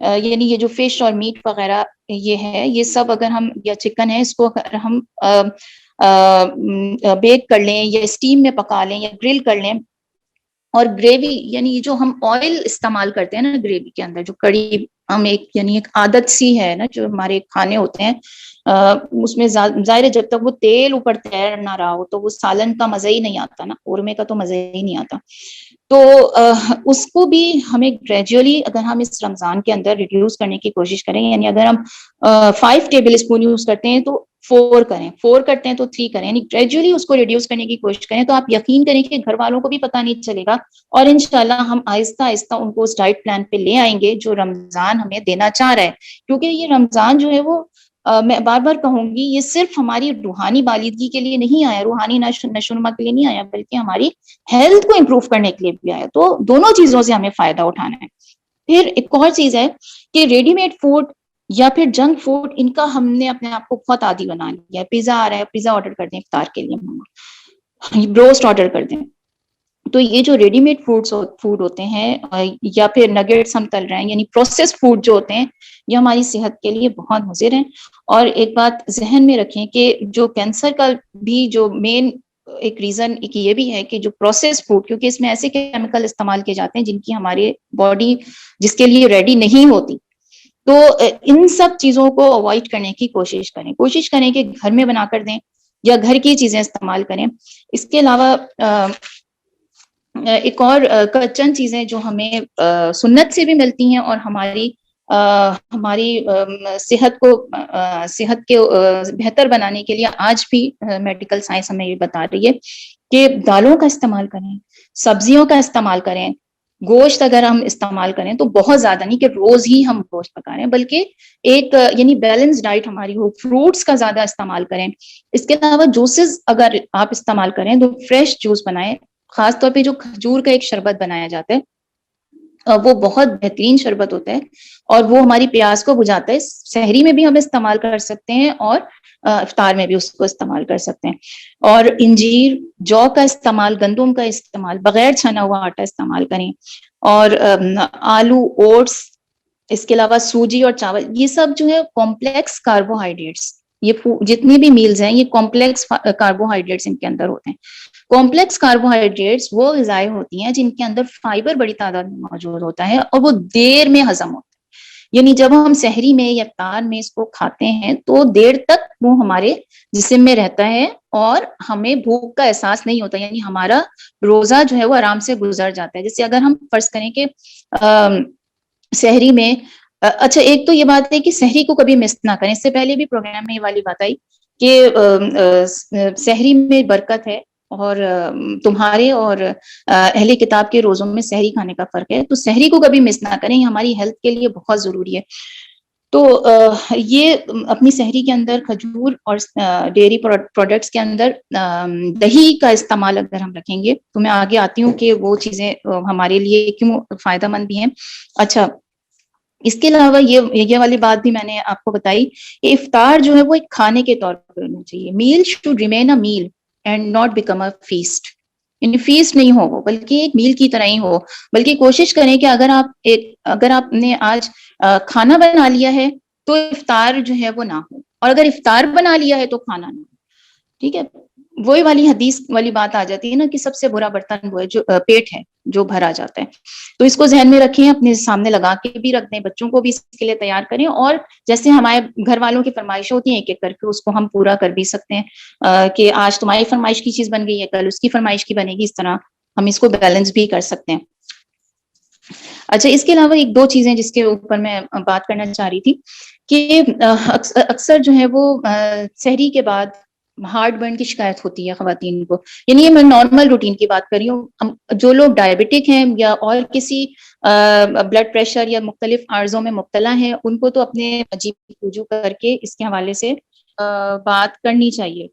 یعنی یہ جو فش اور میٹ وغیرہ یہ ہے، یہ سب اگر ہم یا چکن ہے اس کو اگر ہم بیک کر لیں یا اسٹیم میں پکا لیں یا گرل کر لیں. اور گریوی یعنی جو ہم آئل استعمال کرتے ہیں نا گریوی کے اندر، جو کڑی ہم یعنی ایک عادت سی ہے نا جو ہمارے کھانے ہوتے ہیں، اس میں ظاہر ہے جب تک وہ تیل اوپر تیر نہ رہا ہو تو وہ سالن کا مزہ ہی نہیں آتا نا، قورمے کا تو مزہ ہی نہیں آتا. تو اس کو بھی ہمیں گریجولی اگر ہم اس رمضان کے اندر ریڈیوس کرنے کی کوشش کریں، یعنی اگر ہم 5 ٹیبل اسپون یوز کرتے ہیں تو 4 کریں، 4 کرتے ہیں تو 3 کریں، یعنی گریجولی اس کو ریڈیوس کرنے کی کوشش کریں. تو آپ یقین کریں کہ گھر والوں کو بھی پتہ نہیں چلے گا، اور انشاءاللہ ہم آہستہ آہستہ ان کو اس ڈائٹ پلان پہ لے آئیں گے جو رمضان ہمیں دینا چاہ رہا ہے. کیونکہ یہ رمضان جو ہے وہ میں بار بار کہوں گی یہ صرف ہماری روحانی بالیدگی کے لیے نہیں آیا، روحانی نشوونما کے لیے نہیں آیا، بلکہ ہماری ہیلتھ کو امپروو کرنے کے لیے بھی آیا. تو دونوں چیزوں سے ہمیں فائدہ اٹھانا ہے. پھر ایک اور چیز ہے کہ ریڈی میڈ فوڈ یا پھر جنک فوڈ، ان کا ہم نے اپنے آپ کو بہت عادی بنا لیا ہے. پیزا آ رہا ہے، پیزا آرڈر کر دیں افطار کے لیے، بروسٹ آرڈر کر دیں. تو یہ جو ریڈی میڈ فوڈ ہوتے ہیں یا پھر نگیٹس ہم تل رہے ہیں، یعنی پروسیس فوڈ جو ہوتے ہیں، یہ ہماری صحت کے لیے بہت مضر ہیں. اور ایک بات ذہن میں رکھیں کہ جو کینسر کا بھی جو مین ایک ریزن ایک یہ بھی ہے کہ جو پروسیس فوڈ، کیونکہ اس میں ایسے کیمیکل استعمال کیے جاتے ہیں جن کی ہماری باڈی جس کے لیے ریڈی نہیں ہوتی. تو ان سب چیزوں کو اوائڈ کرنے کی کوشش کریں کہ گھر میں بنا کر دیں یا گھر کی چیزیں استعمال کریں. اس کے علاوہ ایک اور چند چیزیں جو ہمیں سنت سے بھی ملتی ہیں اور ہماری صحت کے بہتر بنانے کے لیے آج بھی میڈیکل سائنس ہمیں یہ بتا رہی ہے کہ دالوں کا استعمال کریں، سبزیوں کا استعمال کریں. گوشت اگر ہم استعمال کریں تو بہت زیادہ نہیں کہ روز ہی ہم گوشت پکا رہے ہیں، بلکہ ایک یعنی بیلنس ڈائٹ ہماری ہو. فروٹس کا زیادہ استعمال کریں. اس کے علاوہ جوسز اگر آپ استعمال کریں تو فریش جوس بنائیں. خاص طور پہ جو کھجور کا ایک شربت بنایا جاتا ہے وہ بہت بہترین شربت ہوتا ہے اور وہ ہماری پیاس کو بجھاتا ہے. سحری میں بھی ہم استعمال کر سکتے ہیں اور افطار میں بھی اس کو استعمال کر سکتے ہیں. اور انجیر، جو کا استعمال، گندم کا استعمال، بغیر چھنا ہوا آٹا استعمال کریں. اور آلو، اوٹس، اس کے علاوہ سوجی اور چاول، یہ سب جو ہے کمپلیکس کاربوہائیڈریٹس، یہ جتنی بھی میلز ہیں یہ کمپلیکس کاربوہائیڈریٹس ان کے اندر ہوتے ہیں. کمپلیکس کاربوہائیڈریٹس وہ غذائیں ہوتی ہیں جن کے اندر فائبر بڑی تعداد میں موجود ہوتا ہے اور وہ دیر میں ہضم ہوتا ہے. یعنی جب ہم سحری میں یا افطار میں اس کو کھاتے ہیں تو دیر تک وہ ہمارے جسم میں رہتا ہے اور ہمیں بھوک کا احساس نہیں ہوتا، یعنی ہمارا روزہ جو ہے وہ آرام سے گزر جاتا ہے. جیسے اگر ہم فرض کریں کہ سحری میں اچھا ایک تو یہ بات ہے کہ سحری کو کبھی مس نہ کریں. اس سے پہلے بھی پروگرام میں یہ والی بات آئی کہ سحری میں برکت ہے اور تمہارے اور اہل کتاب کے روزوں میں سحری کھانے کا فرق ہے، تو سحری کو کبھی مس نہ کریں، یہ ہماری ہیلتھ کے لیے بہت ضروری ہے۔ تو یہ اپنی سحری کے اندر کھجور اور ڈیری پروڈکٹس کے اندر دہی کا استعمال اگر ہم رکھیں گے، تو میں آگے آتی ہوں کہ وہ چیزیں ہمارے لیے کیوں فائدہ مند بھی ہیں۔ اچھا، اس کے علاوہ یہ والی بات بھی میں نے آپ کو بتائی کہ افطار جو ہے وہ ایک کھانے کے طور پر ہونا چاہیے۔ Male should remain a male and not become a feast, یعنی فیسٹ نہیں ہو وہ، بلکہ ایک میل کی طرح ہی ہو۔ بلکہ کوشش کریں کہ اگر آپ نے آج کھانا بنا لیا ہے تو افطار جو ہے وہ نہ ہو، اور اگر افطار بنا لیا ہے تو کھانا نہ ہو، ٹھیک ہے؟ وہی والی حدیث والی بات آ جاتی ہے نا کہ سب سے برا برتن وہ ہے جو پیٹ ہے، جو بھرا جاتا ہے۔ تو اس کو ذہن میں رکھیں، اپنے سامنے لگا کے بھی رکھ دیں، بچوں کو بھی اس کے لیے تیار کریں، اور جیسے ہمارے گھر والوں کی فرمائشیں ہوتی ہیں ایک ایک کر کے اس کو ہم پورا کر بھی سکتے ہیں کہ آج تمہاری فرمائش کی چیز بن گئی ہے، کل اس کی فرمائش کی بنے گی، اس طرح ہم اس کو بیلنس بھی کر سکتے ہیں۔ اچھا، اس کے علاوہ ایک دو چیزیں جس کے اوپر میں بات کرنا چاہ رہی تھی کہ اکثر جو ہے وہ سحری کے بعد ہارٹ برن کی شکایت ہوتی ہے خواتین کو، یعنی یہ میں نارمل روٹین کی بات کر رہی ہوں۔ جو لوگ ڈائبٹک ہیں یا اور کسی بلڈ پریشر یا مختلف عارضوں میں مبتلا ہیں، ان کو تو اپنے عجیب رجوع کر کے اس کے حوالے سے بات کرنی چاہیے،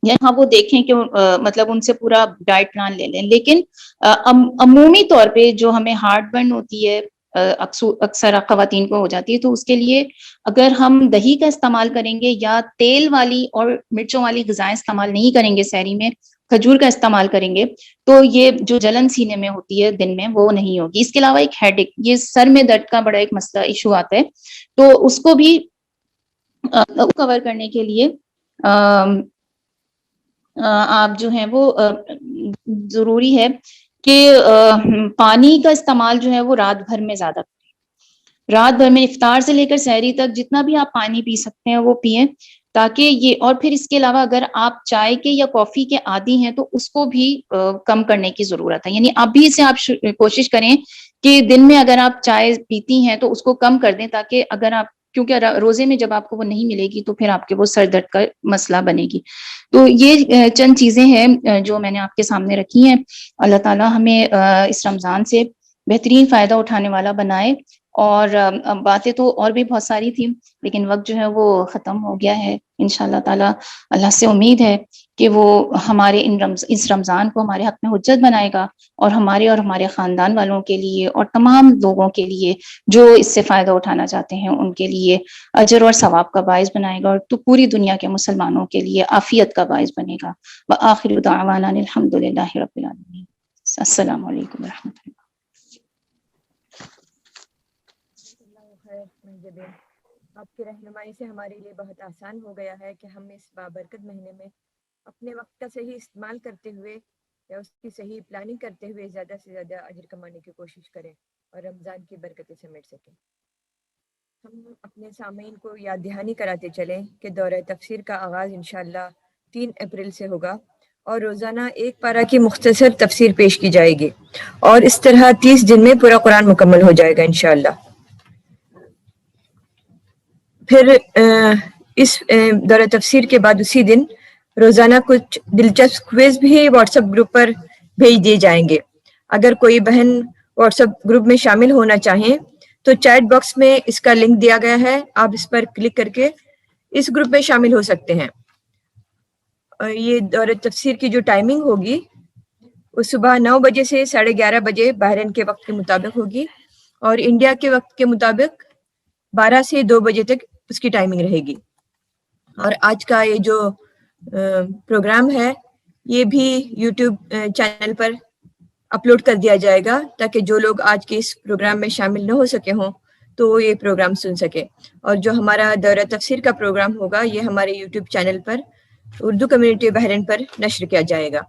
یا ہاں وہ دیکھیں کہ مطلب ان سے پورا ڈائٹ پلان لے لیں۔ لیکن عمومی طور پہ جو ہمیں ہارٹ برن ہوتی ہے اکثر خواتین کو ہو جاتی ہے، تو اس کے لیے اگر ہم دہی کا استعمال کریں گے یا تیل والی اور مرچوں والی غذائیں استعمال نہیں کریں گے، سحری میں کھجور کا استعمال کریں گے، تو یہ جو جلن سینے میں ہوتی ہے دن میں وہ نہیں ہوگی۔ اس کے علاوہ ایک ہیڈ ایک، یہ سر میں درد کا بڑا ایک مسئلہ ایشو آتا ہے، تو اس کو بھی کور کرنے کے لیے آپ جو ہیں وہ ضروری ہے کہ پانی کا استعمال جو ہے وہ رات بھر میں زیادہ کریں۔ رات بھر میں افطار سے لے کر سحری تک جتنا بھی آپ پانی پی سکتے ہیں وہ پئیں، تاکہ یہ، اور پھر اس کے علاوہ اگر آپ چائے کے یا کافی کے عادی ہیں تو اس کو بھی کم کرنے کی ضرورت ہے۔ یعنی ابھی سے آپ کوشش کریں کہ دن میں اگر آپ چائے پیتی ہیں تو اس کو کم کر دیں، تاکہ اگر آپ، کیونکہ روزے میں جب آپ کو وہ نہیں ملے گی تو پھر آپ کے وہ سر درد کا مسئلہ بنے گی۔ تو یہ چند چیزیں ہیں جو میں نے آپ کے سامنے رکھی ہیں۔ اللہ تعالیٰ ہمیں اس رمضان سے بہترین فائدہ اٹھانے والا بنائے۔ اور باتیں تو اور بھی بہت ساری تھیں، لیکن وقت جو ہے وہ ختم ہو گیا ہے۔ انشاءاللہ تعالیٰ اللہ سے امید ہے کہ وہ ہمارے اس رمضان کو ہمارے حق میں حجت بنائے گا، اور ہمارے خاندان والوں کے لیے اور تمام لوگوں کے لیے جو اس سے فائدہ اٹھانا چاہتے ہیں ان کے لیے اجر اور ثواب کا باعث بنائے گا، اور تو پوری دنیا کے مسلمانوں کے لیے عافیت کا باعث بنے گا۔ وآخر دعوانا الحمد للہ رب العالمین۔ السلام علیکم ورحمۃ اللہ۔ آپ کی رہنمائی سے ہمارے لیے بہت آسان ہو گیا ہے کہ ہم اس بابرکت مہینے میں اپنے وقت کا صحیح استعمال کرتے ہوئے یا اس کی صحیح پلاننگ کرتے ہوئے زیادہ سے زیادہ اجر کمانے کی کوشش کریں اور رمضان کی برکتیں سمیٹ سکیں۔ ہم اپنے سامعین کو یاد دہانی کراتے چلیں کہ دورہ تفسیر کا آغاز انشاءاللہ 3 اپریل سے ہوگا، اور روزانہ ایک پارہ کی مختصر تفسیر پیش کی جائے گی، اور اس طرح 30 دن میں پورا قرآن مکمل ہو جائے گا انشاءاللہ۔ پھر اس دورہ تفسیر کے بعد اسی دن روزانہ کچھ دلچسپ کوئز بھی واٹس ایپ گروپ پر بھیج دیے جائیں گے۔ اگر کوئی بہن واٹس ایپ گروپ میں شامل ہونا چاہیں تو چیٹ باکس میں اس کا لنک دیا گیا ہے، آپ اس پر کلک کر کے اس گروپ میں شامل ہو سکتے ہیں۔ یہ دورہ تفسیر کی جو ٹائمنگ ہوگی وہ صبح 9 بجے سے 11:30 بجے بحرین کے وقت کے مطابق ہوگی، اور انڈیا کے وقت کے مطابق 12 سے 2 بجے تک اس کی ٹائمنگ رہے گی۔ اور آج کا یہ جو پروگرام ہے یہ بھی یوٹیوب چینل پر اپلوڈ کر دیا جائے گا، تاکہ جو لوگ آج کے اس پروگرام میں شامل نہ ہو سکے ہوں تو وہ یہ پروگرام سن سکے۔ اور جو ہمارا دورہ تفسیر کا پروگرام ہوگا یہ ہمارے یوٹیوب چینل پر اردو کمیونٹی بحرین پر نشر کیا جائے گا۔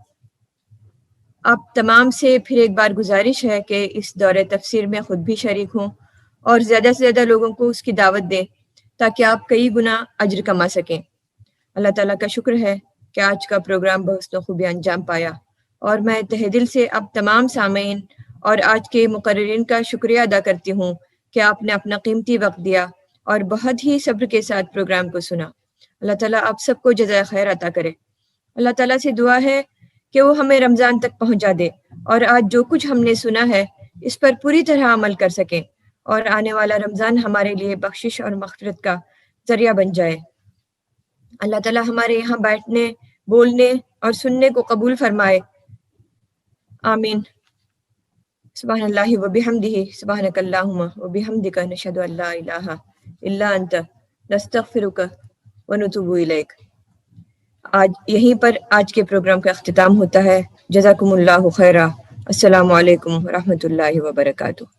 آپ تمام سے پھر ایک بار گزارش ہے کہ اس دورہ تفسیر میں خود بھی شریک ہوں اور زیادہ سے زیادہ لوگوں کو اس کی دعوت دیں، تاکہ آپ کئی گنا اجر کما سکیں۔ اللہ تعالیٰ کا شکر ہے کہ آج کا پروگرام بحسن و خوبی انجام پایا، اور میں تہہ دل سے اب تمام سامعین اور آج کے مقررین کا شکریہ ادا کرتی ہوں کہ آپ نے اپنا قیمتی وقت دیا اور بہت ہی صبر کے ساتھ پروگرام کو سنا۔ اللہ تعالیٰ آپ سب کو جزائے خیر عطا کرے۔ اللہ تعالیٰ سے دعا ہے کہ وہ ہمیں رمضان تک پہنچا دے اور آج جو کچھ ہم نے سنا ہے اس پر پوری طرح عمل کر سکیں اور آنے والا رمضان ہمارے لیے بخشش اور مغفرت کا ذریعہ بن جائے۔ اللہ تعالیٰ ہمارے یہاں بیٹھنے، بولنے اور سننے کو قبول فرمائے، آمین۔ سبحان اللہ و بحمدہ، سبحانک اللہم و بحمدک، نشہد ان لا الہ الا انت، نستغفرک و نتوب الیک۔ آج یہیں پر آج کے پروگرام کا اختتام ہوتا ہے۔ جزاکم اللہ خیرہ۔ السلام علیکم ورحمۃ اللہ وبرکاتہ۔